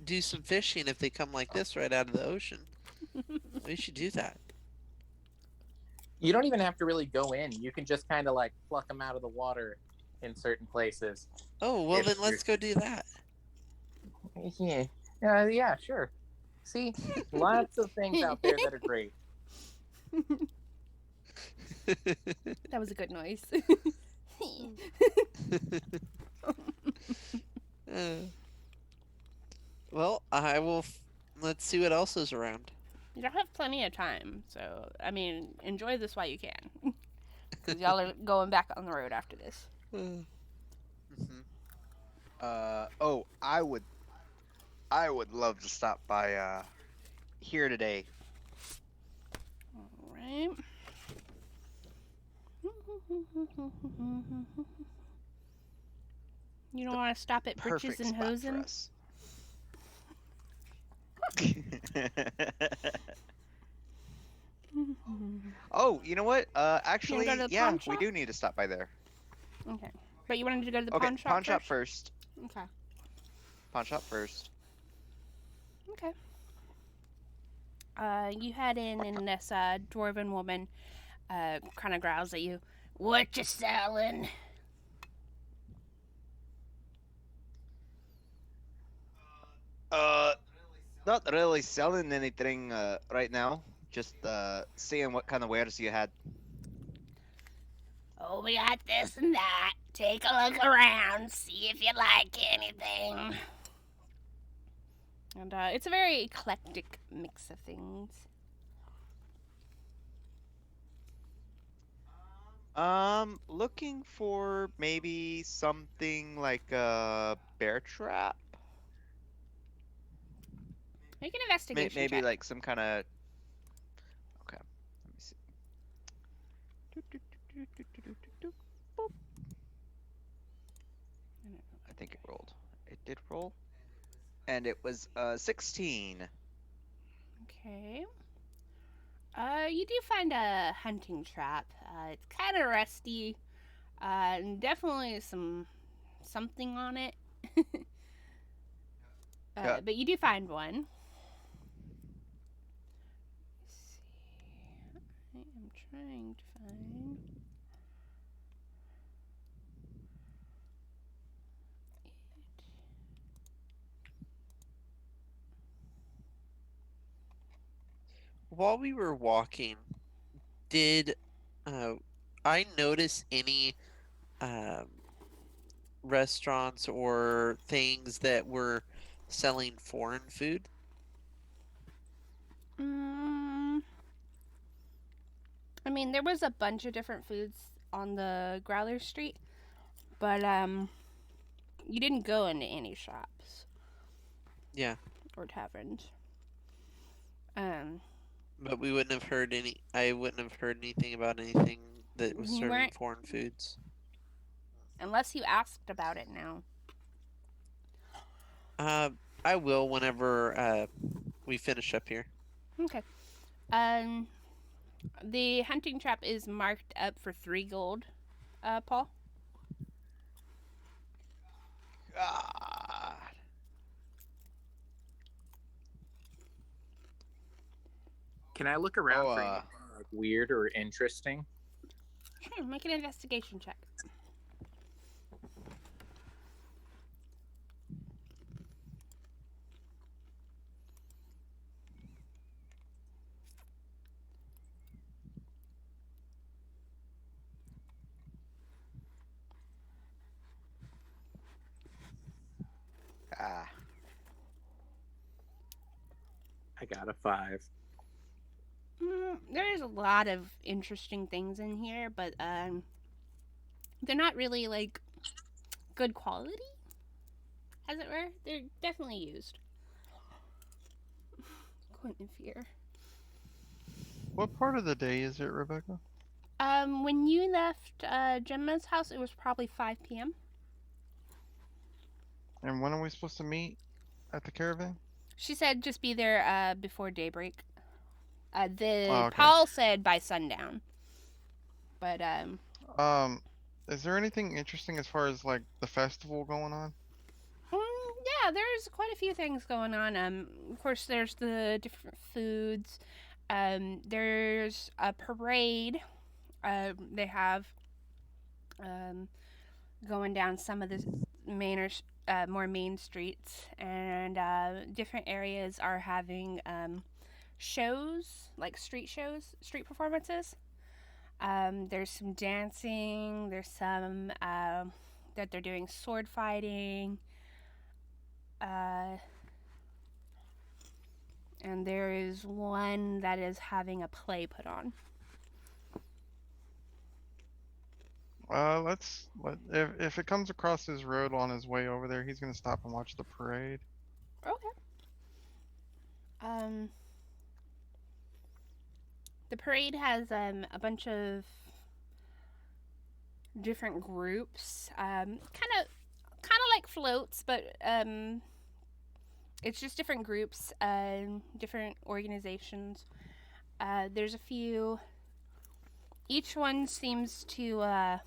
do some fishing if they come like this right out of the ocean. We should do that. You don't even have to really go in. You can just kind of like pluck them out of the water in certain places. Oh, well If then you're- let's go do that. Yeah, sure. See, lots of things out there that are great. That was a good noise. Well, I will. Let's see what else is around. Y'all have plenty of time, so I mean, enjoy this while you can. Because y'all are going back on the road after this. Mhm. Oh, I would love to stop by here today. All right. You don't want to stop at Britches Perfect and spot for Hosen? us. Oh, you know what? Actually, go to the yeah, pawn we shop? do need to stop by there. Okay. But you wanted to go to the Okay, pawn shop first. Okay. Pawn shop first. Okay. You head in, and this dwarven woman kind of growls at you. What you selling? Not really selling anything right now. Just seeing what kind of wares you had. Oh, we got this and that. Take a look around, see if you like anything. And it's a very eclectic mix of things. Looking for maybe something like a bear trap. Make an investigation Maybe check. like some kind of. Okay, let me see. Boop. I think it rolled. It did roll, and it was 16. Okay. You do find a hunting trap. It's kind of rusty. And definitely something on it. Yeah. But you do find one. Let's see. I am trying to find. While we were walking, did I notice any restaurants or things that were selling foreign food? I mean, there was a bunch of different foods on the Growler Street, but you didn't go into any shops. Yeah. Or taverns. But we wouldn't have heard any. I wouldn't have heard anything about anything that was You serving weren't- foreign foods. unless you asked about it now. I will whenever we finish up here. Okay. The hunting trap is marked up for 3 gold. Paul. God. Can I look around Oh, for anything like weird or interesting? Sure, make an investigation check. Ah. I got a 5. There is a lot of interesting things in here, but they're not really like good quality, as it were. They're definitely used. Quentin Fear. What part of the day is it, Rebecca? When you left Gemma's house, it was probably 5 p.m. And when are we supposed to meet at the caravan? She said just be there before daybreak. Oh, okay. Paul said by sundown. But Is there anything interesting as far as like the festival going on? yeah, there's quite a few things going on. Of course, there's the different foods. There's a parade. They have going down some of the more main streets, and different areas are having shows, like street performances. There's some dancing. There's some that they're doing sword fighting. And there is one that is having a play put on. If it comes across his road on his way over there, he's gonna stop and watch the parade. Okay. The parade has a bunch of different groups, kind of like floats, but it's just different groups, different organizations. There's a few. Each one seems to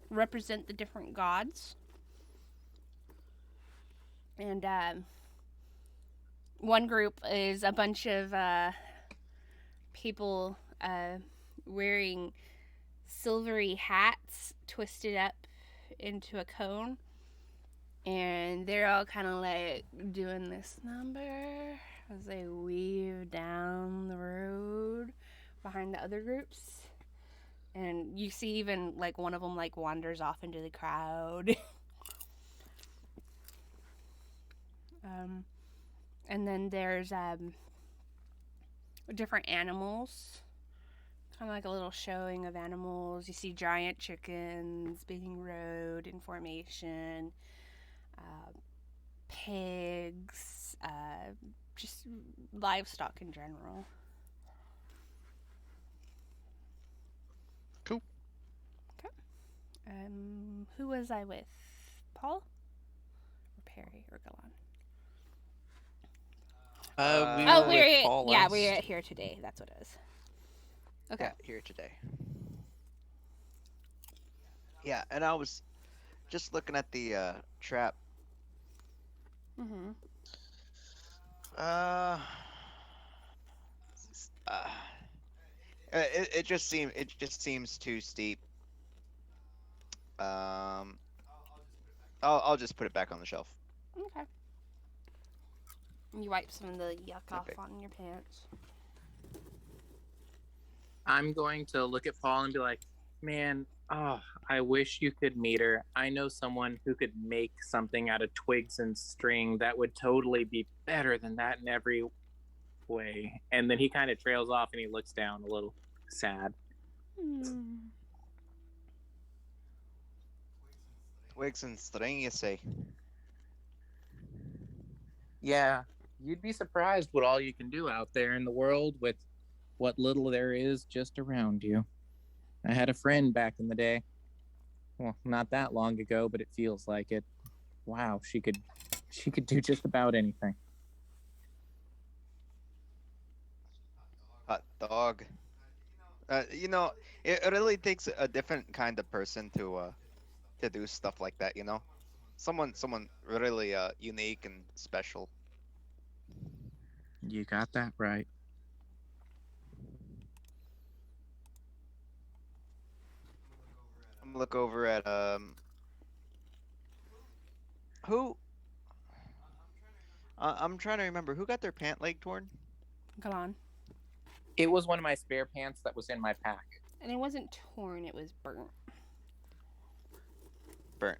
represent the different gods, and one group is a bunch of people wearing silvery hats twisted up into a cone, and they're all kind of like doing this number as they weave down the road behind the other groups. And you see even like one of them like wanders off into the crowd. And then there's different animals, kind of like a little showing of animals. You see giant chickens being rode in formation, pigs, just livestock in general. Cool. Okay. Who was I with? Paul? Or Perry or Galan? We're here today. That's what it is. Okay. Yeah, here today. Yeah, and I was just looking at the trap. Mm-hmm. It just seems too steep. I'll just put it back on the shelf. Okay. You wipe some of the yuck off Okay. on your pants. I'm going to look at Paul and be like, man, I wish you could meet her. I know someone who could make something out of twigs and string that would totally be better than that in every way. And then he kind of trails off and he looks down a little sad. Twigs and string, you say? Yeah, you'd be surprised what all you can do out there in the world with what little there is just around you. I had a friend back in the day. Well, not that long ago, but it feels like it. Wow, she could do just about anything. Hot dog. You know, it really takes a different kind of person to do stuff like that. You know, someone really unique and special. You got that right. I'm gonna look over at who. I'm trying to remember who got their pant leg torn. Galan. It was one of my spare pants that was in my pack. And it wasn't torn, it was burnt. Burnt.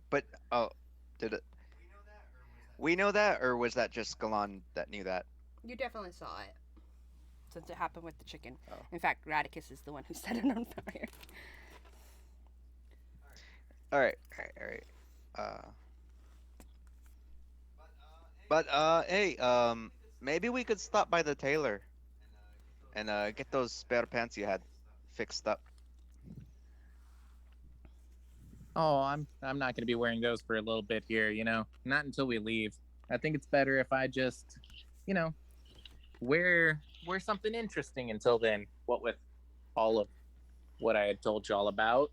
But oh, did it? We know that, or was that just Galan that knew that? You definitely saw it. Since it happened with the chicken. Oh. In fact, Radicus is the one who set it on fire. All right. But hey, maybe we could stop by the tailor and get those spare pants you had fixed up. Oh, I'm not going to be wearing those for a little bit here, you know. Not until we leave. I think it's better if I just, you know, wear something interesting until then. What with all of what I had told you all about.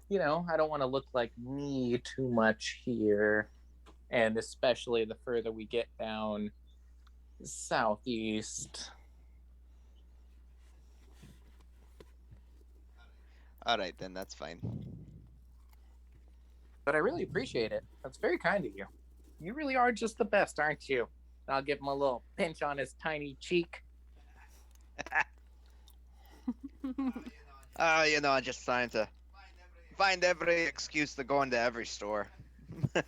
You know, I don't want to look like me too much here. And especially the further we get down southeast. All right, then that's fine. But I really appreciate it. That's very kind of you. You really are just the best, aren't you? I'll give him a little pinch on his tiny cheek. You know, I'm just trying to find every excuse to go into every store. Let's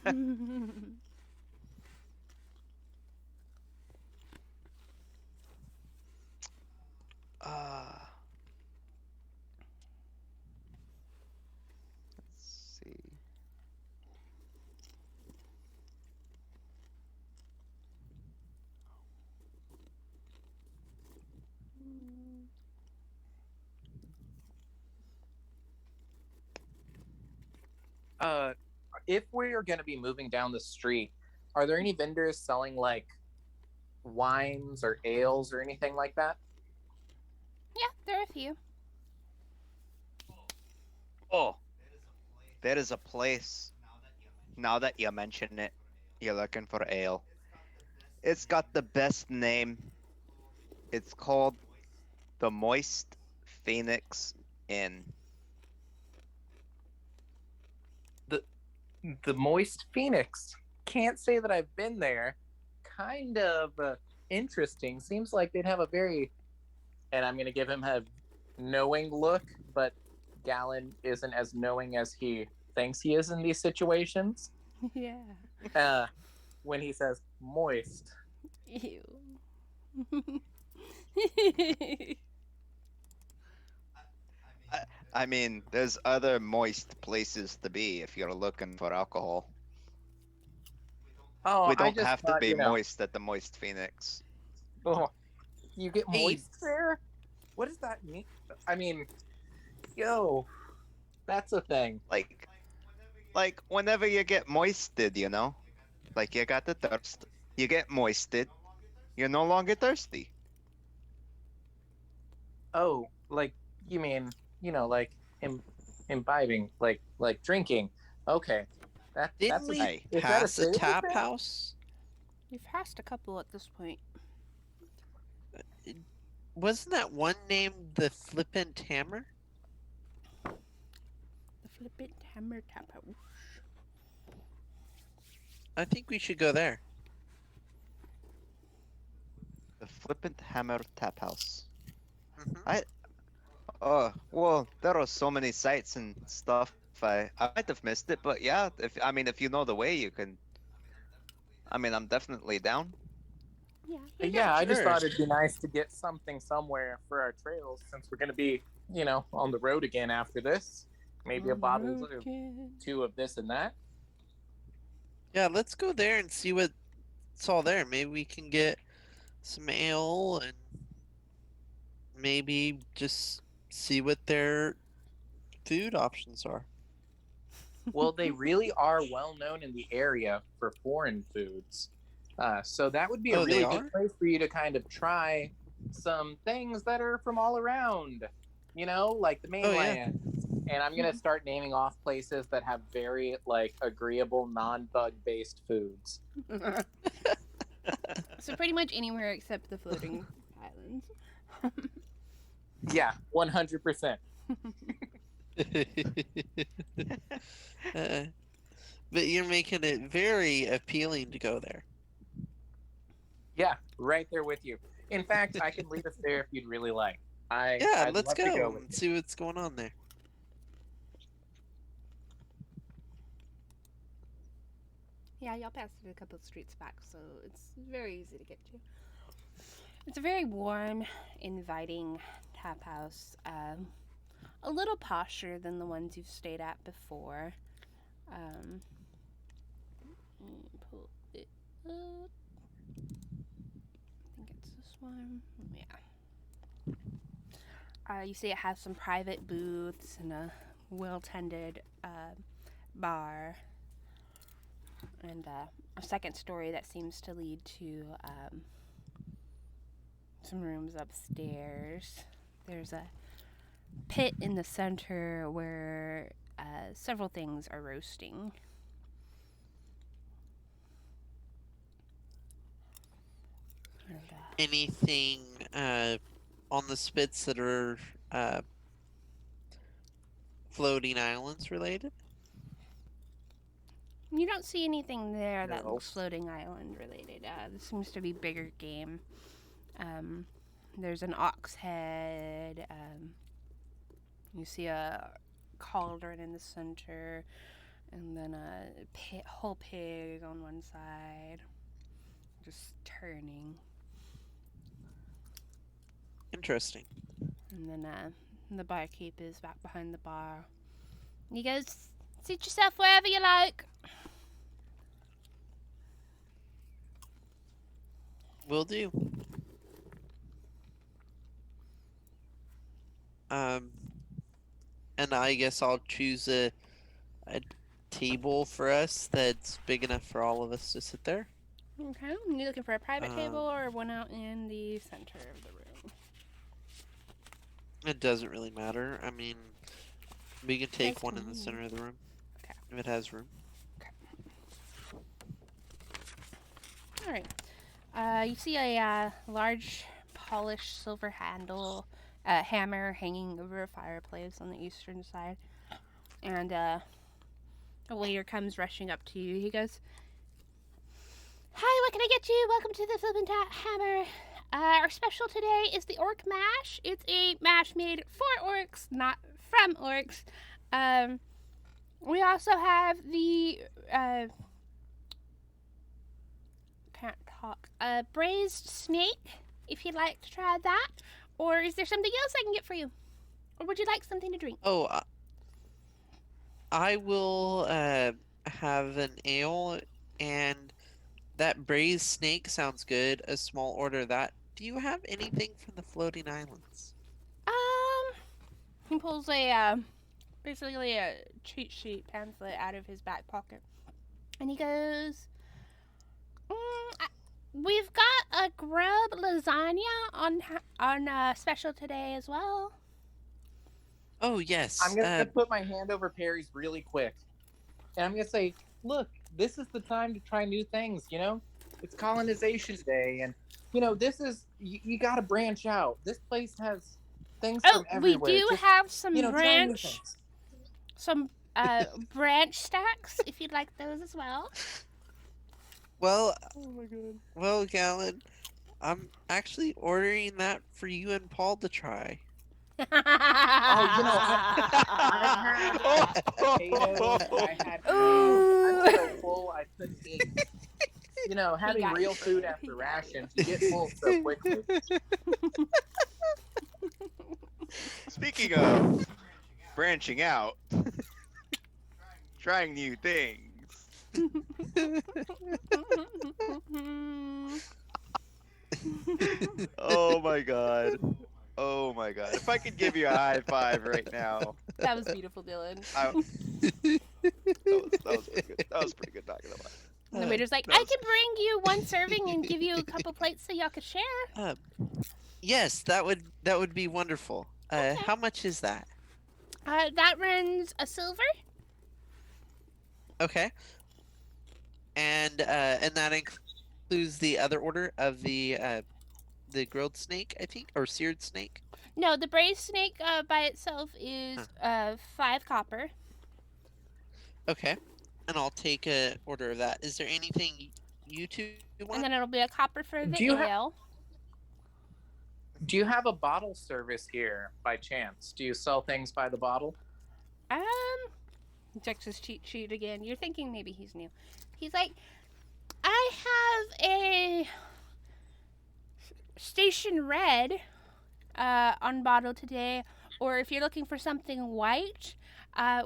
see. If we're going to be moving down the street, are there any vendors selling like wines or ales or anything like that? Yeah, there are a few. Oh, there is a place. Now that you mention it, you're looking for ale. It's got the best name. It's called the Moist Phoenix Inn. The Moist Phoenix. Can't say that I've been there. Kind of interesting. Seems like they'd have a very, and I'm going to give him a knowing look, but Galen isn't as knowing as he thinks he is in these situations. Yeah. When he says moist. Ew. I mean, there's other moist places to be if you're looking for alcohol. Oh, We I don't just have to thought, be you know, moist at the Moist Phoenix. Oh, you get Hey. moist there? What does that mean? I mean, yo, that's a thing. Like whenever you get moisted, you know? Like you got the thirst, you get moisted, you're no longer thirsty. Oh, like you mean, you know, like imbibing, like drinking. Okay, that's Didn't a, we Hey, is that pass a serious tap thing? house? We've passed a couple at this point. Wasn't that one named the Flippant Hammer? The Flippant Hammer Tap House. I think we should go there. The Flippant Hammer Tap House. Mhm. Oh, well, there are so many sites and stuff. I might have missed it, but yeah, if you know the way, you can. I mean, I'm definitely down. Yeah. Yeah, I just sure. thought it'd be nice to get something somewhere for our trails since we're gonna be, you know, on the road again after this. Maybe a bottle or two of this and that. Yeah, let's go there and see what's all there. Maybe we can get some ale and maybe just see what their food options are. Well, they really are well known in the area for foreign foods. So that would be a Oh, they really are? good place for you to kind of try some things that are from all around, like the Oh, yeah. mainland. And I'm going to start naming off places that have very, agreeable, non-bug based foods. So pretty much anywhere except the floating islands. Yeah, 100%. But you're making it very appealing to go there. Yeah, right there with you. In fact, I can lead us there if you'd really like. Yeah, I'd let's love to go with and you. see what's going on there. Yeah, y'all passed it a couple of streets back, so it's very easy to get to. It's a very warm, inviting tap house. A little posher than the ones you've stayed at before. Let me pull it up. I think it's this one. Yeah. You see it has some private booths and a well-tended bar. And a second story that seems to lead to some rooms upstairs. There's a pit in the center where several things are roasting. And, Anything on the spits that are floating islands related? you don't see anything there that No. looks floating island related. This seems to be bigger game. There's an ox head. You see a cauldron in the center, and then a whole pig on one side, just turning. Interesting. And then the barkeep is back behind the bar. You guys sit yourself wherever you like. Will do. And I guess I'll choose a table for us that's big enough for all of us to sit there. Okay. You looking for a private table or one out in the center of the room? It doesn't really matter. I mean, we can take Guys one can in the move. center of the room. Okay. If it has room. All right. You see a large polished silver handle hammer hanging over a fireplace on the eastern side. And a waiter comes rushing up to you. He goes, "Hi, what can I get you? Welcome to the Flippin' Hammer. Our special today is the orc mash. It's a mash made for orcs, not from orcs. We also have the can't talk. Braised snake, if you'd like to try that. Or is there something else I can get for you? Or would you like something to drink?" Oh, I will have an ale, and that braised snake sounds good. A small order of that. Do you have anything from the floating islands? He pulls a basically a cheat sheet pamphlet out of his back pocket, and he goes, "We've got a grub lasagna on special today as well." Oh yes. I'm going to put my hand over Perry's really quick. And I'm going to say, look, this is the time to try new things, It's colonization day. And, this is, you got to branch out. This place has things Oh, from everywhere. we do Just, have some try new branch, things. some branch stacks if you'd like those as well. Well, Oh my god. well, Galen, I'm actually ordering that for you and Paul to try. I had potatoes, I had Ooh. I'm so full I couldn't eat. Having got real you. food after He got rations, you get full so quickly. Speaking of branching out, trying new things. Oh my god. Oh my god. If I could give you a high five right now, That was beautiful, Dylan. that was pretty good. That was pretty good, not gonna lie. And the waiter's like, that I was- can bring you one serving and give you a couple plates so y'all could share. Yes, that would be wonderful. How much is that? That runs a silver. Okay. And that includes the other order of the grilled snake, I think, or seared snake. No, the braised snake by itself is 5 copper. Okay. And I'll take a order of that. Is there anything you two want? And then it'll be a copper for the Do you ale. Do you have a bottle service here by chance? Do you sell things by the bottle? He checks his cheat sheet again. You're thinking maybe he's new. He's like, I have a Station Red on bottle today, or if you're looking for something white,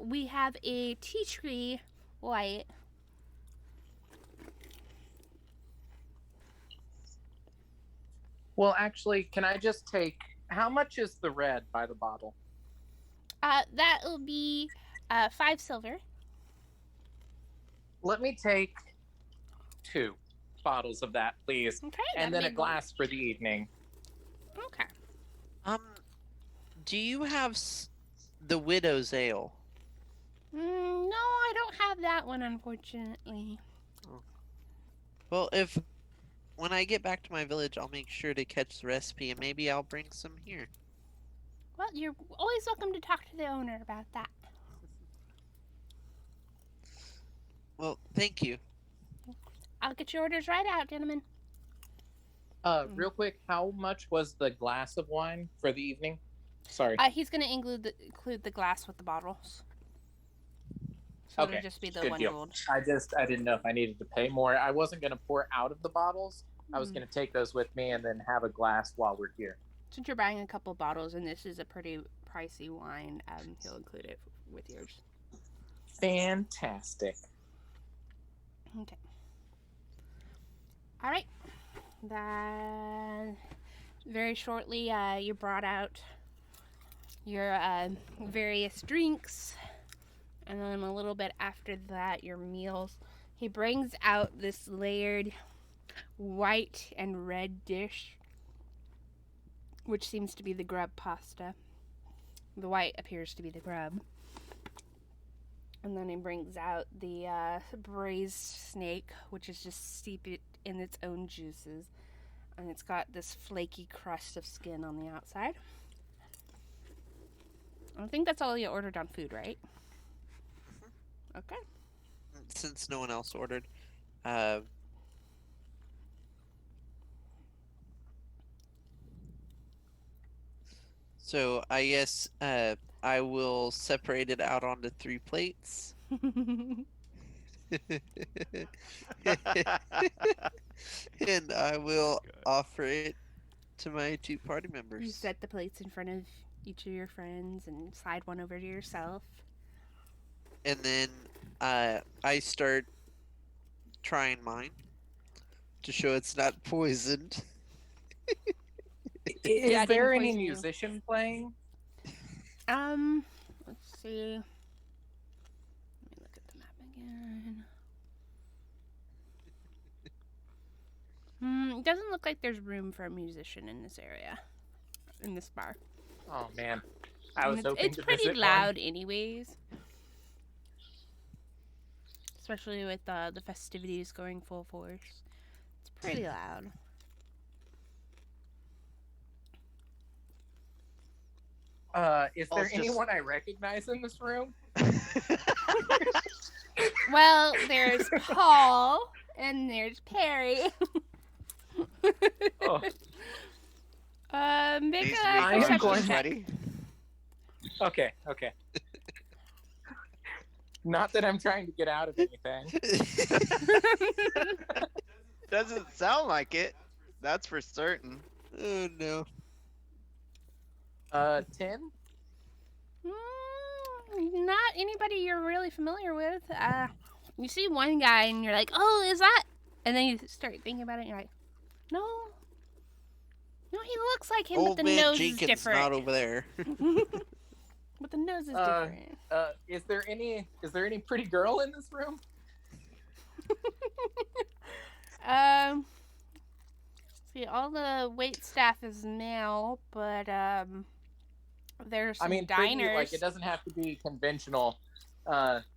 we have a Tea Tree White. Well, actually, can I just take... How much is the red by the bottle? That will be 5 silver. Let me take 2 bottles of that, please. Okay. And that then a may be- glass for the evening. Okay. Do you have the Widow's Ale? No, I don't have that one, unfortunately. Well, when I get back to my village, I'll make sure to catch the recipe, and maybe I'll bring some here. Well, you're always welcome to talk to the owner about that. Well, thank you. I'll get your orders right out, gentlemen. Real quick, how much was the glass of wine for the evening? Sorry. He's going to include the glass with the bottles. So Okay, it'll just be the good one deal. gold. I didn't know if I needed to pay more. I wasn't going to pour out of the bottles. I was going to take those with me and then have a glass while we're here. Since you're buying a couple bottles and this is a pretty pricey wine, he'll include it with yours. Fantastic. Okay. All right. Then very shortly, you brought out your various drinks, and then a little bit after that, your meals. He brings out this layered white and red dish, which seems to be the grub pasta. The white appears to be the grub. And then he brings out the braised snake, which is just steeped in its own juices. And it's got this flaky crust of skin on the outside. I think that's all you ordered on food, right? Okay. Since no one else ordered. So I guess I will separate it out onto 3 plates. And I will offer it to my 2 party You members. set the plates in front of each of your friends and slide one over to yourself. And then I start trying mine to show it's not poisoned. Is Yeah, I there didn't any poison you. musician playing? Let's see. Let me look at the map again. It doesn't look like there's room for a musician in this area, in this bar. Oh man, I And was hoping it's to pretty visit loud, anyways. Especially with the festivities going full force. It's pretty loud. One. Is Well, there it's just- anyone I recognize in this room? Well, there's Paul and there's Perry. Oh. Make Needs a to be I am perception going- conscious, check. buddy. Okay. Not that I'm trying to get out of anything. Doesn't sound like it. That's for certain. Oh no. 10? not anybody you're really familiar with. You see one guy and you're like, oh, is that? And then you start thinking about it and you're like, no. No, he looks like him, Old but the man nose Jenkins is different. not over there. But the nose is Uh, different. Is there any pretty girl in this room? See, all the wait staff is male, but there's some Pretty, diners. like it doesn't have to be conventional.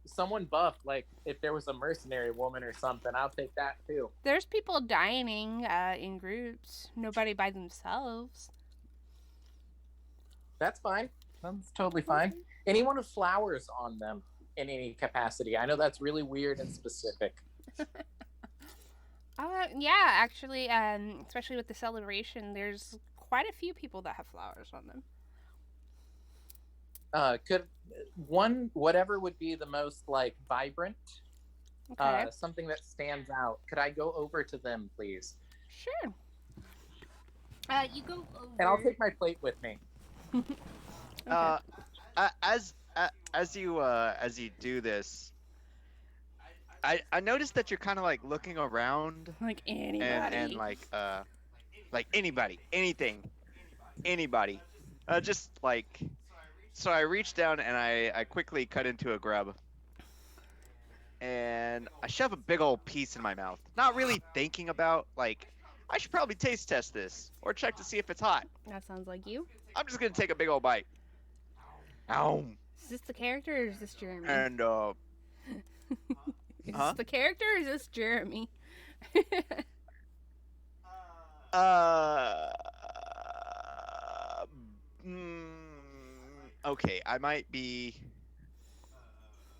Someone buff, like if there was a mercenary woman or something, I'll take that too. There's people dining in groups. Nobody by themselves. That's fine. That's totally fine. Anyone with flowers on them in any capacity. I know that's really weird and specific. Yeah, actually, especially with the celebration, there's quite a few people that have flowers on them. Could one, whatever would be the most like vibrant, Okay. something that stands out. Could I go over to them, please? Sure. You go over. And I'll take my plate with me. Uh, as you do this, I noticed that you're kind of like looking around like anybody. and like anybody, anything, anybody, just like. So I reach down and I quickly cut into a grub, and I shove a big old piece in my mouth. Not really thinking about like I should probably taste test this or check to see if it's hot. That sounds like you. I'm just gonna take a big old bite. Ow. Is this the character or is this Jeremy? And Is huh? this the character or is this Jeremy? mm, okay, I might be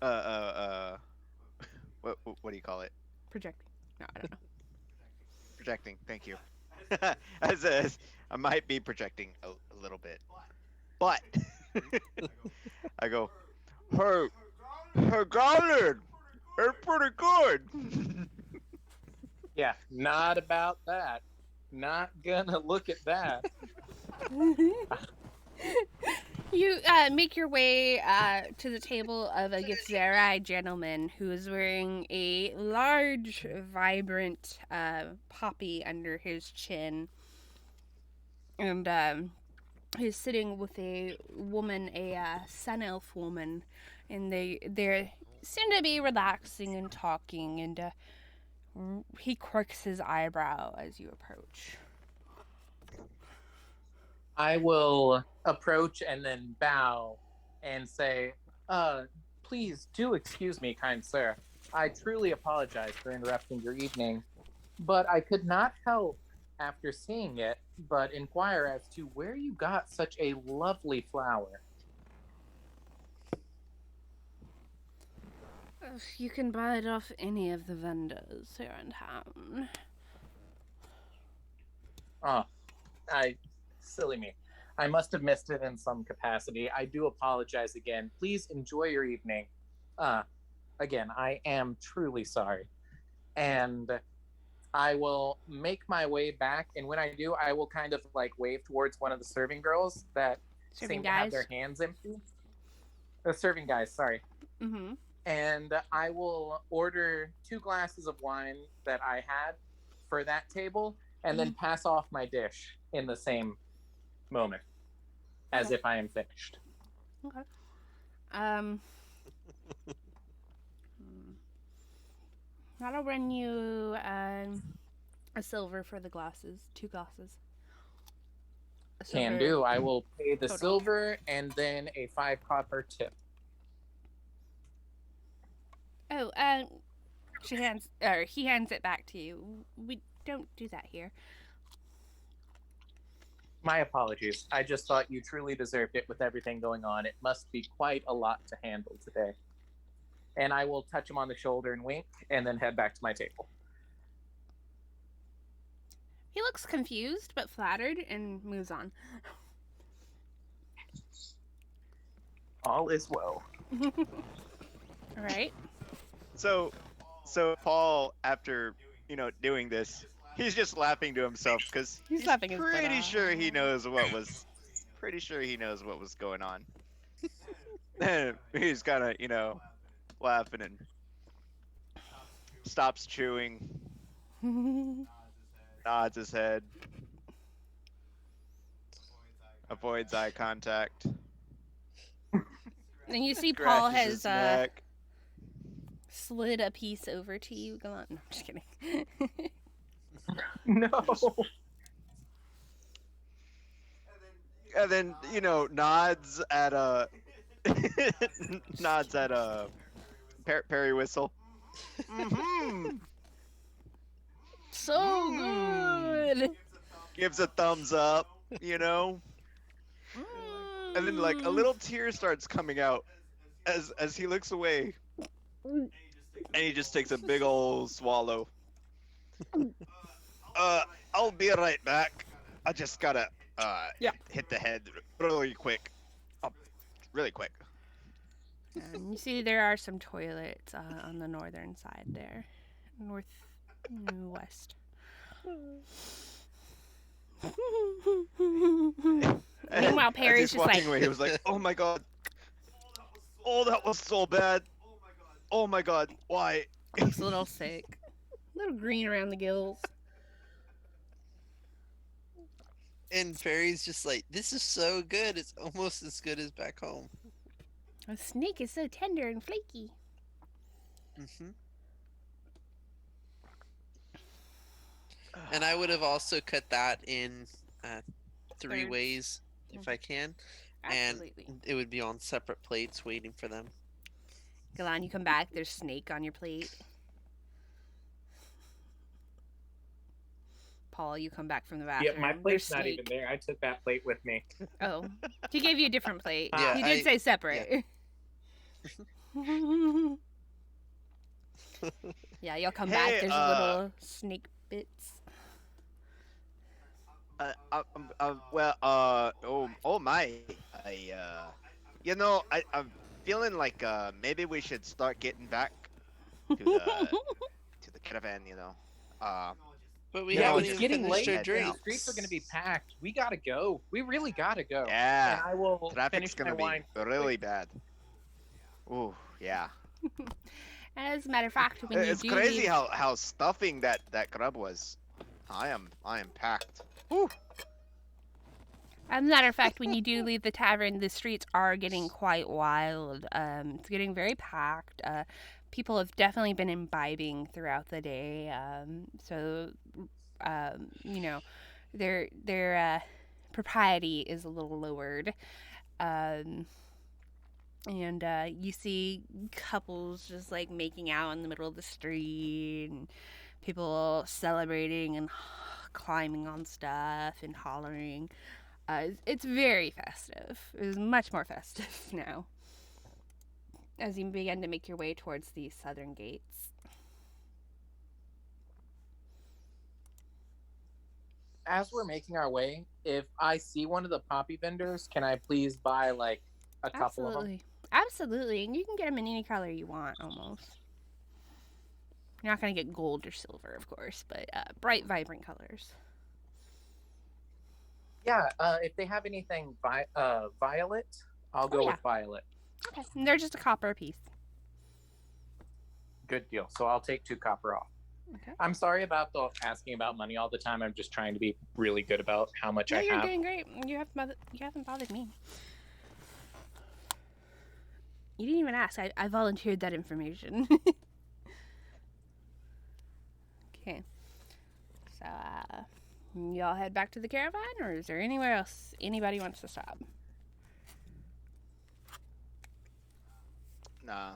what do you call it? Projecting. No, I don't know. Projecting. Thank you. as I might be projecting a little bit, but I go, her garland, they're pretty good. Yeah, not about that. Not gonna look at that. You make your way to the table of a Githzerai gentleman who is wearing a large, vibrant poppy under his chin. And he's sitting with a woman, a sun elf woman, and they seem to be relaxing and talking, and he quirks his eyebrow as you approach. I will approach and then bow and say, please do excuse me, kind sir. I truly apologize for interrupting your evening, but I could not help, after seeing it, but inquire as to where you got such a lovely flower. You can buy it off any of the vendors here in town. Oh, silly me. I must have missed it in some capacity. I do apologize again. Please enjoy your evening. Again, I am truly sorry. And I will make my way back, and when I do, I will kind of like wave towards one of the serving girls that Serving seem to have guys? their hands empty. The serving guys, sorry. Mm-hmm. And I will order 2 glasses of wine that I had for that table, and then pass off my dish in the same moment, as Okay. if I am finished. Okay. That'll run you a silver for the glasses. 2 glasses. A Can silver. do. I will pay the Total. silver and then a 5 copper tip. Oh, he hands it back to you. We don't do that here. My apologies. I just thought you truly deserved it with everything going on. It must be quite a lot to handle today. And I will touch him on the shoulder and wink, and then head back to my table. He looks confused but flattered and moves on. All is well. All right. So Paul, after doing this, he's just laughing to himself because He's laughing his butt pretty off. sure he knows what was going on. And he's kind of, laughing and stops chewing, nods his head, avoids eye contact, And you see Paul scratches has his neck. slid a piece over to you. Go on. No, I'm just kidding. No. And then, nods at nods at Perry Whistle. Mm-hmm. So good. Gives a thumbs up, and then like a little tear starts coming out as he looks away, and he just takes a big old swallow. I'll be right back. I just gotta hit the head really quick. Really quick. You see, there are some toilets on the northern side there, west. Meanwhile, As Perry's he's just walking like, away, he was like, "Oh my god! Oh, that was so bad! Oh my god! Why?" looks a little sick, a little green around the gills. And Perry's just like, this is so good. It's almost as good as back home. A snake is so tender and flaky. Hmm. And I would have also cut that in 3 Thirds. ways if I can. Absolutely. And it would be on separate plates waiting for them. Galan, you come back. There's snake on your plate. Paul, you come back from the bathroom. Yeah, my There's plate's not snake. even there. I took that plate with me. Oh, he gave you a different plate. Yeah, he did say separate. Yeah, you'll come back. Hey, There's little snake bits. Oh my. I'm feeling like maybe we should start getting back to the caravan. But we Yeah, haven't it's even getting finished late. our drink. The drinks. streets are going to be packed. We gotta go. We really gotta go. Yeah, And I will traffic's finish gonna my be wine. really bad. Ooh, yeah. As a matter of fact, when It's you do crazy leave, how stuffing that grub was. I am packed. Whew. as a matter of fact, when you do leave the tavern, the streets are getting quite wild. It's getting very packed. People have definitely been imbibing throughout the day. Their propriety is a little lowered. And you see couples just like making out in the middle of the street, and people celebrating and climbing on stuff and hollering. It's very festive. It's much more festive now as you begin to make your way towards the southern gates. As we're making our way, if I see one of the poppy vendors, can I please buy like a couple of them? Absolutely. Absolutely. And you can get them in any color you want, almost. You're not going to get gold or silver, of course, but bright, vibrant colors. Yeah, if they have anything violet, I'll go yeah. with violet. Okay. And they're just a copper a piece. Good deal. So I'll take 2 copper off. Okay. I'm sorry about the asking about money all the time. I'm just trying to be really good about how much No, I you're have. doing great. You haven't bothered me. You didn't even ask. I volunteered that information. Okay. So, y'all head back to the caravan, or is there anywhere else anybody wants to stop? Nah,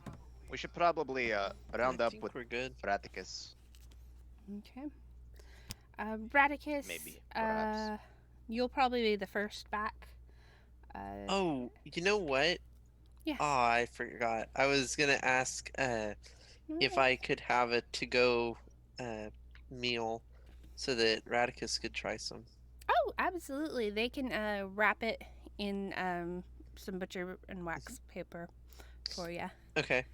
we should probably round I up think with we're good. Braticus. Okay. Braticus, Maybe, perhaps. you'll probably be the first back. Oh, you know what? Yeah. Oh, I forgot. I was gonna ask if I could have a to-go meal so that Radicus could try some. Oh, absolutely. They can wrap it in some butcher and wax paper for you, Okay.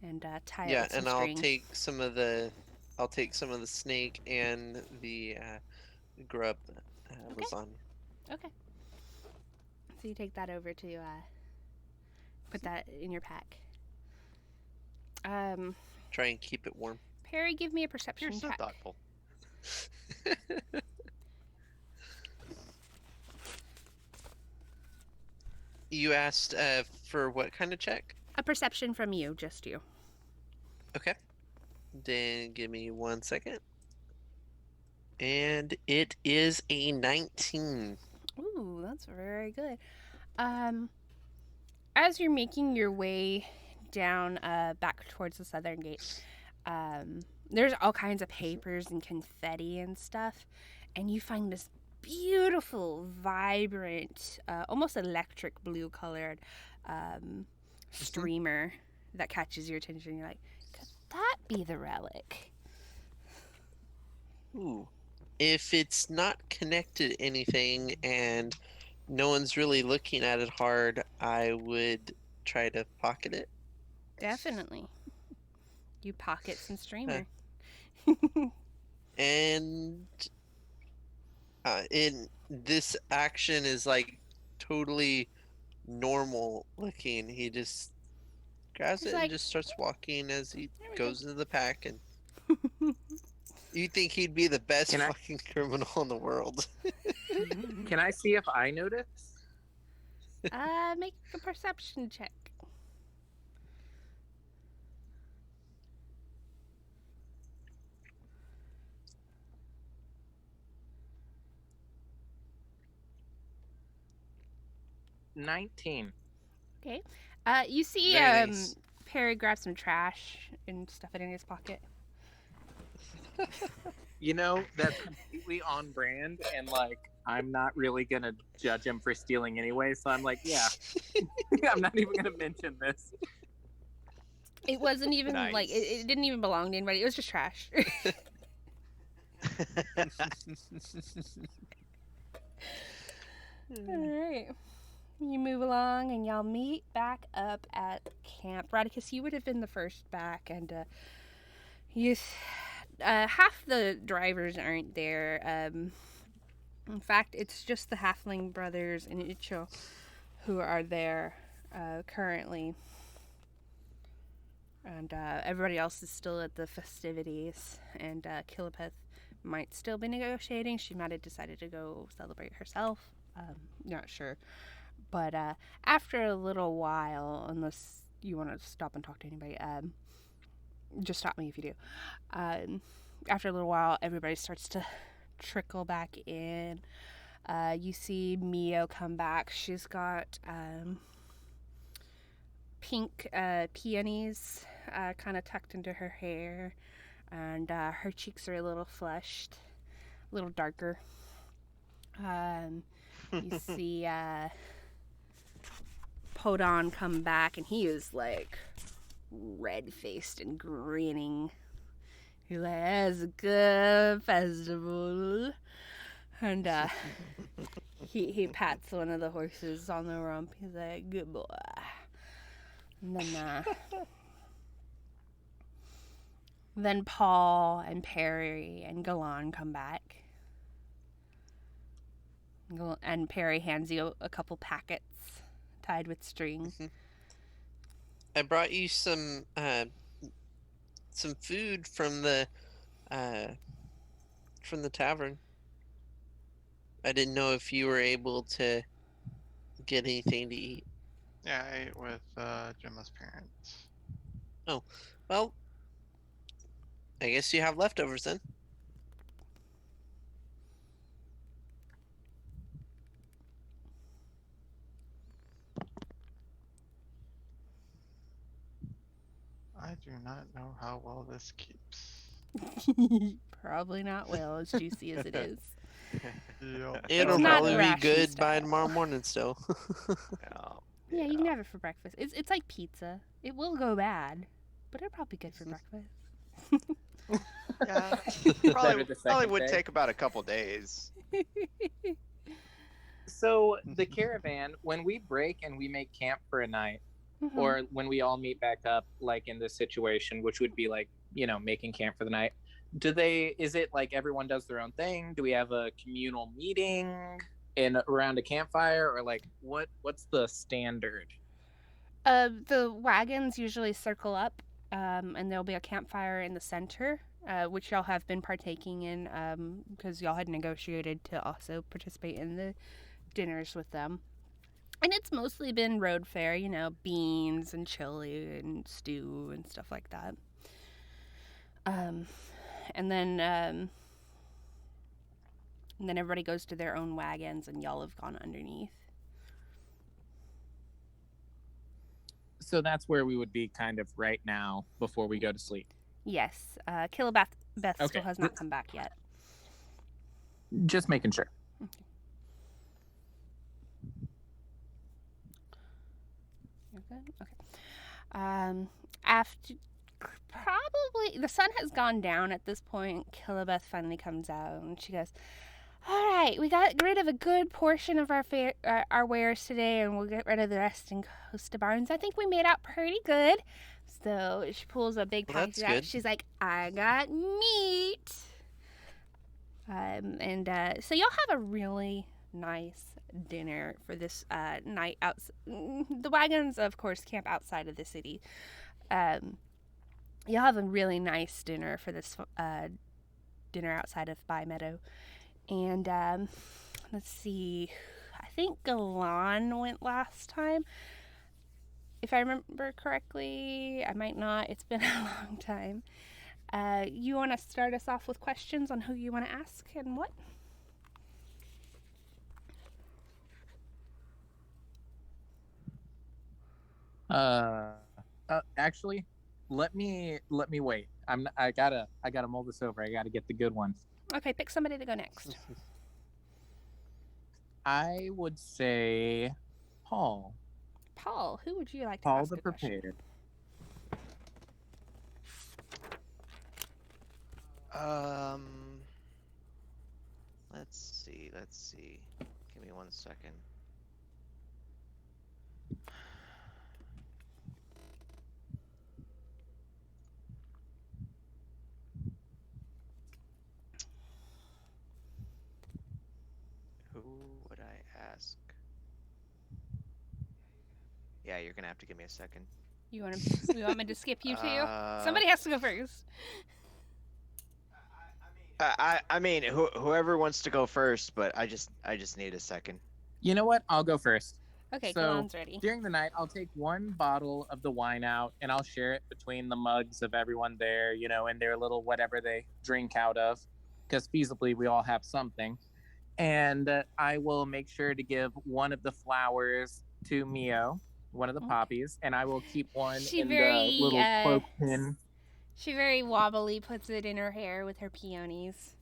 and tie it Yeah, with some and string. I'll take some of the snake and the grub lasagna. Okay. So you take that over to Put that in your pack. Try and keep it warm. Perry, give me a perception You're so check. thoughtful. You asked for what kind of check? A perception from you, just you. Okay. Then give me 1 second. And it is a 19. Ooh, that's very good. As you're making your way down back towards the southern gate, there's all kinds of papers and confetti and stuff, and you find this beautiful, vibrant, almost electric blue colored streamer that catches your attention. You're like, could that be the relic? Ooh. If it's not connected to anything and no one's really looking at it hard, I would try to pocket it. Definitely. You pocket some streamer. And in this action is like totally normal looking. He just grabs He's it like, and just starts walking as he "There we go." goes into the pack. And you think he'd be the best Can I- fucking criminal in the world? Can I see if I notice? Make a perception check. $19. Okay. You see Very nice. Perry grab some trash and stuff it in his pocket. You know, that's completely on brand, and like, I'm not really gonna judge him for stealing anyway. So I'm like, yeah, I'm not even gonna mention this. It wasn't even like Nice. it didn't even belong to anybody. It was just trash. All right. You move along and y'all meet back up at camp. Radicus, you would have been the first back, and half the drivers aren't there. In fact, it's just the Halfling brothers and Icho who are there currently. And everybody else is still at the festivities. And Kilipeth might still be negotiating. She might have decided to go celebrate herself. Not sure. But after a little while, unless you want to stop and talk to anybody, just stop me if you do. After a little while, everybody starts to trickle back in. You see Mio come back. She's got pink peonies kind of tucked into her hair, and her cheeks are a little flushed, a little darker. You see Podon come back, and he is like red-faced and grinning. He's like, "That's a good festival," and he pats one of the horses on the rump. He's like, "Good boy." And then Paul and Perry and Galan come back. And Perry hands you a couple packets tied with string. I brought you some food from the tavern. I didn't know if you were able to get anything to eat. Yeah, I ate with Gemma's parents. Well, I guess you have leftovers then. I do not know how well this keeps. Probably not well, as juicy as it is. Yep. It'll not probably be ration good by style. tomorrow morning still. Yeah, you can have it for breakfast. It's like pizza. It will go bad, but it'll probably be good for breakfast. Yeah, Better probably, the probably second would day. take about a couple days. So the caravan, when we break and we make camp for a night, Mhm. or when we all meet back up, like in this situation, which would be like, making camp for the night, is it like everyone does their own thing? Do we have a communal meeting around a campfire, or like what's the standard? The wagons usually circle up, and there'll be a campfire in the center, which y'all have been partaking in because y'all had negotiated to also participate in the dinners with them. And it's mostly been road fare, you know, beans and chili and stew and stuff like that. And then everybody goes to their own wagons, and y'all have gone underneath. So that's where we would be kind of right now before we go to sleep. Yes, Killabath Beth Okay. still has not come back yet. Just making sure. You're good? Okay. After probably the sun has gone down at this point, Killabeth finally comes out and she goes, "All right, we got rid of a good portion of our wares today, and we'll get rid of the rest and goes to Barnes. I think we made out pretty good." So she pulls a big Well, package that's out. good. She's like, "I got meat." So y'all have a really nice dinner for this night out. The wagons, of course, camp outside of the city. Y'all have a really nice dinner for this dinner outside of By Meadow. And let's see, I think Galan went last time. If I remember correctly, I might not. It's been a long time. You want to start us off with questions on who you want to ask and what? Actually, let me wait. I gotta mull this over. I gotta get the good ones. Okay, pick somebody to go next. I would say Paul. Paul, who would you like to Paul ask the a question? Prepared. Let's see. Give me 1 second. Who would I ask? Yeah, you're gonna have to give me a second. You want me to skip you too? Uh, Somebody has to go first. I mean, whoever wants to go first, but I just need a second. You know what? I'll go first. Okay, So, Galan's ready. During the night, I'll take one bottle of the wine out and I'll share it between the mugs of everyone there, you know, in their little whatever they drink out of, because feasibly we all have something. And I will make sure to give one of the flowers to Mio, one of the Okay. poppies, and I will keep one She in very, the little cloak pin. She very wobbly puts it in her hair with her peonies.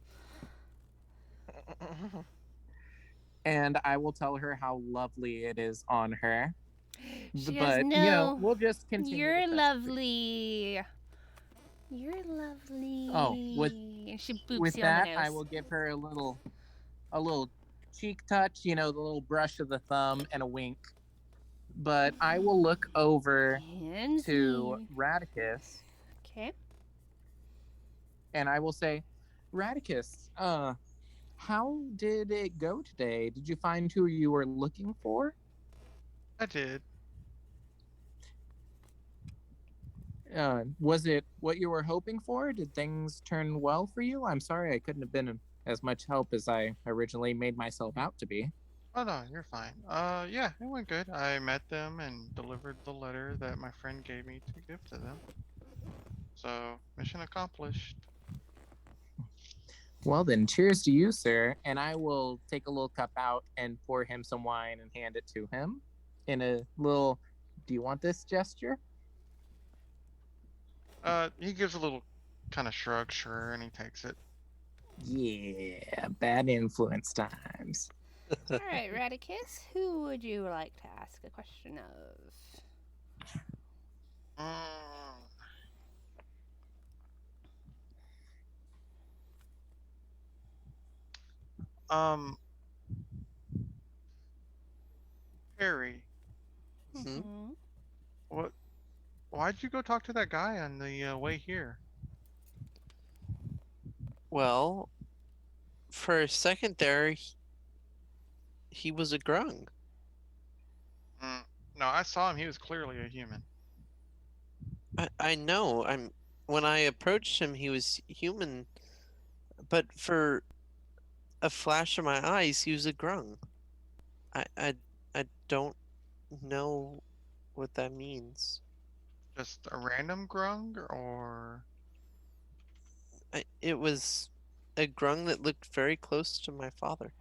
And I will tell her how lovely it is on her. She goes, But, "No, you know, we'll just continue. you're with this. lovely. You're lovely." Oh, and she boops With you that, on the nose. I will give her a little cheek touch, you know, the little brush of the thumb and a wink. But I will look over to Radicus Okay. and I will say, Radicus, how did it go today? Did you find who you were looking for? I did. Was it what you were hoping for? Did things turn well for you? I'm sorry I couldn't have been as much help as I originally made myself out to be. Oh no, you're fine. Yeah, it went good. I met them and delivered the letter that my friend gave me to give to them. So, mission accomplished. Well then, cheers to you, sir. And I will take a little cup out and pour him some wine and hand it to him in a little, do you want this gesture? He gives a little kind of shrug, sure, and he takes it. Yeah, bad influence times. All right, Radicus, who would you like to ask a question of? Harry, Mhm. why'd you go talk to that guy on the way here? Well, for a second there, he was a grung. No, I saw him. He was clearly a human. I know. When I approached him, he was human, but for a flash of my eyes, he was a grung. I don't know what that means. Just a random grung, or It was a grung that looked very close to my father.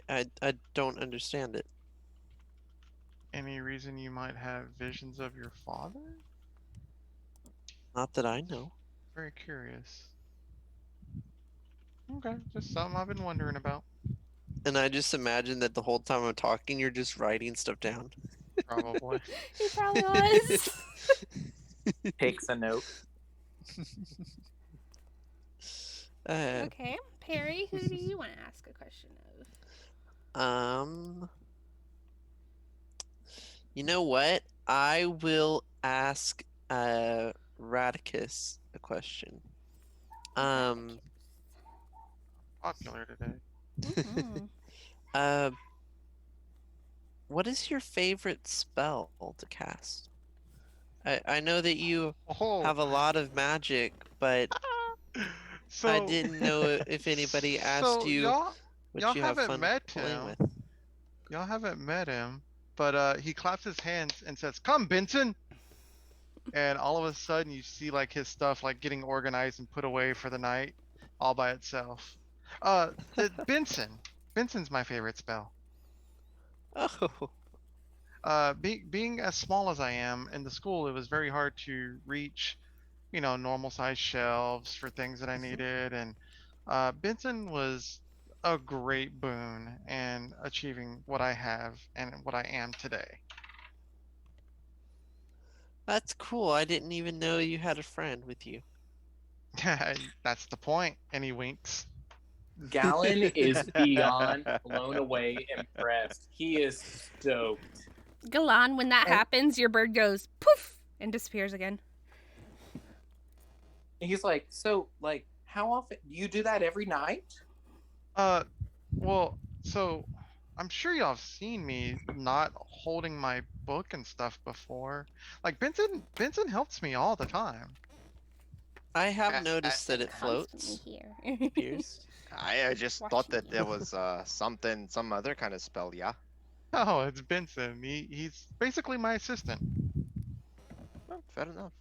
I don't understand it. any reason you might have visions of your father? Not that I know. Very curious. Okay, just something I've been wondering about. And I just imagine that the whole time I'm talking, you're just writing stuff down. Probably. He probably was. Takes a note. Okay, Perry, who do you want to ask a question of? You know what? I will ask Radicus a question. Popular today. Mhm. What is your favorite spell to cast? I know that you Oh, have a lot of magic, but so I didn't know if anybody asked so you y'all what y'all you have haven't fun met playing him. with. Y'all haven't met him, but he claps his hands and says, "Come, Benson!" And all of a sudden, you see like his stuff like getting organized and put away for the night, all by itself. Benson. Benson's my favorite spell. Oh, Being as small as I am in the school, it was very hard to reach, normal size shelves for things that I needed, and Benson was a great boon in achieving what I have and what I am today. that's cool. I didn't even know you had a friend with you. That's the point. And he winks. Gallon is beyond blown away impressed. He is stoked. Galan, when that And- happens, your bird goes poof and disappears again. He's like, so, like, how often you do that every night? Well, so I'm sure y'all have seen me not holding my book and stuff before. Like Benson helps me all the time. I have I- noticed that it Constantly floats. here. Appears. I just thought Watching that you. there was some other kind of spell. Yeah. Oh, it's Benson. He's basically my assistant. Well, fair enough.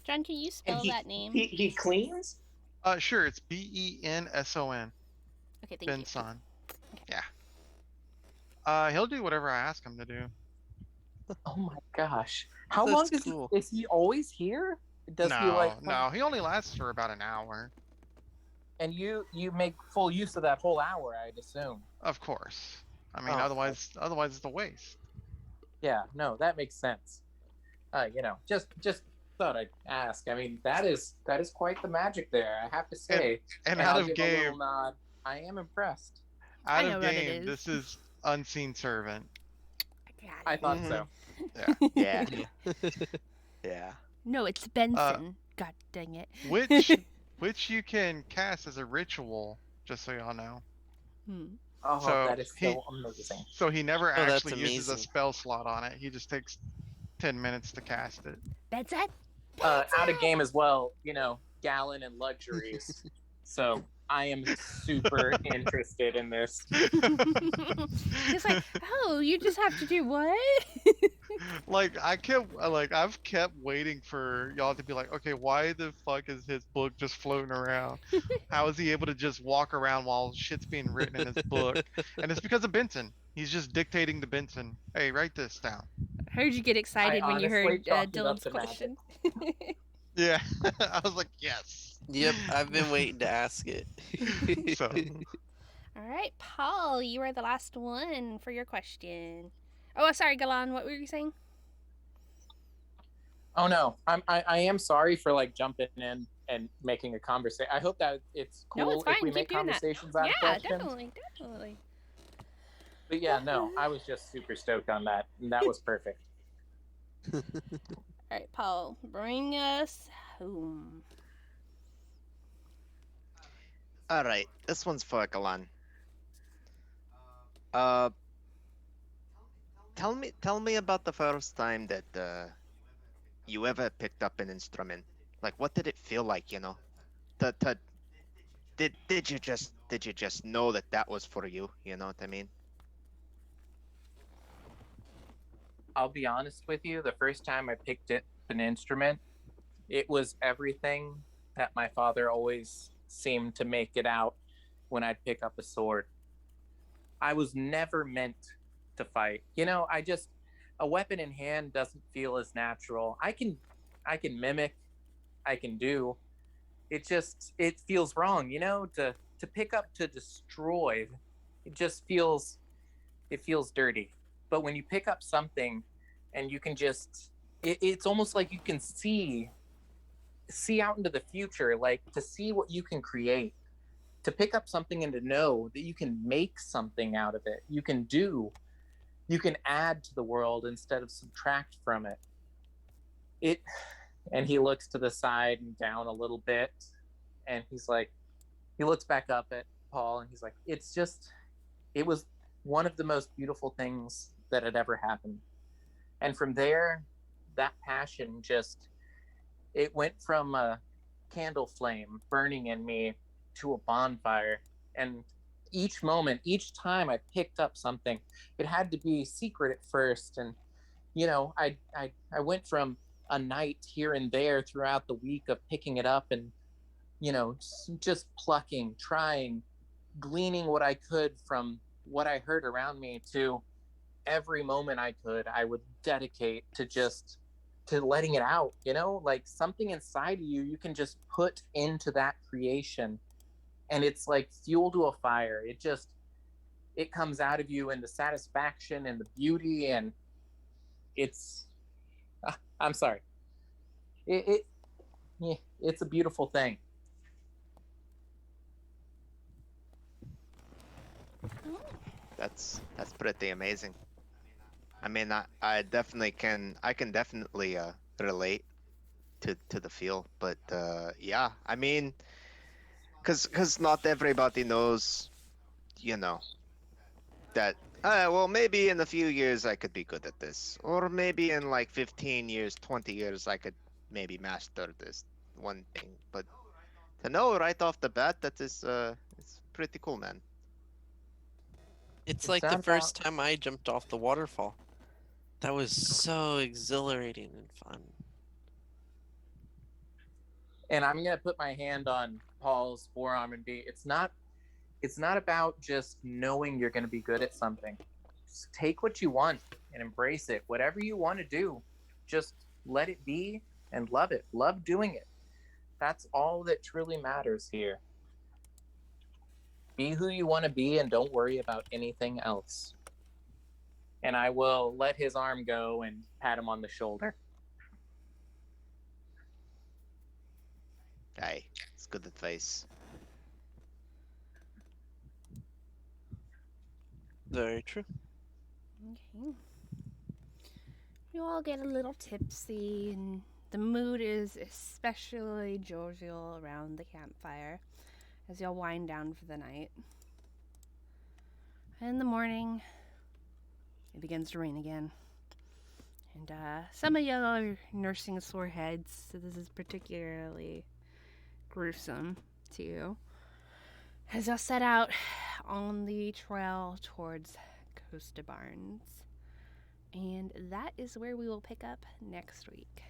John, can you And spell that name? he cleans? Sure, it's Benson. Okay, thank you. Benson. Yeah. He'll do whatever I ask him to do. Oh my gosh. How That's long cool. is he always here? Does he like No, he only lasts for about an hour. And you make full use of that whole hour, I'd assume. Of course. I mean, Oh, otherwise it's a waste. Yeah, no, that makes sense. Just thought I'd ask. I mean, that is quite the magic there, I have to say. And I'll out of give a little game, nod. I am impressed. out know of what it game, is. this is Unseen Servant. I got I it. thought Mhm. so. Yeah. Yeah. No, it's Benson. God dang it. Which you can cast as a ritual, just so y'all know. Hmm. Oh, So that is he- so amazing. So he never Oh, that's actually uses a amazing. spell slot on it. He just takes 10 minutes to cast it. That's it. Out of game as well, Gallon and luxuries. So I am super interested in this. He's like, oh, you just have to do what? I've kept waiting for y'all to be like, okay, why the fuck is his book just floating around? How is he able to just walk around while shit's being written in his book? And it's because of Benson. He's just dictating to Benson, hey, write this down. Heard you get excited when you honestly heard chalked it up Dylan's to magic. question. Yeah. I was like, yes. Yep, I've been waiting to ask it. So All right, Paul, you are the last one for your question. Oh, sorry, Galan, what were you saying? Oh no, I am sorry for like jumping in and making a conversation. I hope that it's cool No, it's fine. if we Keep make doing that. conversations out of Yeah, questions. definitely. But yeah, no, I was just super stoked on that, and that was perfect. All right, Paul, bring us home. All right. This one's for Galan. tell me about the first time that you ever picked up an instrument. Like, what did it feel like? You know, to did you just know that that was for you? You know what I mean? I'll be honest with you. The first time I picked up an instrument, it was everything that my father always seemed to make it out when I'd pick up a sword. I was never meant to fight. You know, a weapon in hand doesn't feel as natural. I can mimic, I can do. It feels wrong, you know, to pick up to destroy. It just feels it feels dirty. But when you pick up something and you can just it's almost like you can see out into the future, like to see what you can create, to pick up something and to know that you can make something out of it. You can add to the world instead of subtract from it. It and he looks to the side and down a little bit, and he looks back up at Paul and he's like, it was one of the most beautiful things that had ever happened. And from there, that passion just it went from a candle flame burning in me to a bonfire. And each time I picked up something, it had to be secret at first. And you know, I went from a night here and there throughout the week of picking it up and you know just plucking, trying, gleaning what I could from what I heard around me to every moment I would dedicate to letting it out, you know, like something inside of you can just put into that creation and it's like fuel to a fire. It comes out of you in the satisfaction and the beauty and it's I'm sorry. It's a beautiful thing. That's pretty amazing. I mean, I can definitely relate to the feel, but yeah, I mean, cause not everybody knows, you know, that well, maybe in a few years I could be good at this, or maybe in like 15 years, 20 years I could maybe master this one thing, but to know right off the bat that is it's pretty cool, man. It's It's like the not first about- time I jumped off the waterfall. That was so exhilarating and fun. And I'm gonna put my hand on Paul's forearm and be it's not about just knowing you're gonna be good at something. Just take what you want and embrace it. Whatever you want to do, just let it be and love it. Love doing it. That's all that truly matters here. Be who you want to be and don't worry about anything else. And I will let his arm go and pat him on the shoulder. Hey, it's good advice. Very true. Okay. You all get a little tipsy, and the mood is especially jovial around the campfire as y'all wind down for the night. In the morning, it begins to rain again. And some of y'all are nursing sore heads, so this is particularly gruesome to you. As y'all set out on the trail towards Costa Barnes. And that is where we will pick up next week.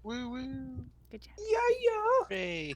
Woo woo. Good job. Yeah. Hooray!